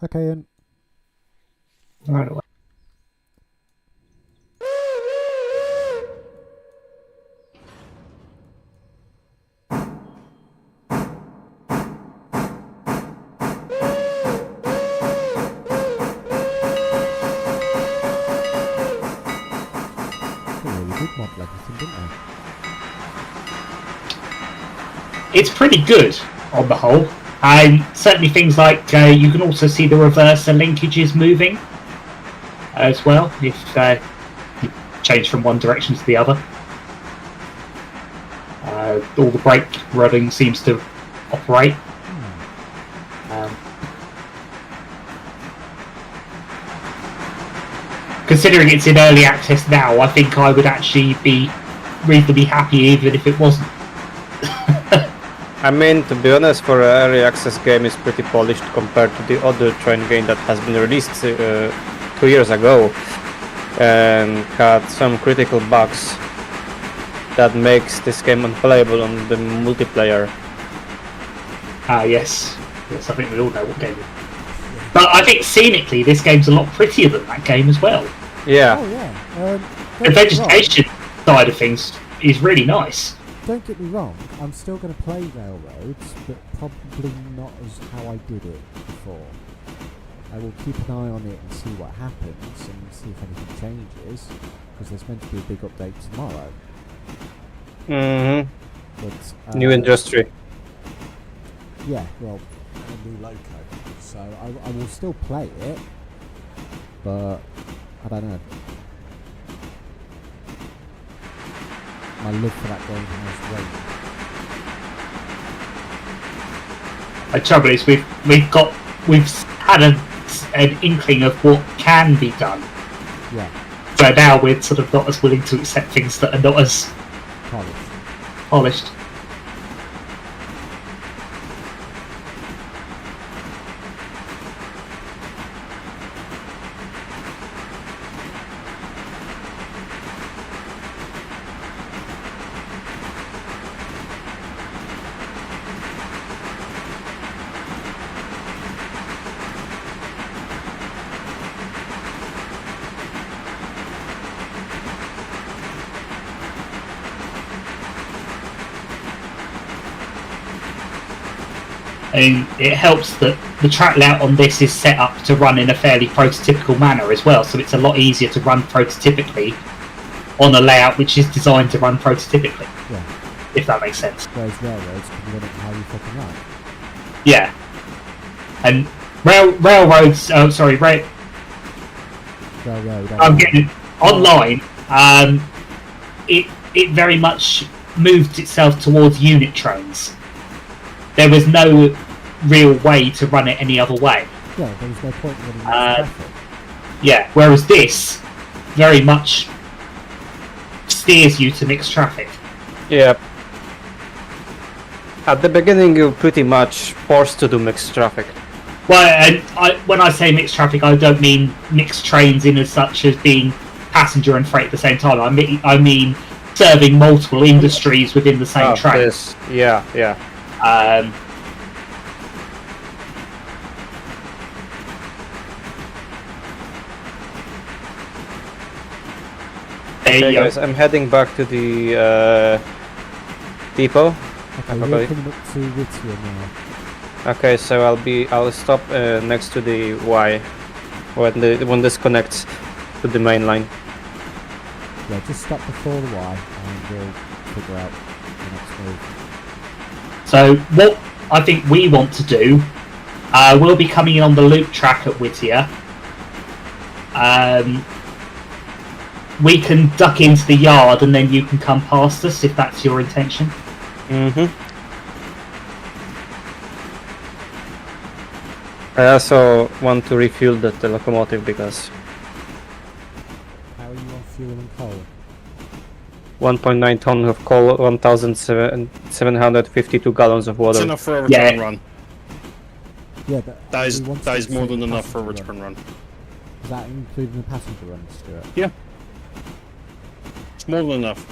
A: Okay, and
D: Right away.
A: they really did model everything, didn't they?
D: It's pretty good on the whole. Certainly things like you can also see the reverser linkages moving as well if you change from one direction to the other. All the brake running seems to operate. Considering it's in early access now, I think I would actually be reasonably happy even if it wasn't.
B: I mean, to be honest, for an early access game, it's pretty polished compared to the other train game that has been released 2 years ago and had some critical bugs that makes this game unplayable on the multiplayer.
D: Yes, I think we all know what game it is. But I think scenically, this game's a lot prettier than that game as well.
B: Yeah.
A: Oh yeah.
D: The vegetation side of things is really nice.
A: Don't get me wrong, I'm still going to play Railroads, but probably not as how I did it before. I will keep an eye on it and see what happens and see if anything changes, because there's meant to be a big update tomorrow.
B: Mm-hmm.
A: But,
B: New industry.
A: Yeah, well, a new loco. So I will still play it, but I don't know. My love for that game has waned.
D: The trouble is, we've had an inkling of what can be done.
A: Yeah.
D: So now we're sort of not as willing to accept things that are not as polished. I mean, it helps that the track layout on this is set up to run in a fairly prototypical manner as well, so it's a lot easier to run prototypically on a layout which is designed to run prototypically.
A: Yeah.
D: If that makes sense.
A: Whereas railroads can run it how you fucking like.
D: Yeah. And railroads. Oh, sorry,
A: Railroad.
D: I'm getting it online. It very much moved itself towards unit trains. There was no real way to run it any other way.
A: Yeah, there was no point in running traffic.
D: Yeah, whereas this very much steers you to mixed traffic.
B: Yeah. At the beginning, you're pretty much forced to do mixed traffic.
D: Well, and when I say mixed traffic, I don't mean mixed trains in as such as being passenger and freight at the same time. I mean serving multiple industries within the same train.
B: Yes. Yeah, yeah. Okay, guys, I'm heading back to the depot.
A: Okay, you're coming up to Whittier now.
B: Okay, so I'll stop next to the Y when this connects to the main line.
A: Yeah, just stop before the Y and we'll figure out the next move.
D: So what I think we want to do, we'll be coming in on the loop track at Whittier. We can duck into the yard and then you can come past us if that's your intention.
B: Mm-hmm. I also want to refuel the locomotive because
A: How are you on fuel and coal?
B: 1.9 tons of coal, 1,752 gallons of water.
C: It's enough for a return run.
A: Yeah,
C: That is more than enough for a return run.
A: Is that including the passenger runs, Stuart?
C: Yeah. It's more than enough.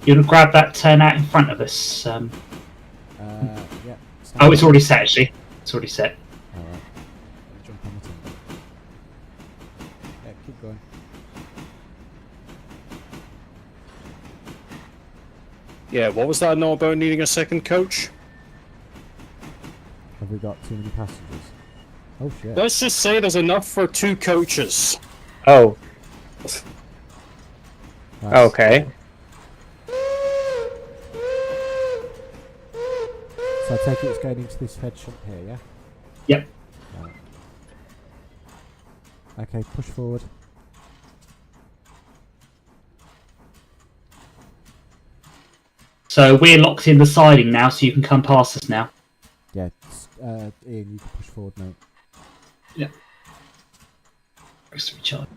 D: You want to grab that turnout in front of us?
A: Yeah.
D: Oh, it's already set actually. It's already set.
A: Alright. Jump on the timber. Yeah, keep going.
C: Yeah, what was that note about needing a second coach?
A: Have we got too many passengers? Oh shit.
C: Let's just say there's enough for 2 coaches.
B: Oh,
A: That's-
B: okay.
A: So I take it it's going into this head shop here, yeah?
D: Yep.
A: Right. Okay, push forward.
D: So we're locked in the siding now, so you can come past us now.
A: Yeah, Ian, you can push forward, mate.
D: Rest of recharge.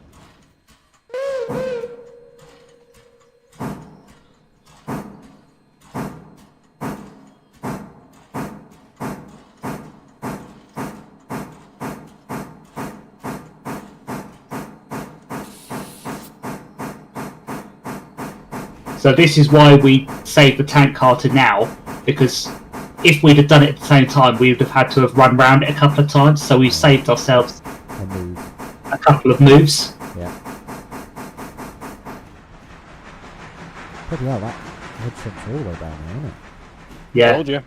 D: So this is why we saved the tank car to now, because if we'd have done it at the same time, we would have had to have run round it a couple of times, so we've saved ourselves
A: A move.
D: a couple of moves.
A: Yeah. Bloody hell, that head shop's all the way down there, isn't it?
D: Yeah.
C: Told you.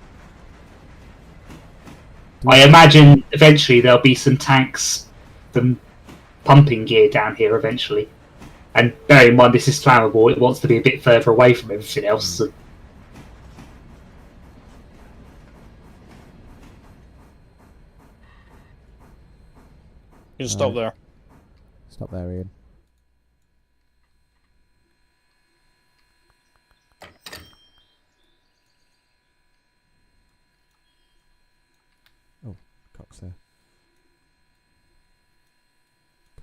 D: I imagine eventually there'll be some tanks, some pumping gear down here eventually. And bear in mind this is flammable, it wants to be a bit further away from everything else. So
C: You can stop there.
A: Stop there, Ian. Oh, cock's there.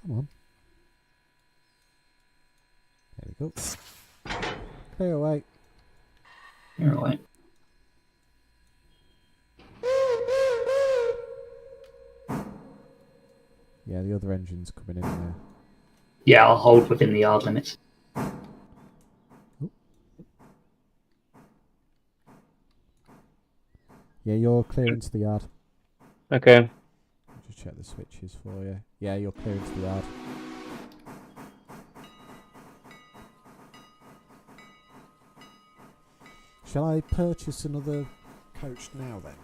A: Come on. There we go. Clear away.
D: you're right.
A: Yeah, the other engine's coming in there.
D: Yeah, I'll hold within the yard limits.
A: Yeah, you're clear into the yard.
B: Okay.
A: Just check the switches for you. Yeah, you're clear into the yard. Shall I purchase another coach now then?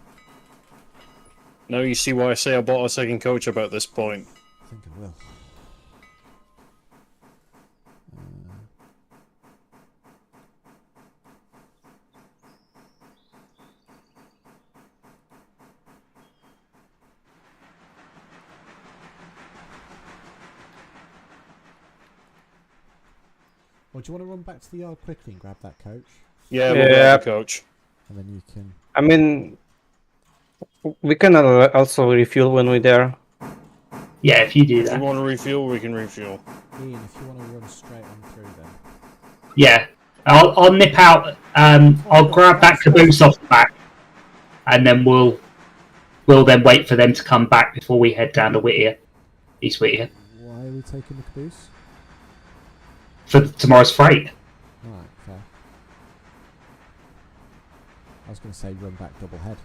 C: Now you see why I say I bought a second coach about this point.
A: I think I will. Or do you want to run back to the yard quickly and grab that coach?
C: Yeah, we'll grab the coach.
A: And then you can...
B: I mean, we can also refuel when we're there.
D: Yeah, if you do
C: If
D: that.
C: we want to refuel, we can refuel.
A: Ian, if you want to run straight on through then.
D: Yeah. I'll nip out. I'll grab that caboose off the back, and then we'll then wait for them to come back before we head down to Whittier, East Whittier,
A: Why are we taking the caboose?
D: for tomorrow's freight.
A: Alright, fair. I was going to say run back double head.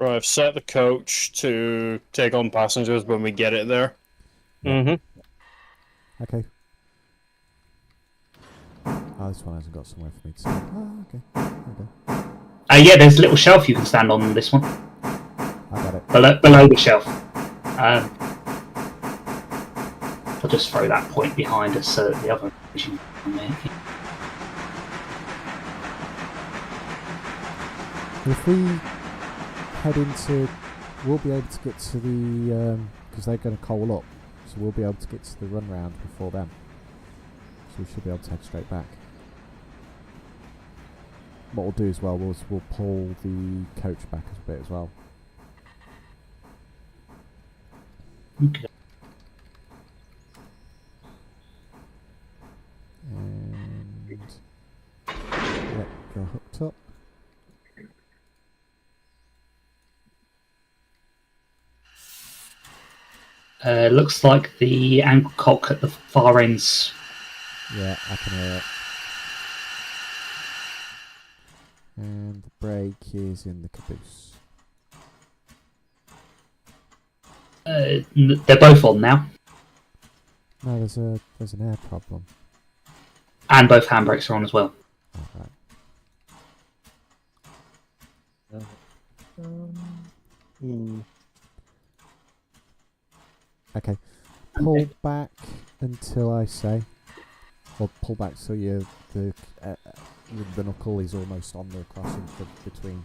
C: Right, I've set the coach to take on passengers when we get it there.
B: Mm-hmm.
A: Okay. Oh, this one hasn't got somewhere for me to stand. Oh, okay. There we go.
D: Yeah, there's a little shelf you can stand on this one.
A: I got it.
D: Below the shelf. I'll just throw that point behind us so that the other information can make it.
A: If we head into... We'll be able to get to the... because they're going to coal up. So we'll be able to get to the run round before them. So we should be able to head straight back. What we'll do as well is we'll pull the coach back a bit as well.
D: Okay.
A: And... Yep, go hooked up.
D: Looks like the angle cock at the far end's.
A: Yeah, I can hear it. And the brake is in the caboose.
D: They're both on now,
A: No, there's an air problem.
D: and both handbrakes are on as well.
A: Oh, right. Okay. Pull back until I say. Or pull back so the knuckle is almost on the crossing between.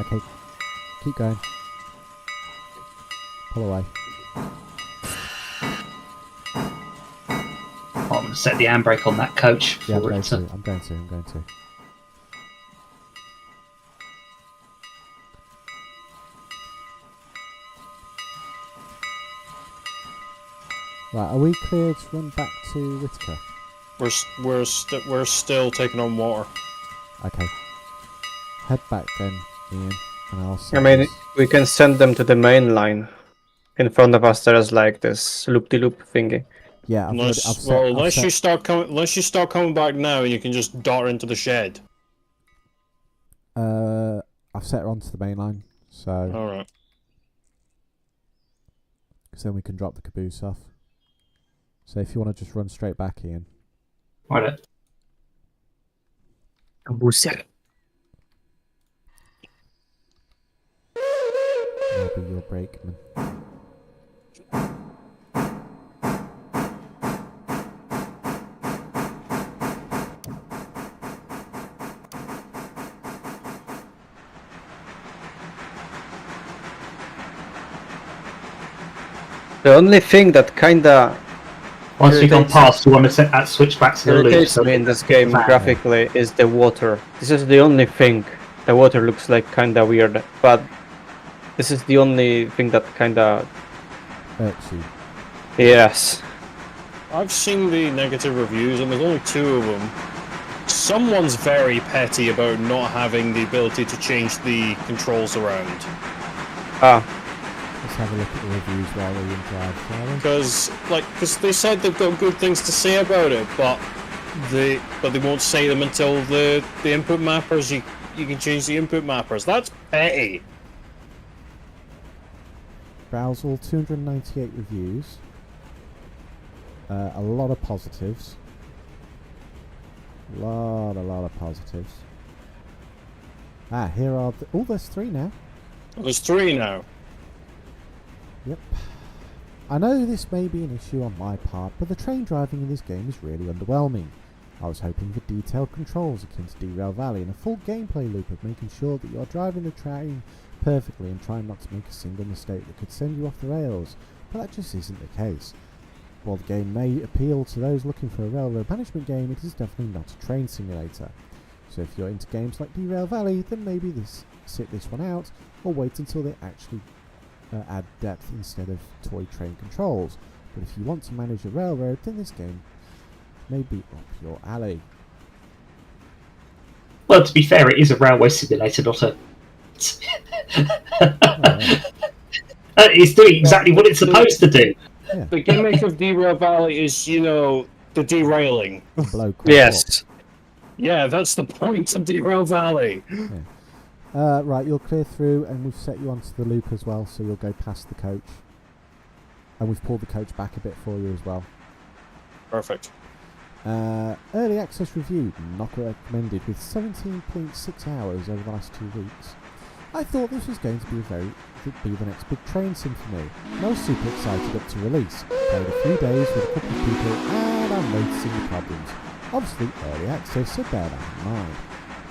A: Okay, keep going. Pull away.
D: I'm going to set the handbrake on that coach.
A: Yeah, I'm
D: for
A: going
D: it
A: to. I'm going to. Right, are we clear to run back to Whitaker?
C: We're still taking on water.
A: Okay. Head back then, Ian, and I'll
B: I
A: send
B: mean,
A: this.
B: we can send them to the main line. In front of us, there's like this loop-de-loop thingy.
A: Yeah, I've
C: Unless
A: set,
C: you start coming back now, you can just dart into the shed.
A: I've set her onto the main line, so
C: All right.
A: because then we can drop the caboose off. So if you want to just run straight back, Ian.
D: Right.
A: I'll be your brakeman.
B: The only thing that kinda
D: Once we've gone
B: irritates-
D: past, you want to set that switch back to the loop.
B: irritates me in this game
D: Van.
B: graphically is the water. This is the only thing. The water looks like kinda weird, but this is the only thing that kinda
A: Irks you.
B: yes.
C: I've seen the negative reviews, and there's only 2 of them. Someone's very petty about not having the ability to change the controls around.
B: Ah,
A: Let's have a look at the reviews while we're in drive, shall we?
C: Because they said they've got good things to say about it, but they won't say them until the input mappers. You can change the input mappers. That's petty.
A: Browse all 298 reviews. A lot of positives. A lot of positives. Here are there's 3 now.
C: There's 3 now.
A: Yep. I know this may be an issue on my part, but the train driving in this game is really underwhelming. I was hoping for detailed controls akin to Derail Valley and a full gameplay loop of making sure that you are driving the train perfectly and trying not to make a single mistake that could send you off the rails, but that just isn't the case. While the game may appeal to those looking for a railroad management game, it is definitely not a train simulator. So if you're into games like Derail Valley, then maybe sit this one out, or wait until they actually add depth instead of toy train controls. But if you want to manage a railroad, then this game may be up your alley.
D: Well, to be fair, it is a railway simulator, not a... It's doing exactly what it's supposed to do.
A: Yeah.
C: The gimmick of Derail Valley is, the derailing.
A: Blow crap
B: yes.
C: Yeah, that's the point of Derail Valley.
A: up. Right, you'll clear through, and we've set you onto the loop as well, so you'll go past the coach. And we've pulled the coach back a bit for you as well.
C: Perfect.
A: Early access review, not recommended, with 17.6 hours over the last 2 weeks. I thought this was going to be the next big train sim for me, and I was super excited up to release. Played a few days with a couple of people, and I'm noticing the problems. Obviously, early access, so bear that in mind.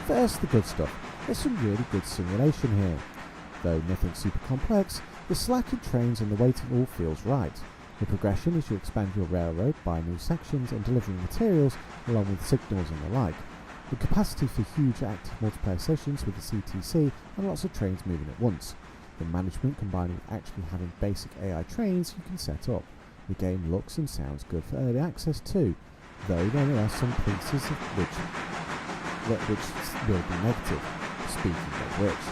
A: First, the good stuff. There's some really good simulation here. Though nothing super complex, the slack in trains and the waiting all feels right. The progression as you expand your railroad by new sections and delivering materials along with signals and the like. The capacity for huge active multiplayer sessions with the CTC and lots of trains moving at once. The management combined with actually having basic AI trains you can set up. The game looks and sounds good for early access too, though there are some pieces of which will be negative. Speaking of which,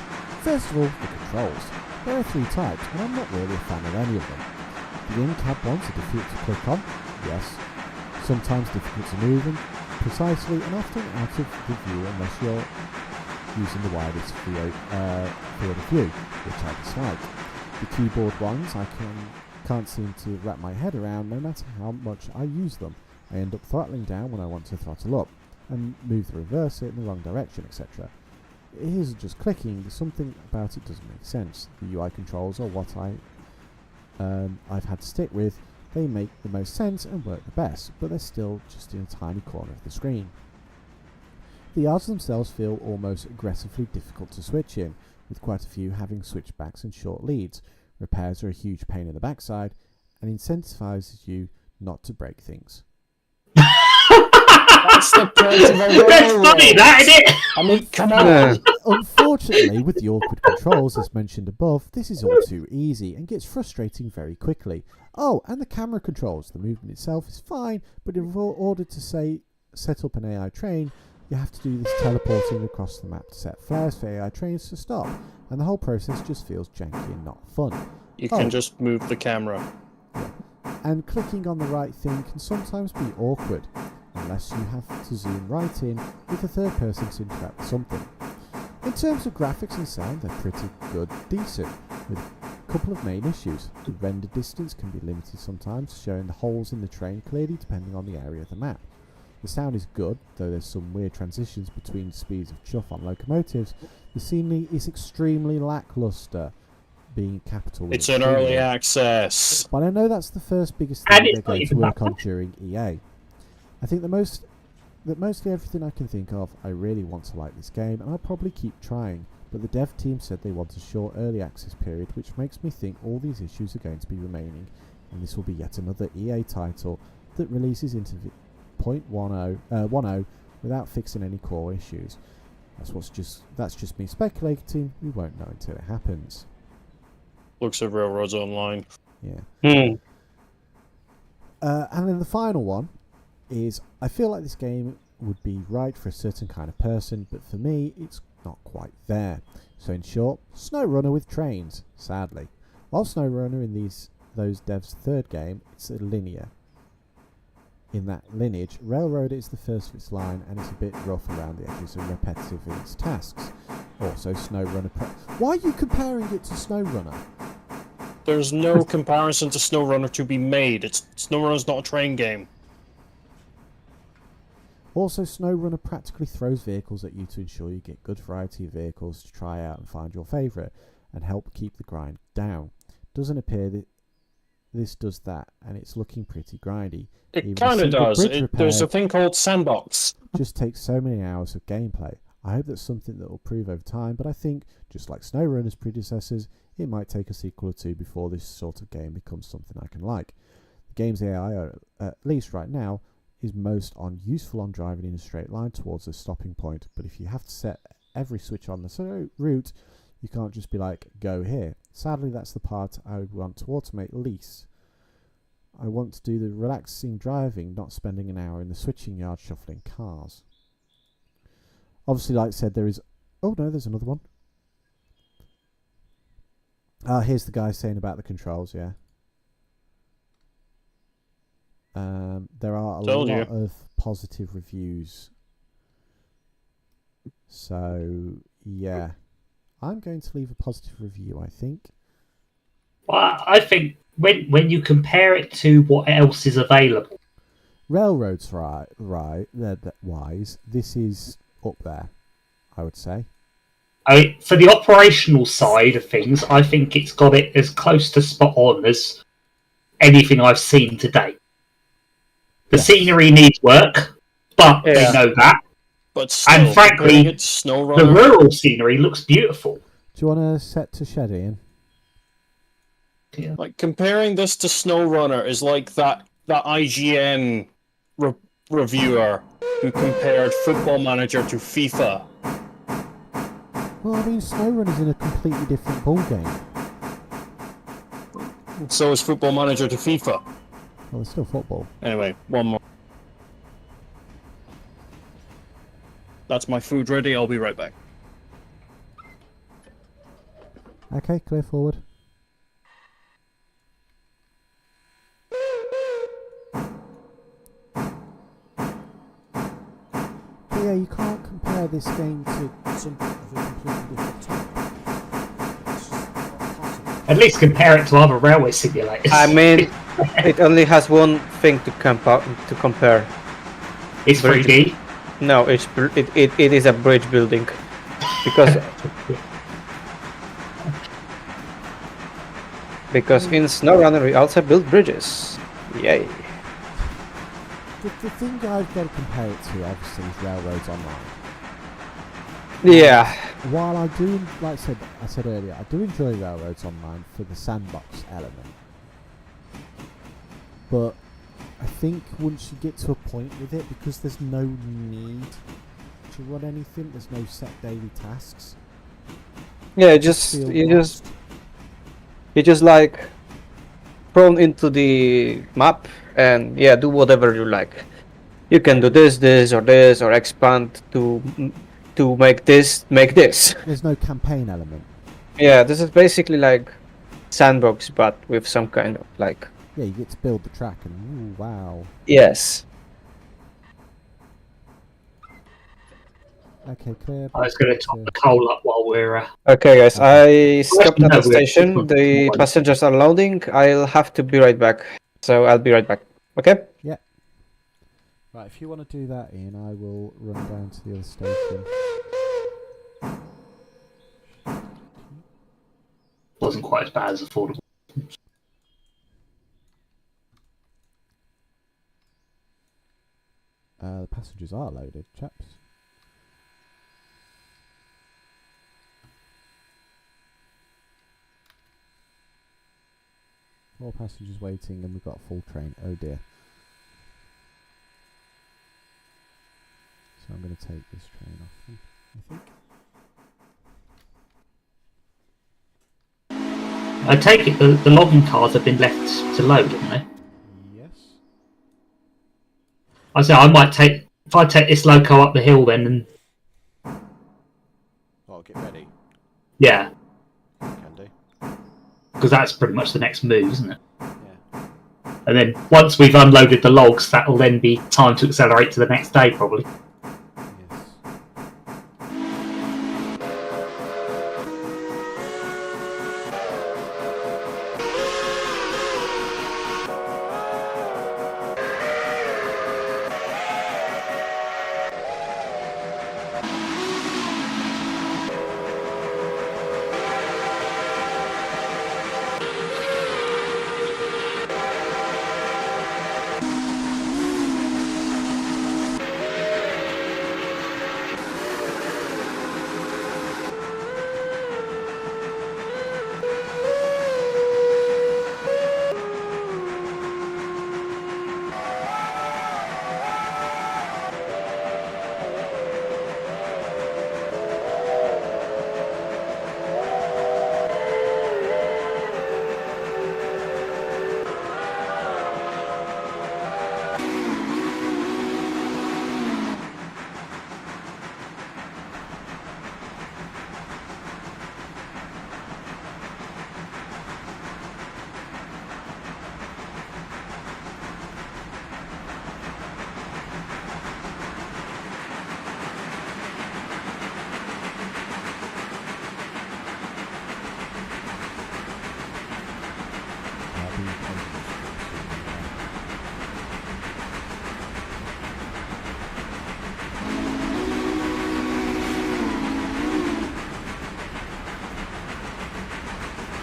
A: first of all, the controls. There are 3 types, and I'm not really a fan of any of them. The in-cab ones are difficult to click on, yes. Sometimes difficult to move in precisely, and often out of the view unless you're using the widest field of view, which I dislike. The keyboard ones I can't seem to wrap my head around no matter how much I use them. I end up throttling down when I want to throttle up, and move the reverse in the wrong direction, etc. It isn't just clicking, something about it doesn't make sense. The UI controls are what I've had to stick with. They make the most sense and work the best, but they're still just in a tiny corner of the screen. The yards themselves feel almost aggressively difficult to switch in, with quite a few having switchbacks and short leads. Repairs are a huge pain in the backside, and incentivises you not to break things.
C: That's the point of a
D: That's funny, that, isn't it?
C: I mean, come on.
A: Unfortunately, with the awkward controls as mentioned above, this is all too easy and gets frustrating very quickly. Oh, and the camera controls. The movement itself is fine, but in order to set up an AI train, you have to do this teleporting across the map to set flares for AI trains to stop, and the whole process just feels janky and not fun.
C: You can just move the camera.
A: And clicking on the right thing can sometimes be awkward, unless you have to zoom right in with a third person to interact with something. In terms of graphics and sound, they're pretty good, decent, with a couple of main issues. The render distance can be limited sometimes, showing the holes in the train clearly depending on the area of the map. The sound is good, though there's some weird transitions between speeds of chuff on locomotives. The scenery is extremely lackluster, being capital.
C: It's an early access.
A: But I know that's the first biggest
D: And
A: thing
D: it's
A: they're
D: not
A: going to
D: even
A: work
D: that
A: on
D: much.
A: during EA. I think that mostly everything I can think of, I really want to like this game, and I'll probably keep trying, but the dev team said they want a short early access period, which makes me think all these issues are going to be remaining and this will be yet another EA title that releases into 0.10 without fixing any core issues. That's just me speculating. We won't know until it happens.
C: Looks at Railroads Online.
A: Yeah. And then the final one is, I feel like this game would be right for a certain kind of person, but for me, it's not quite there. So in short, SnowRunner with trains, sadly. While SnowRunner in those devs' third game, it's linear. In that lineage, Railroad is the first of its line, and it's a bit rough around the edges and repetitive in its tasks. Also, SnowRunner... Why are you comparing it to SnowRunner?
C: There's no comparison to SnowRunner to be made. SnowRunner's not a train game.
A: Also, SnowRunner practically throws vehicles at you to ensure you get good variety of vehicles to try out and find your favourite, and help keep the grind down. Doesn't appear that this does that, and it's looking pretty grindy.
C: It kind of does. There's a thing called Sandbox.
A: Just takes so many hours of gameplay. I hope that's something that will prove over time, but I think, just like SnowRunner's predecessors, it might take a sequel or two before this sort of game becomes something I can like. The game's AI, at least right now, is most useful on driving in a straight line towards a stopping point, but if you have to set every switch on the route, you can't just be like, go here. Sadly, that's the part I would want to automate least. I want to do the relaxing driving, not spending an hour in the switching yard shuffling cars. Obviously, like I said, there is... Oh no, there's another one. Here's the guy saying about the controls, yeah. There are a lot of positive reviews. So, yeah. I'm going to leave a positive review, I think.
D: Well, I think when you compare it to what else is available,
A: Railroads, wise, this is up there, I would say.
D: For the operational side of things, I think it's got it as close to spot on as anything I've seen to date. The scenery needs work, but they know that.
C: But still,
D: and frankly, the rural scenery looks beautiful.
A: Do you want to set to shed, Ian?
C: Yeah. Like, comparing this to SnowRunner is like that IGN reviewer who compared Football Manager to FIFA.
A: Well, I mean, SnowRunner's in a completely different ballgame.
C: So is Football Manager to FIFA.
A: Well, it's still football.
C: Anyway, one more. That's my food ready, I'll be right back.
A: Okay, clear forward. But yeah, you can't compare this game to something of a completely different type. It's just not possible.
D: At least compare it to other railway simulators.
B: I mean, it only has one thing to compare.
D: It's 3D.
B: No, it is a bridge building, because in SnowRunner we also build bridges. Yay!
A: The thing I've got to compare it to, obviously, is Railroads Online.
B: Yeah.
A: While I do, like I said earlier, I do enjoy Railroads Online for the sandbox element, but I think once you get to a point with it, because there's no need to run anything, there's no set daily tasks.
B: Yeah, you just like thrown into the map and do whatever you like. You can do this, or expand to make this.
A: There's no campaign element.
B: Yeah, this is basically like sandbox, but with some kind of like.
A: Yeah, you get to build the track and ooh, wow.
B: Yes.
A: Okay, clear.
D: I was going to top the coal up while we're...
B: Okay, guys, I stopped at the station. The passengers are loading. I'll have to be right back. So I'll be right back. Okay?
A: Yeah. Right, if you want to do that, Ian, I will run down to the other station.
D: Wasn't quite as bad as affordable.
A: The passengers are loaded, chaps. More passengers waiting, and we've got a full train. Oh dear. So I'm going to take this train off them, I think.
D: I take it the logging cars have been left to load, haven't they?
A: Yes.
D: I say I might take if I take this loco up the hill then, and
A: Well, get ready.
D: yeah,
A: Can do.
D: because that's pretty much the next move, isn't it?
A: Yeah.
D: And then once we've unloaded the logs, that will then be time to accelerate to the next day, probably.
A: Yes.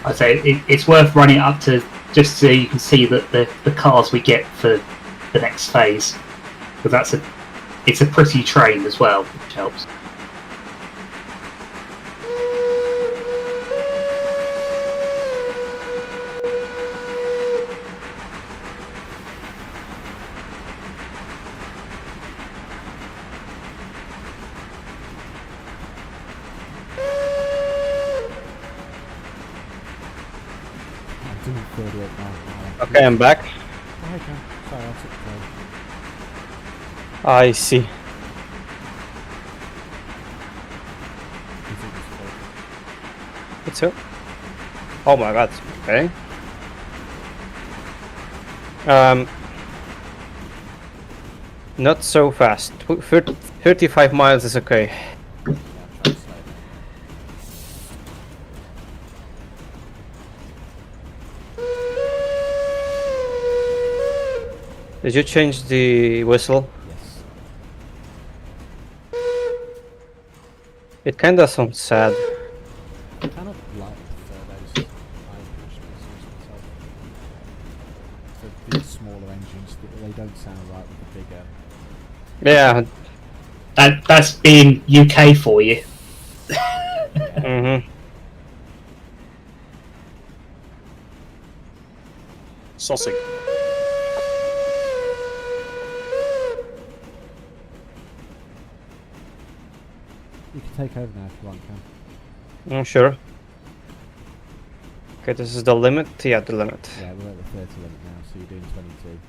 D: I'd say it's worth running it up to just so you can see that the cars we get for the next phase, because it's a pretty train as well, which helps.
A: I'm doing 38 miles an hour.
B: Okay, I'm back.
A: Oh, okay. Sorry, I took the train.
B: I see.
A: You think it's full?
B: It's it. Oh my god. Okay. Not so fast. 35 miles is okay.
A: Yeah, I'm trying to slow down.
B: Did you change the whistle?
A: Yes.
B: It kinda sounds sad.
A: I kind of like prefer those Irish whistles myself. For these smaller engines, they don't sound right with the bigger.
B: Yeah.
D: That's being UK for you.
B: Mm-hmm.
C: Sausage.
A: You can take over now if you want, Cam.
B: Sure. Okay, this is the limit? Yeah, the limit.
A: Yeah, we're at the 30 limit now, so you're doing 22.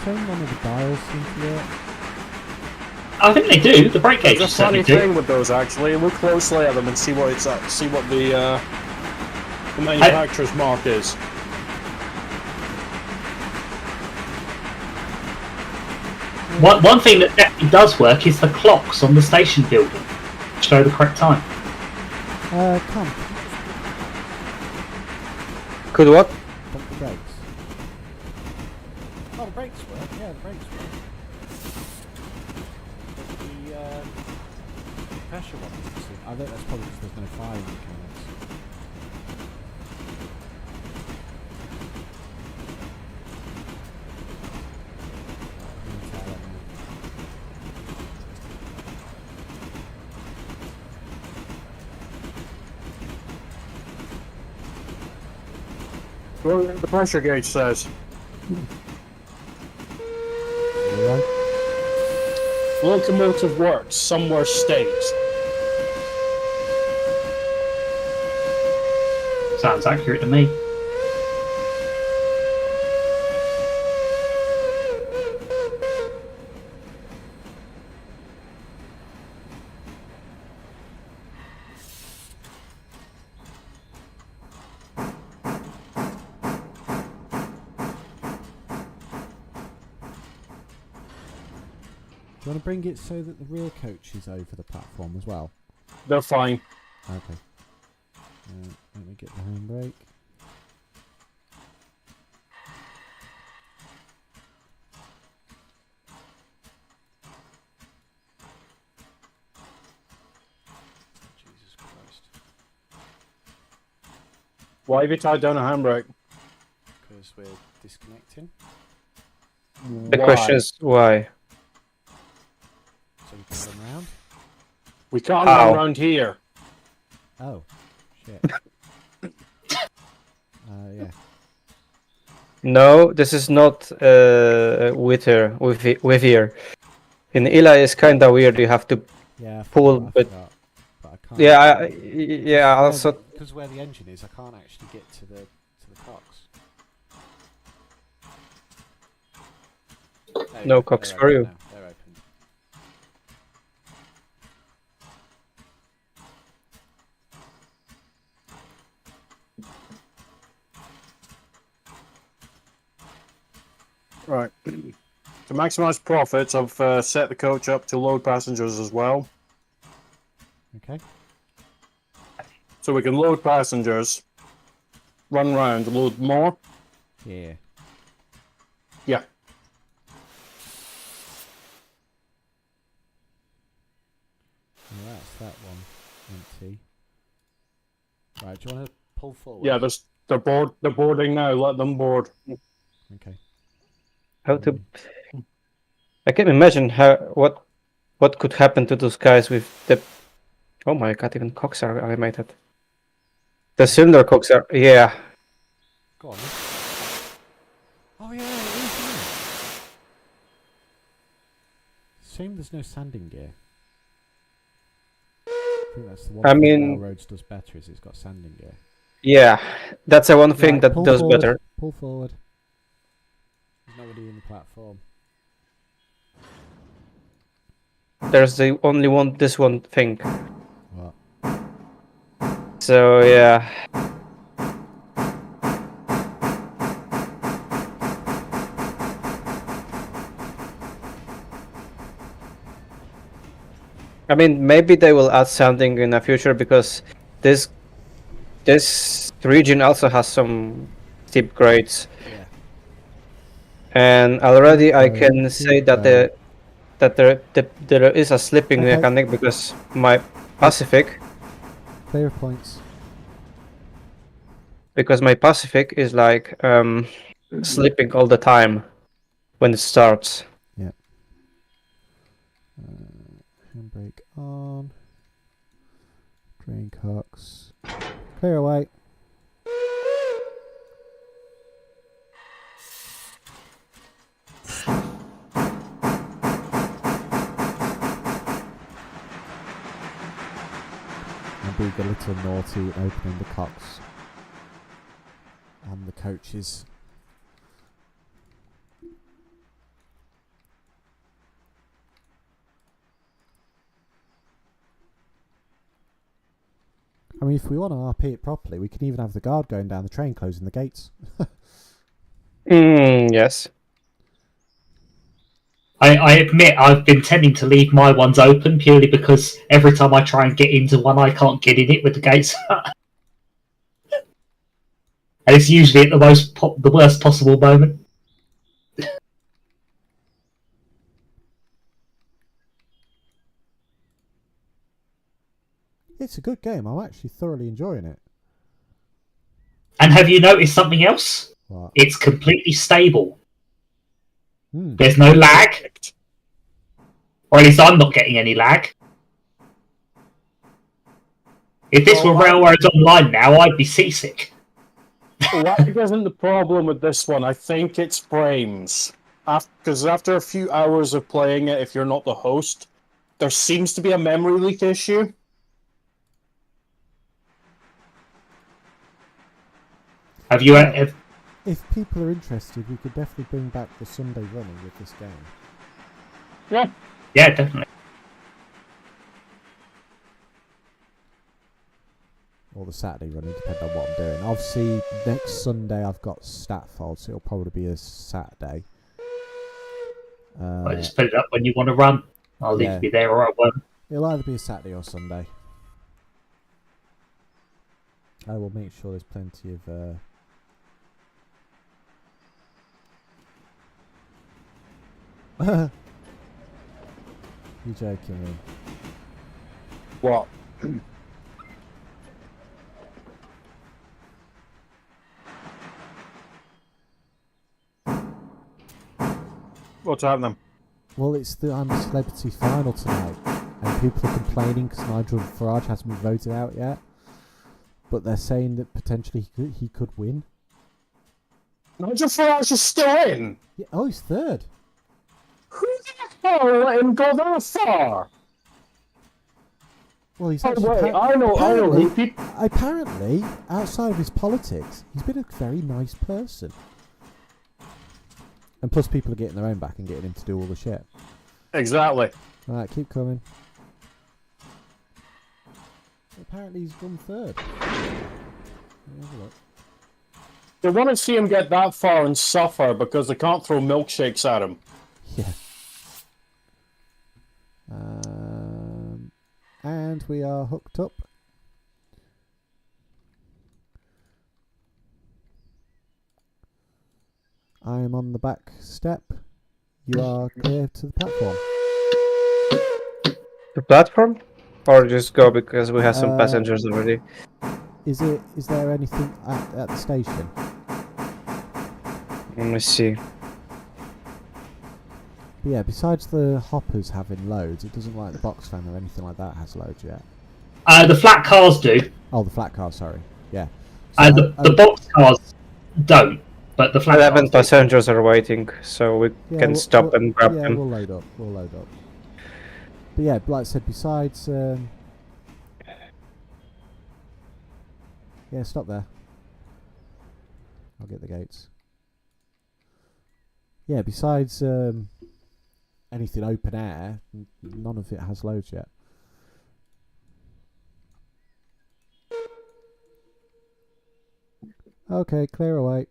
A: Shame none of the dials seem to work.
D: I think they do. The brake gauges
C: There's a
D: certainly
C: funny
D: do.
C: thing with those actually. Look closely at them and see what the manufacturer's mark is.
D: One thing that definitely does work is the clocks on the station building show the correct time.
A: Cam,
B: Could what?
A: pump the brakes. Oh, the brakes work. Yeah, the brakes work. But the pressure one. I think that's probably because there's no fire in the mechanics.
C: Well, the pressure gauge says. Locomotive works, somewhere stays.
D: Sounds accurate to me.
A: Do you want to bring it so that the rear coach is over the platform as well?
C: They're fine.
A: Okay. Let me get the handbrake. Jesus Christ.
C: Why have you tied down a handbrake?
A: Because we're disconnecting.
B: The question is why?
A: So we can run around?
C: We can't
B: How?
C: run around here.
A: Oh, shit. Yeah.
B: No, this is not with here. In Eli is kinda weird. You have to
A: Yeah, I
B: pull,
A: forgot,
B: but
A: but I can't.
B: yeah. Also,
A: Because where the engine is, I can't actually get to the cocks. There we
B: No
A: go,
B: cocks
A: they're
B: for
A: open
B: you.
A: now, they're open.
C: Right. To maximize profits, I've set the coach up to load passengers as well.
A: Okay.
C: So we can load passengers, run around, load more.
A: Yeah.
C: Yeah.
A: Well, that's that one empty. Right, do you want to pull forward?
C: Yeah, they're boarding now. Let them board.
A: Okay.
B: how to? I can imagine what could happen to those guys with the. Oh my god! Even cocks are animated. The cylinder cocks are. Yeah.
A: Go on. Then. Oh yeah, it is, isn't it? Shame there's no sanding gear. I think that's the one
B: I
A: thing
B: mean-
A: Railroads does better is it's got sanding gear.
B: Yeah, that's the one thing
A: Right,
B: that
A: pull
B: does
A: forward,
B: better.
A: Pull forward. There's nobody in the platform.
B: There's the only one. This one thing.
A: What?
B: So yeah. I mean, maybe they will add something in the future because this region also has some steep grades,
A: Yeah.
B: and already I
A: Keep
B: can
A: going,
B: say
A: keep
B: that
A: going.
B: there is a slipping
A: Okay.
B: mechanic because my Pacific
A: Clear points.
B: is like slipping all the time when it starts.
A: Handbrake on. Drain cocks. Clear away. And being a little naughty opening the cocks. And the coaches. I mean, if we want to RP it properly, we can even have the guard going down the train closing the gates.
B: Yes.
D: I admit I've been tending to leave my ones open purely because every time I try and get into one, I can't get in it with the gates. And it's usually at the worst possible moment.
A: It's a good game. I'm actually thoroughly enjoying it.
D: And have you noticed something else?
A: What?
D: It's completely stable.
A: Hmm.
D: There's no lag. Or at least I'm not getting any lag. If this were Railroads Online now, I'd be seasick.
C: Lag isn't the problem with this one. I think it's frames. Because after a few hours of playing it, if you're not the host, there seems to be a memory leak issue.
D: Have you?
A: If people are interested, we could definitely bring back the Sunday running with this game.
C: Yeah.
D: Yeah, definitely.
A: Or the Saturday running, depending on what I'm doing. Obviously, next Sunday I've got Statfold, so it'll probably be a Saturday.
D: I just put it up when you want to run. I'll leave you be there or I won't.
A: It'll either be a Saturday or Sunday. I will make sure there's plenty of... You're joking me.
C: What? What's happening?
A: Well, it's the I'm a Celebrity final tonight, and people are complaining because Nigel Farage hasn't been voted out yet. But they're saying that potentially he could win.
C: Nigel Farage is still in?
A: Yeah, oh, he's third.
C: Who the hell let him go that far?
A: Well, he's
C: Oh,
A: actually
C: wait, I know.
A: Apparently, outside of his politics, he's been a very nice person. And plus, people are getting their own back and getting him to do all the shit.
C: Exactly.
A: Alright, keep coming. Apparently, he's gone third. Let me have a look.
C: They want to see him get that far and suffer because they can't throw milkshakes at him.
A: Yeah. And we are hooked up. I am on the back step. You are clear to the platform.
B: The platform? Or just go because we have some passengers already?
A: Is there anything at the station?
B: Let me see.
A: But yeah, besides the hoppers having loads, it doesn't look like the box van or anything like that has loads yet.
D: The flat cars do.
A: Oh, the flat car, sorry. Yeah.
D: So, the box cars don't, but the flat
B: 11
D: cars
B: passengers are waiting, so we can stop and grab
A: yeah,
B: them.
A: we'll load up. But yeah, like I said, besides... yeah, stop there. I'll get the gates. Yeah, besides anything open air, none of it has loads yet. Okay, clear away.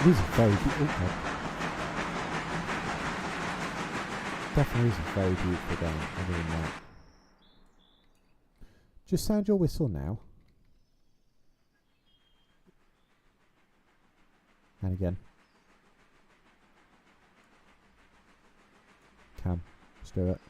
A: It is a very beautiful. Definitely is a very beautiful game. I mean that. Just sound your whistle now. And again. Cam, just do it.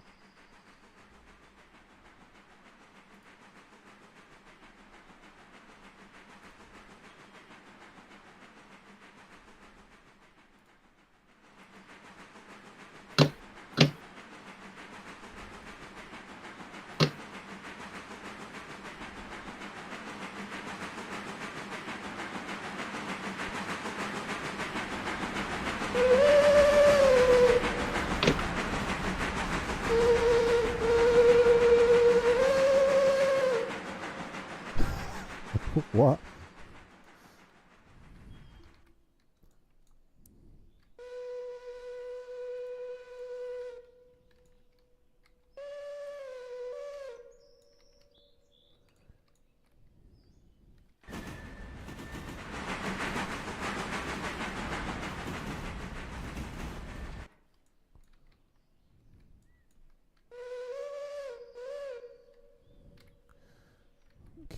A: What?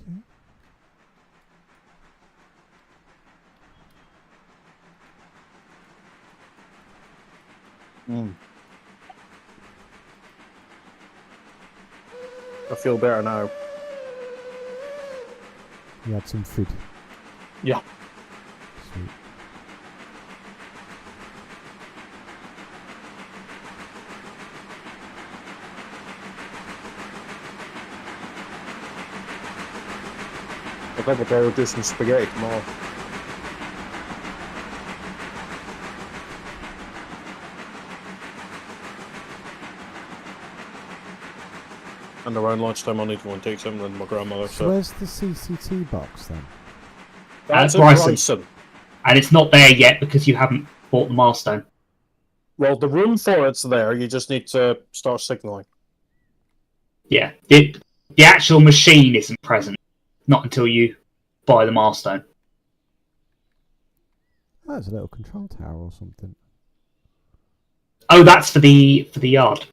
A: Okay.
C: I feel better now.
A: You had some food.
C: Yeah.
A: Sweet.
C: I think I'll probably do some spaghetti tomorrow. And around lunchtime, I'll need to go and take something to my grandmother.
A: So
C: So
A: where's the CCT box then?
C: that's
D: At
C: in
D: Bryson.
C: Bryson.
D: And it's not there yet because you haven't bought the milestone.
C: Well, the room for it's there. You just need to start signaling.
D: Yeah. The actual machine isn't present. Not until you buy the milestone.
A: Oh, there's a little control tower or something.
D: Oh, that's for the yard.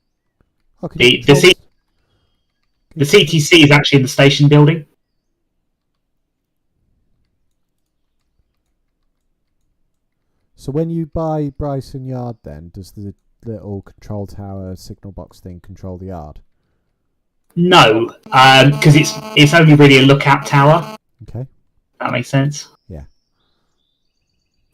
A: Oh, can
D: The-
A: you
D: the
A: control
D: C-
A: this? Can
D: The
A: you control-
D: CTC is actually in the station building.
A: So when you buy Bryson Yard, then does the little control tower signal box thing control the yard?
D: No, because it's only really a lookout tower.
A: Okay.
D: That makes sense.
A: Yeah.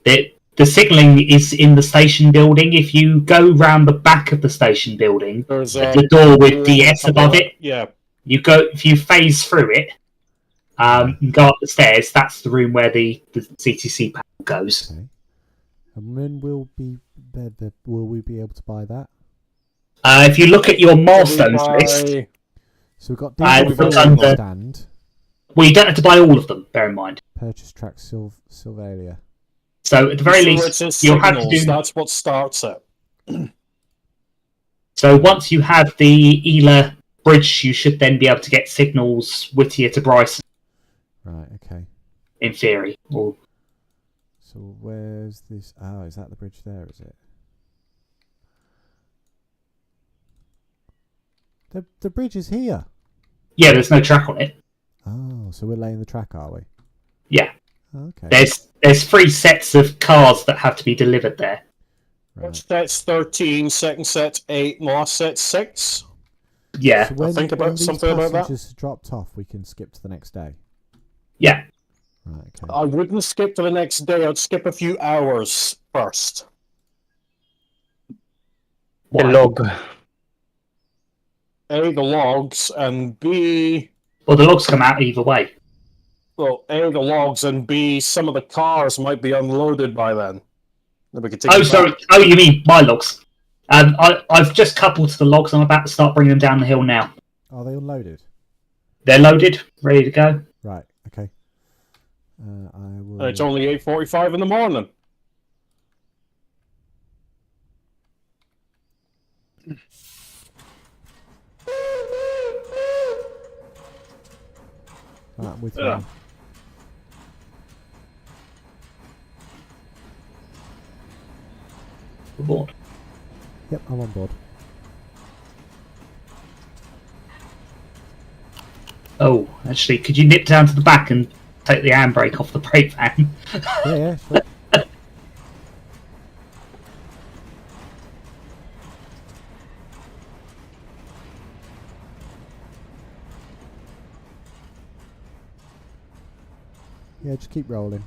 D: The signalling is in the station building. If you go round the back of the station building,
C: There's
D: the door with DS above it,
C: Yeah.
D: you go. If you phase through it, and go up the stairs, that's the room where the CTC panel goes.
A: Okay. And when will we be able to buy that?
D: If you look at your milestones
C: By-
D: list,
A: So we've got
D: And
A: diesel
C: what's
A: fuel
D: under-
A: stand,
D: well, you don't have to buy all of them. Bear in mind.
A: purchase track Sylvalia.
D: So at the very
C: So
D: least,
C: it says
D: you'll have to
C: signals.
D: do.
C: That's what starts it.
D: So once you have the Ela bridge, you should then be able to get signals Whittier to Bryson,
A: Right. Okay.
D: in theory. Or
A: So where's this? Oh, is that the bridge there? Is it? The bridge is here.
D: yeah, there's no track on it.
A: Oh, so we're laying the track, are we?
D: Yeah,
A: Okay.
D: there's 3 sets of cars that have to be delivered there.
A: Right.
C: First set's 13, second set's 8, and last set's 6.
D: Yeah,
A: So when,
C: think about
A: when these
C: something about that.
A: passengers are dropped off, we can skip to the next day.
D: yeah.
A: Right. Okay.
C: I wouldn't skip to the next day. I'd skip a few hours first.
B: The
D: Why?
B: log.
C: A, the logs, and B,
D: Well, the logs come out either way.
C: well, A, the logs, and B, some of the cars might be unloaded by then. Then we could take
D: Oh,
C: them
D: sorry.
C: back.
D: Oh, you mean my logs? I've just coupled to the logs. I'm about to start bringing them down the hill now.
A: Are they unloaded?
D: They're loaded, ready to go.
A: Right. Okay. I will.
C: And it's only 8:45 in the morning.
A: Right, I'm with you.
C: Yeah.
A: now.
D: Aboard.
A: Yep, I'm on board.
D: Oh, actually, could you nip down to the back and take the handbrake off the brake van?
A: Yeah. Sure. Yeah, just keep rolling.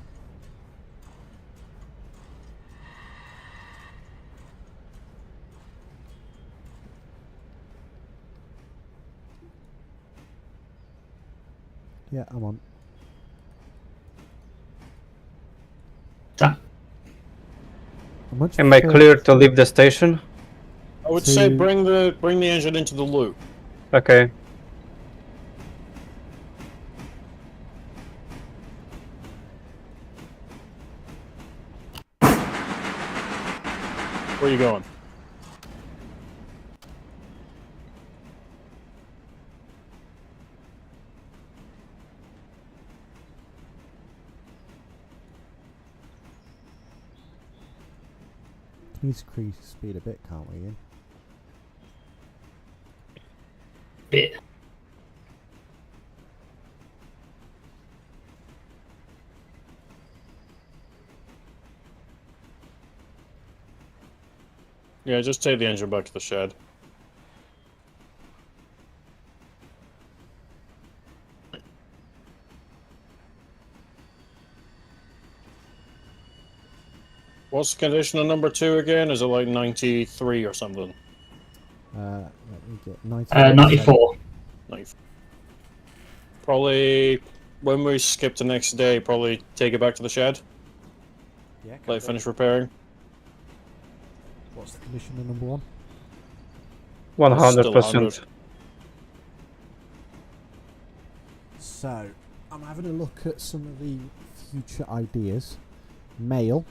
A: Yeah, I'm on.
D: Done.
A: I much
B: Am I
A: prefer-
B: clear to leave the station?
C: I would say
A: To-
C: bring the engine into the loop.
B: Okay.
C: Where are you going?
A: Can you increase speed a bit, can't we, Ian?
D: Bit.
C: Yeah, just take the engine back to the shed. What's the condition on number 2 again? Is it like 93 or something?
A: Let me get 94%.
D: 94.
C: 94. Probably, when we skip to next day, probably take it back to the shed.
A: Yeah,
C: Let it finish repairing.
A: What's the condition of number 1?
B: 100%.
A: So, I'm having a look at some of the future ideas. Mail.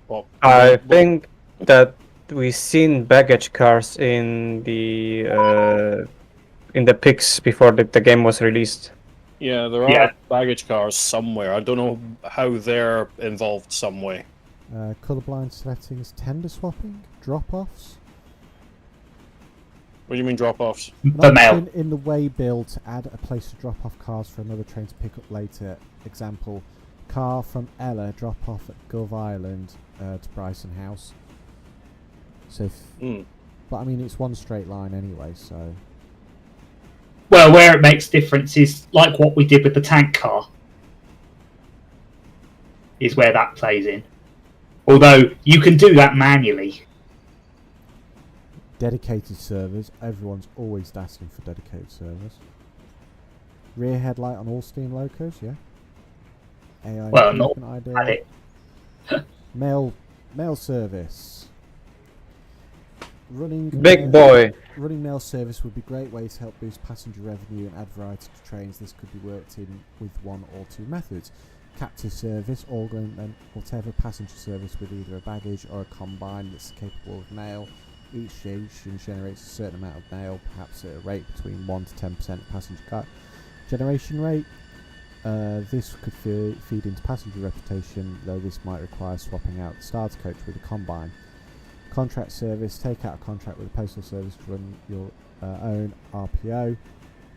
C: Well,
B: I think that we've seen baggage cars in the pics before the game was released.
C: yeah, there are baggage cars somewhere. I don't know how they're involved some way.
A: Colourblind settings, tender swapping, drop-offs.
C: What do you mean drop-offs?
D: The mail.
A: In the way bill to add a place to drop off cars for another train to pick up later. Example, car from Ella drop off at Gov Island to Bryson House. So, but I mean it's one straight line anyway. So,
D: Well, where it makes difference is like what we did with the tank car. Is where that plays in. Although you can do that manually.
A: dedicated servers. Everyone's always asking for dedicated servers. Rear headlight on all Steam locos, yeah. AI
D: Well, not
A: improvement
D: at
A: idea.
D: it.
A: Mail service. Running
B: Big boy.
A: Running mail service would be a great way to help boost passenger revenue and add variety to trains. This could be worked in with one or two methods. Captive service, augment whatever passenger service with either a baggage or a combine that's capable of mail. Each station generates a certain amount of mail, perhaps at a rate between 1 to 10% passenger generation rate. This could feed into passenger reputation, though this might require swapping out the starter coach with a combine. Contract service, take out a contract with a postal service to run your own RPO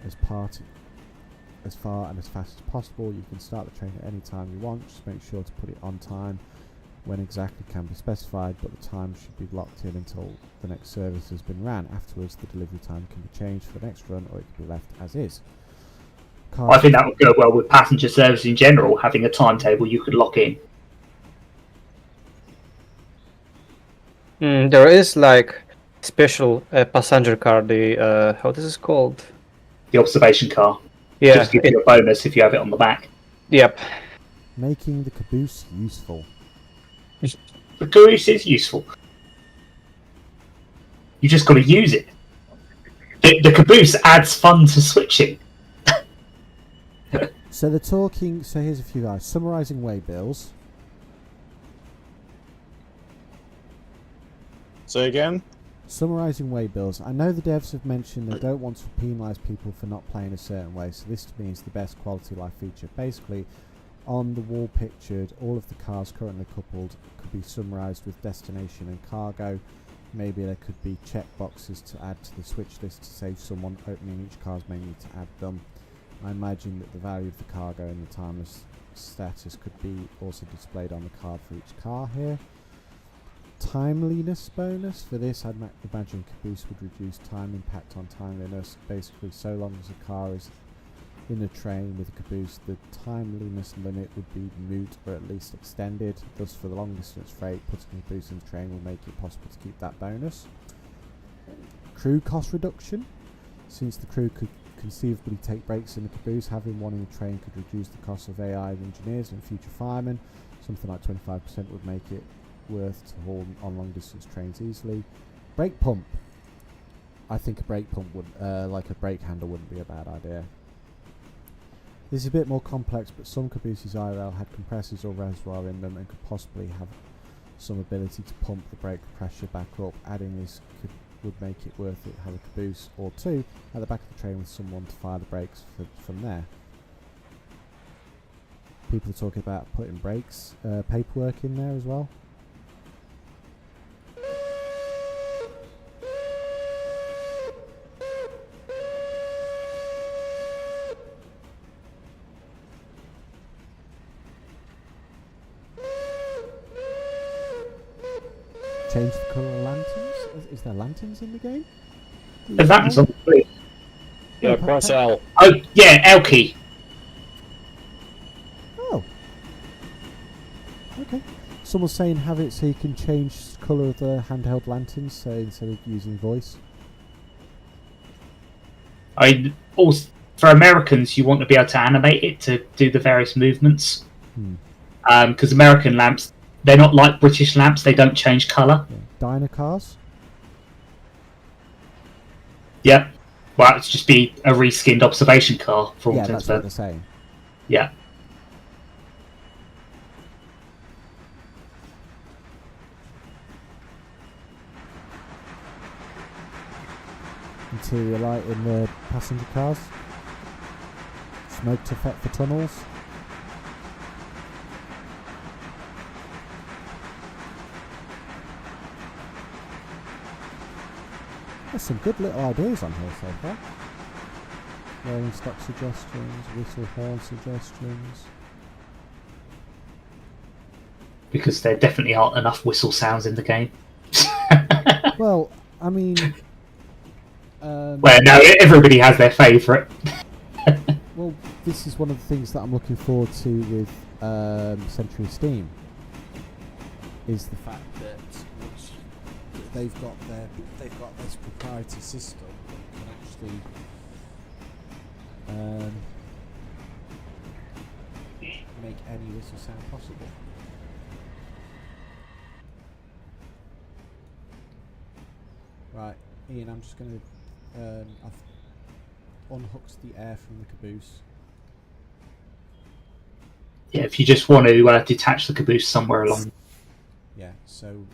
A: as far and as fast as possible. You can start the train at any time you want, just make sure to put it on time when exactly can be specified, but the time should be locked in until the next service has been ran. Afterwards, the delivery time can be changed for the next run, or it can be left as is.
D: I think that would go well with passenger service in general, having a timetable you could lock in.
B: There is like special passenger car. The how this is called?
D: The observation car.
B: Yeah.
D: Just give you a bonus if you have it on the back.
B: Yep.
A: Making the caboose useful.
D: The caboose is useful. You just got to use it. The caboose adds fun to switching.
A: So they're talking. So here's a few guys summarising way bills.
C: Say again?
A: Summarising way bills. I know the devs have mentioned they don't want to penalise people for not playing a certain way, so this to me is the best quality of life feature. Basically, on the wall pictured, all of the cars currently coupled could be summarised with destination and cargo. Maybe there could be checkboxes to add to the switch list to save someone opening each car's menu to add them. I imagine that the value of the cargo and the timeless status could be also displayed on the card for each car here. Timeliness bonus. For this, I'd imagine Caboose would reduce time impact on timeliness. Basically, so long as a car is in a train with a Caboose, the timeliness limit would be moot or at least extended. Thus, for the long distance freight, putting a Caboose in the train will make it possible to keep that bonus. Crew cost reduction. Since the crew could conceivably take breaks in the Caboose, having one in the train could reduce the cost of AI engineers and future firemen. Something like 25% would make it worth to haul on long distance trains easily. Brake pump. I think a brake pump would, like a brake handle, wouldn't be a bad idea. This is a bit more complex, but some Cabooses IRL had compressors or reservoir in them and could possibly have some ability to pump the brake pressure back up. Adding this would make it worth it to have a Caboose or two at the back of the train with someone to fire the brakes from there. People are talking about putting brakes, paperwork in there as well. change the colour of lanterns? Is there lanterns in the game?
D: The lanterns on the blue.
C: Yeah, press L.
D: Oh, yeah, L key.
A: Oh. Okay. Someone's saying have it so you can change the colour of the handheld lanterns, so instead of using voice.
D: Also, for Americans, you want to be able to animate it to do the various movements. Because American lamps, they're not like British lamps, they don't change colour.
A: Yeah. Diner cars?
D: Yep. Well, it's just be a reskinned observation car for all
A: Yeah,
D: intents
A: that's what
D: and
A: they're saying.
D: yeah.
A: Interior light in the passenger cars. Smoked effect for tunnels. There's some good little ideas on here so far. Rolling stock suggestions, whistle horn suggestions.
D: Because there definitely aren't enough whistle sounds in the game.
A: Well, I mean...
D: well, no, everybody has their favourite.
A: well, this is one of the things that I'm looking forward to with Century Steam. Is the fact that they've got this proprietary system that can actually make any whistle sound possible. Right, Ian, I'm just going to I've unhooked the air from the caboose.
D: Yeah, if you just want to detach the caboose somewhere along.
A: Yeah, so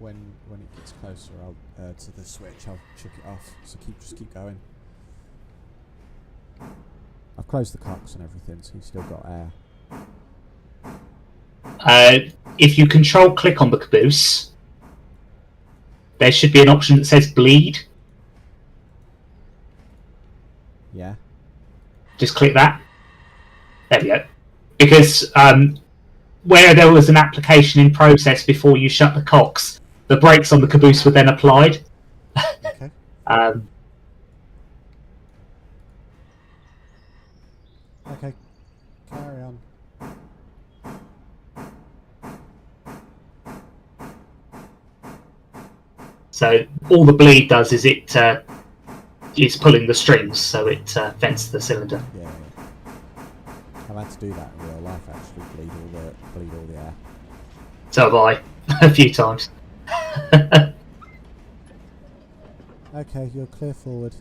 A: when it gets closer, I'll to the switch, I'll chuck it off. So just keep going. I've closed the cocks and everything, so you've still got air.
D: If you control click on the caboose, there should be an option that says bleed.
A: Yeah.
D: Just click that. There we go. Because where there was an application in process before you shut the cocks, the brakes on the caboose were then applied.
A: Okay. Okay. Carry on.
D: So all the bleed does is it is pulling the strings, so it vents the cylinder.
A: Yeah. I've had to do that in real life, actually. Bleed all the air.
D: So have I, a few times.
A: Okay, you're clear forward.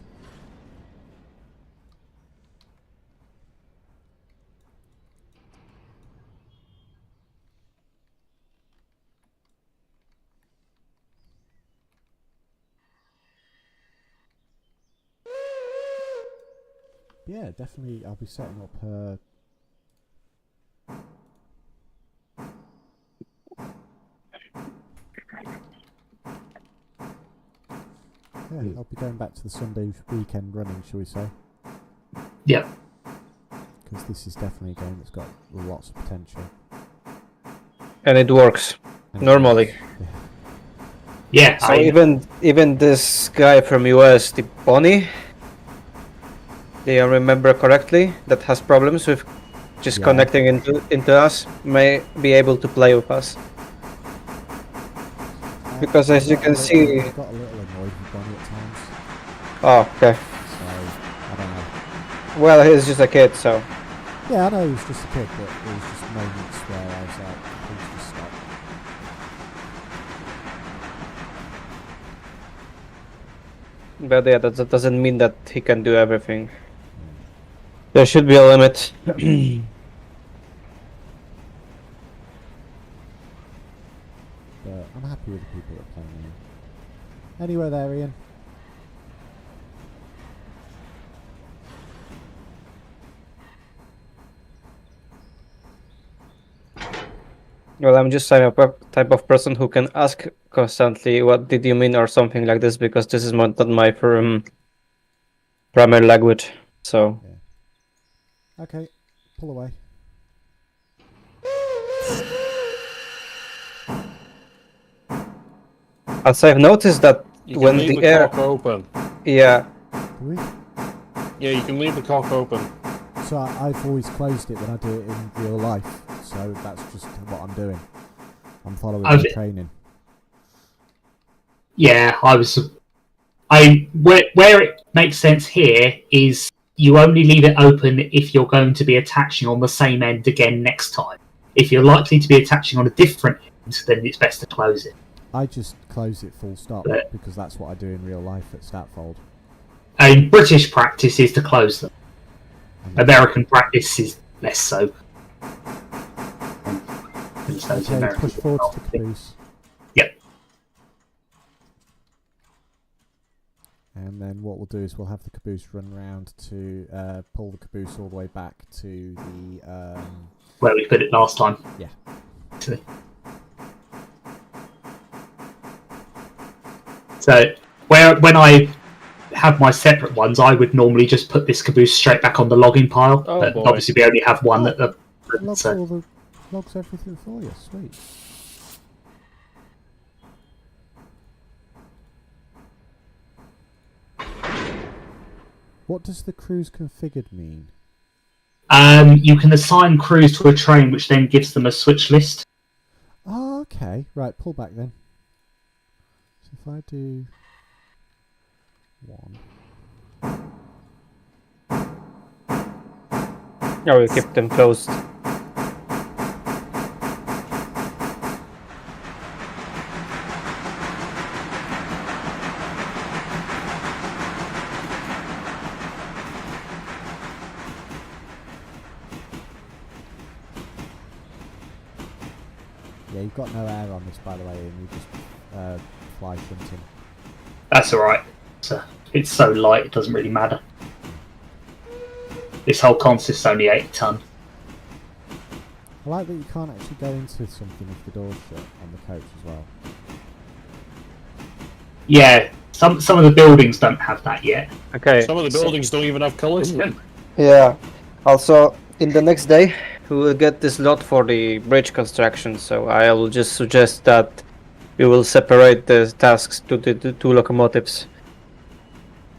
A: Yeah, definitely. I'll be setting up. Yeah, I'll be going back to the Sunday weekend running, shall we say?
D: Yep.
A: Because this is definitely a game that's got lots of potential.
B: And it works
A: And
B: normally.
D: Yeah.
B: So even this guy from US, the Bonnie, do I remember correctly, that has problems with just connecting into us, may be able to play with us. Because as you can see...
A: I got a little annoyed with Bonnie at times.
B: Oh, okay.
A: So, I don't know.
B: Well, he's just a kid, so...
A: Yeah, I know he was just a kid, but there was just moments where I was like, please just stop.
B: But yeah, that doesn't mean that he can do everything. There should be a limit.
A: But I'm happy with the people that are playing now. Anyway there, Ian.
B: Well, I'm just type of person who can ask constantly, what did you mean, or something like this, because this is not my primary language, so...
A: Yeah. Okay, pull away.
B: As I've noticed that
C: You can
B: when
C: leave
B: the air,
C: cock open.
B: yeah,
A: Do we?
C: Yeah, you can leave the cock open.
A: So I've always closed it when I do it in real life. So that's just what I'm doing. I'm following the training.
D: Yeah, where it makes sense here is you only leave it open if you're going to be attaching on the same end again next time. If you're likely to be attaching on a different end, then it's best to close it.
A: I just close it full stop because that's what I do in real life at Statfold.
D: British practice is to close them. American practice is less so.
A: Okay, push forward to the caboose.
D: Yep.
A: And then what we'll do is we'll have the caboose run round to pull the caboose all the way back to the...
D: where we put it last time.
A: Yeah.
D: So, when I have my separate ones, I would normally just put this caboose straight back on the logging pile. But obviously we only have one at the...
A: Logs everything for you, sweet. What does the cruise configured mean?
D: You can assign crews to a train, which then gives them a switch list.
A: Oh, okay. Right, pull back then. So if I do 1.
B: no, we keep them closed.
A: Yeah, you've got no air on this, by the way, and you just fly shunting.
D: That's alright. It's so light, it doesn't really matter. This whole consist's only 8 ton.
A: I like that you can't actually go into something if the door's shut on the coach as well.
D: Yeah, some of the buildings don't have that yet.
B: Okay.
C: Some of the buildings don't even have collision.
B: Yeah. Also, in the next day, we will get this lot for the bridge construction. So I will just suggest that we will separate the tasks to the 2 locomotives.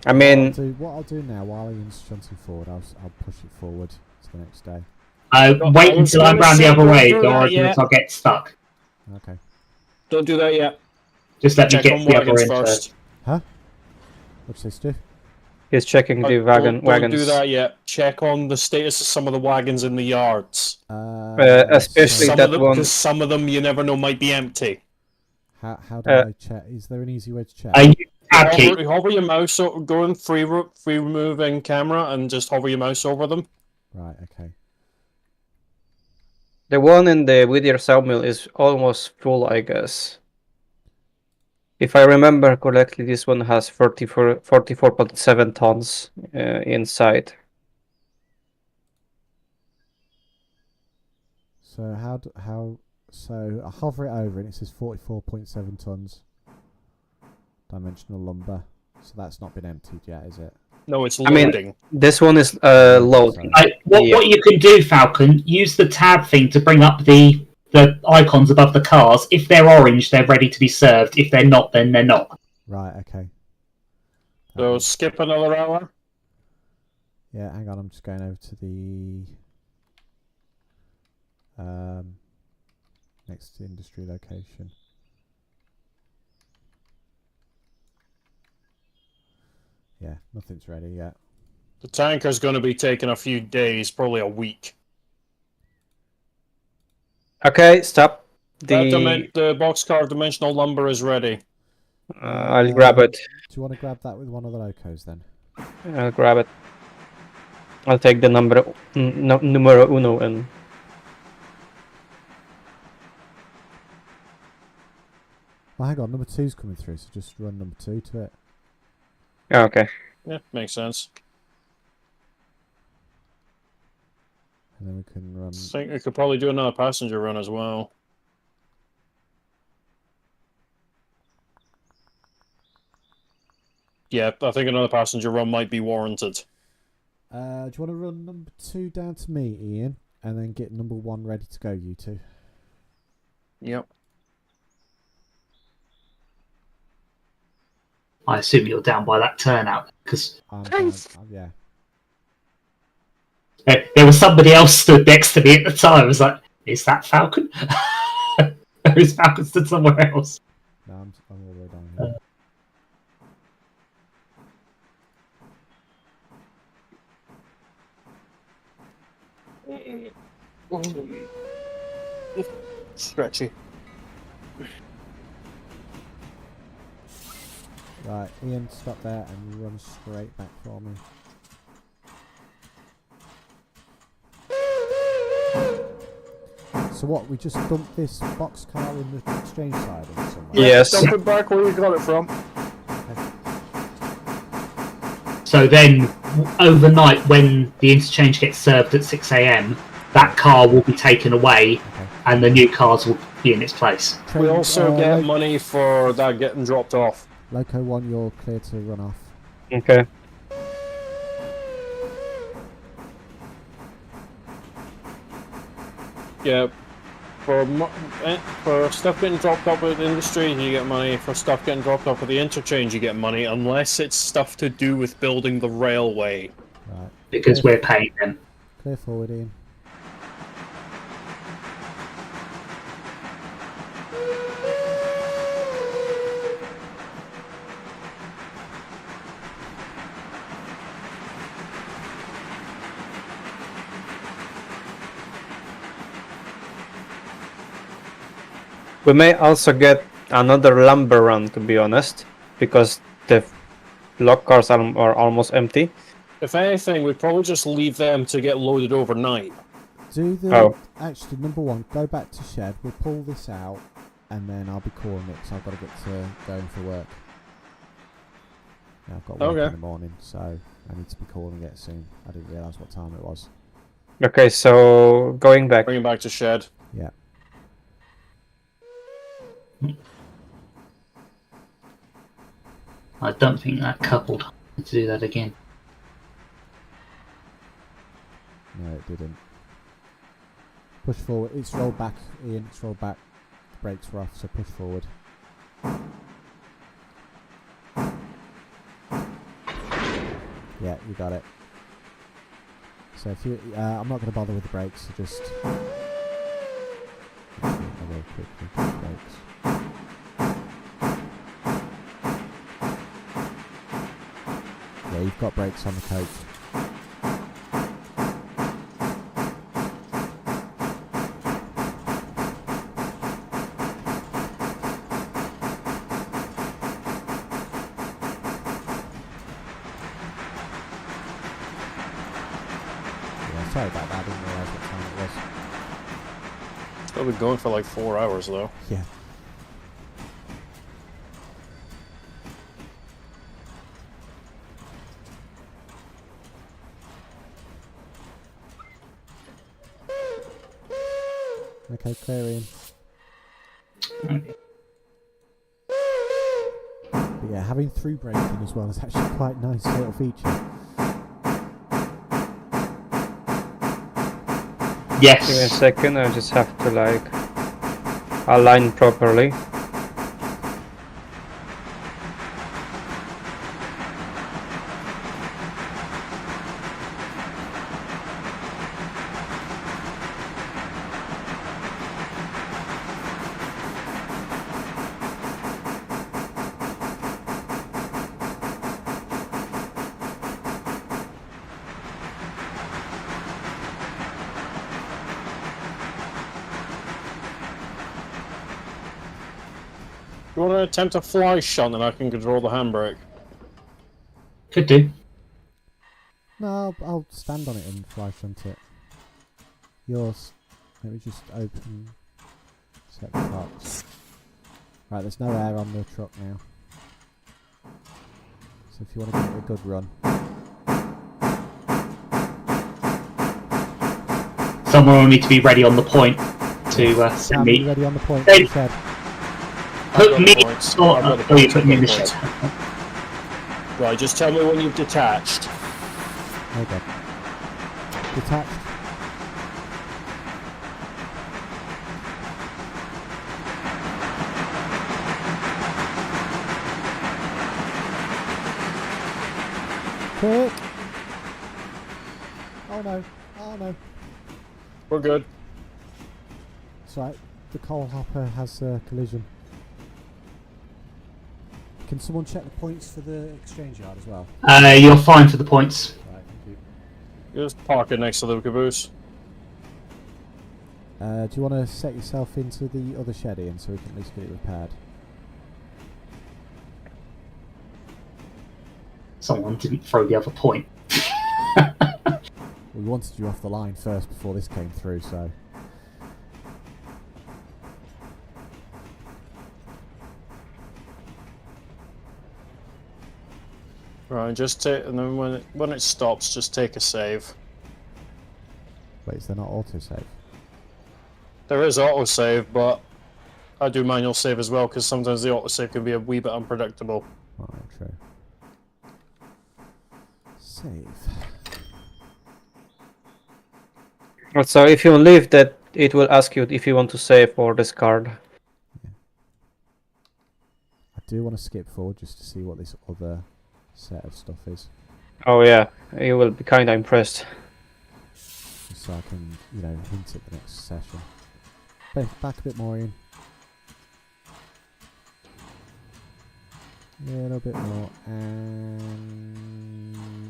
B: I mean,
A: what I'll do now, while Ian's shunting forward, I'll push it forward to the next day.
D: Wait until I'm round the other way, or I'll get stuck.
A: Okay.
C: Don't do that yet.
D: Just let me
C: Check
D: get
C: on
D: the other
C: wagons
D: end
C: first.
A: Huh? What's this do?
B: he's checking the
C: Don't
B: wagons.
C: do that yet. Check on the status of some of the wagons in the yards.
B: Especially that one.
C: Because some of them you never know might be empty.
A: How do I check? Is there an easy way to check?
C: Hover your mouse, go in free remove in camera and just hover your mouse over them.
A: Right, okay.
B: The one in the Whittier sawmill is almost full, I guess. If I remember correctly, this one has 44.7 tons inside.
A: So so I hover it over and it says 44.7 tons dimensional lumber. So that's not been emptied yet, is it?
C: No, it's loading.
B: This one is loading.
D: What you can do, Falcon, use the tab thing to bring up the icons above the cars. If they're orange, they're ready to be served. If they're not, then they're not.
A: Right, okay.
C: So skip another hour.
A: Yeah, hang on, I'm just going over to the next industry location. Yeah, nothing's ready yet.
C: The tanker's going to be taking a few days, probably a week.
B: Okay, stop.
C: The boxcar dimensional lumber is ready.
B: I'll grab it.
A: Do you want to grab that with one of the locos then?
B: I'll grab it. I'll take the numero uno and...
A: Well, hang on, number 2's coming through, so just run number 2 to it.
B: Oh, okay.
C: Yeah, makes sense.
A: And then we can run...
C: I think we could probably do another passenger run as well. Yeah, I think another passenger run might be warranted.
A: Do you want to run number 2 down to me, Ian? And then get number 1 ready to go, you two?
C: Yep.
D: I assume you're down by that turnout because
A: Yeah.
D: there was somebody else stood next to me at the time. I was like, "Is that Falcon?" Or is Falcon stood somewhere else?
A: No, I'm all the way down here.
C: Stretchy.
A: Right, Ian, stop there and run straight back for me. So what, we just dump this boxcar in the exchange side or somewhere?
B: Yes.
C: Dump it back where you got it from.
D: So then, overnight, when the interchange gets served at 6 a.m, that car will be taken away, and the new cars will be in its place.
C: We also get money for that getting dropped off.
A: Loco 1, you're clear to run off.
B: Okay.
C: Yeah. For stuff getting dropped off at the industry, you get money. For stuff getting dropped off at the interchange, you get money, unless it's stuff to do with building the railway.
A: Right.
D: Because we're paying them.
A: Clear forward, Ian.
B: We may also get another lumber run, to be honest, because the log cars are almost empty.
C: If anything, we'd probably just leave them to get loaded overnight.
A: Actually, number 1, go back to shed. We'll pull this out, and then I'll be calling it because I've got to get to going for work. Yeah, I've got work in the morning, so I need to be calling it soon. I didn't realise what time it was.
B: Okay, so going back.
C: Bring it back to shed.
A: Yeah.
D: I don't think that coupled to do that again.
A: No, it didn't. Push forward. It's rolled back, Ian. It's rolled back. The brakes were off, so push forward. Yeah, you got it. So if you, I'm not going to bother with the brakes. So just I'll go quickly. Brakes. Yeah, you've got brakes on the coach. Yeah, sorry about that. I didn't realise what time it was.
C: It's probably going for like 4 hours though.
A: Yeah. Okay, clear in. But yeah, having through braking as well is actually quite a nice little feature.
D: Yes.
B: Give me a second, I just have to like align properly.
C: You want to attempt a fly shot and I can control the handbrake?
D: Could do.
A: No, I'll stand on it and fly shunt it. Yours. Let me just open. Set the box. Right, there's no air on the truck now. So if you want to give it a good run.
D: Someone will need to be ready on the point to send me.
A: Ready on the point.
D: Hey.
A: Shed.
D: Put me in you put me in the
C: points.
D: shed.
C: Right, just tell me when you've detached.
A: Okay. Detached. Quick! Oh no, oh no.
C: We're good.
A: It's right, the coal hopper has a collision. Can someone check the points for the exchange yard as well?
D: You're fine for the points.
A: Right, thank
C: You just park it next to the caboose.
A: you. Do you want to set yourself into the other shed, Ian, so we can at least get it repaired?
D: Someone didn't throw the other point.
A: We wanted you off the line first before this came through, so...
C: Right, just take, and then when it stops, just take a save.
A: Wait, is there not autosave?
C: There is autosave, but I do manual save as well because sometimes the autosave can be a wee bit unpredictable.
A: Alright, true. Save.
B: So if you leave that, it will ask you if you want to save or discard.
A: I do want to skip forward just to see what this other set of stuff is.
B: Oh yeah, you will be kinda impressed.
A: Just so I can, you know, hint at the next session. Back a bit more, Ian. Yeah, a little bit more, and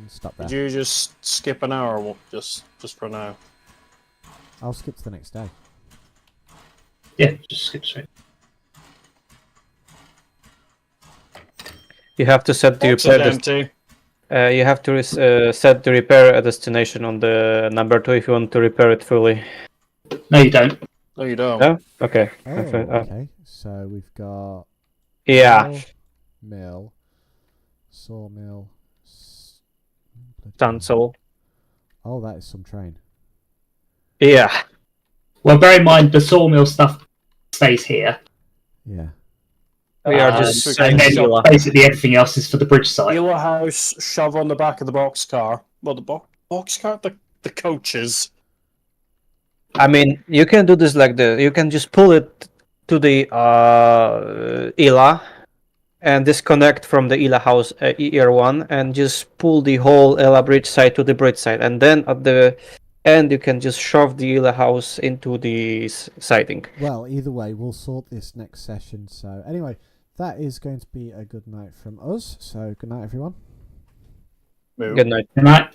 A: stop there.
C: Did you just skip an hour, or what? Just for now?
A: I'll skip to the next day.
D: Yeah, just skip straight.
B: You have to set the
C: Box
B: repair.
C: is empty.
B: You have to set the repair destination on the number 2 if you want to repair it fully.
D: No, you don't.
C: No, you don't.
B: No? Okay.
A: Oh, okay. So we've got
B: Yeah.
A: mill, sawmill,
B: Cancel.
A: Oh, that is some train.
B: Yeah.
D: Well, bear in mind the sawmill stuff stays here.
A: Yeah.
B: We are just
C: Okay.
B: saying
D: And then
B: Sheila.
D: basically everything else is for the bridge side.
C: Wheeler house, shove on the back of the box car. Well, the box car, the coaches.
B: I mean, you can do this like this. You can just pull it to the Ela and disconnect from the Ela house ER1 and just pull the whole Ela bridge side to the bridge side. And then at the end, you can just shove the Ela house into the siding.
A: Well, either way, we'll sort this next session. So anyway, that is going to be a good night from us. So good night, everyone.
C: Move.
B: Good night.
D: Good night.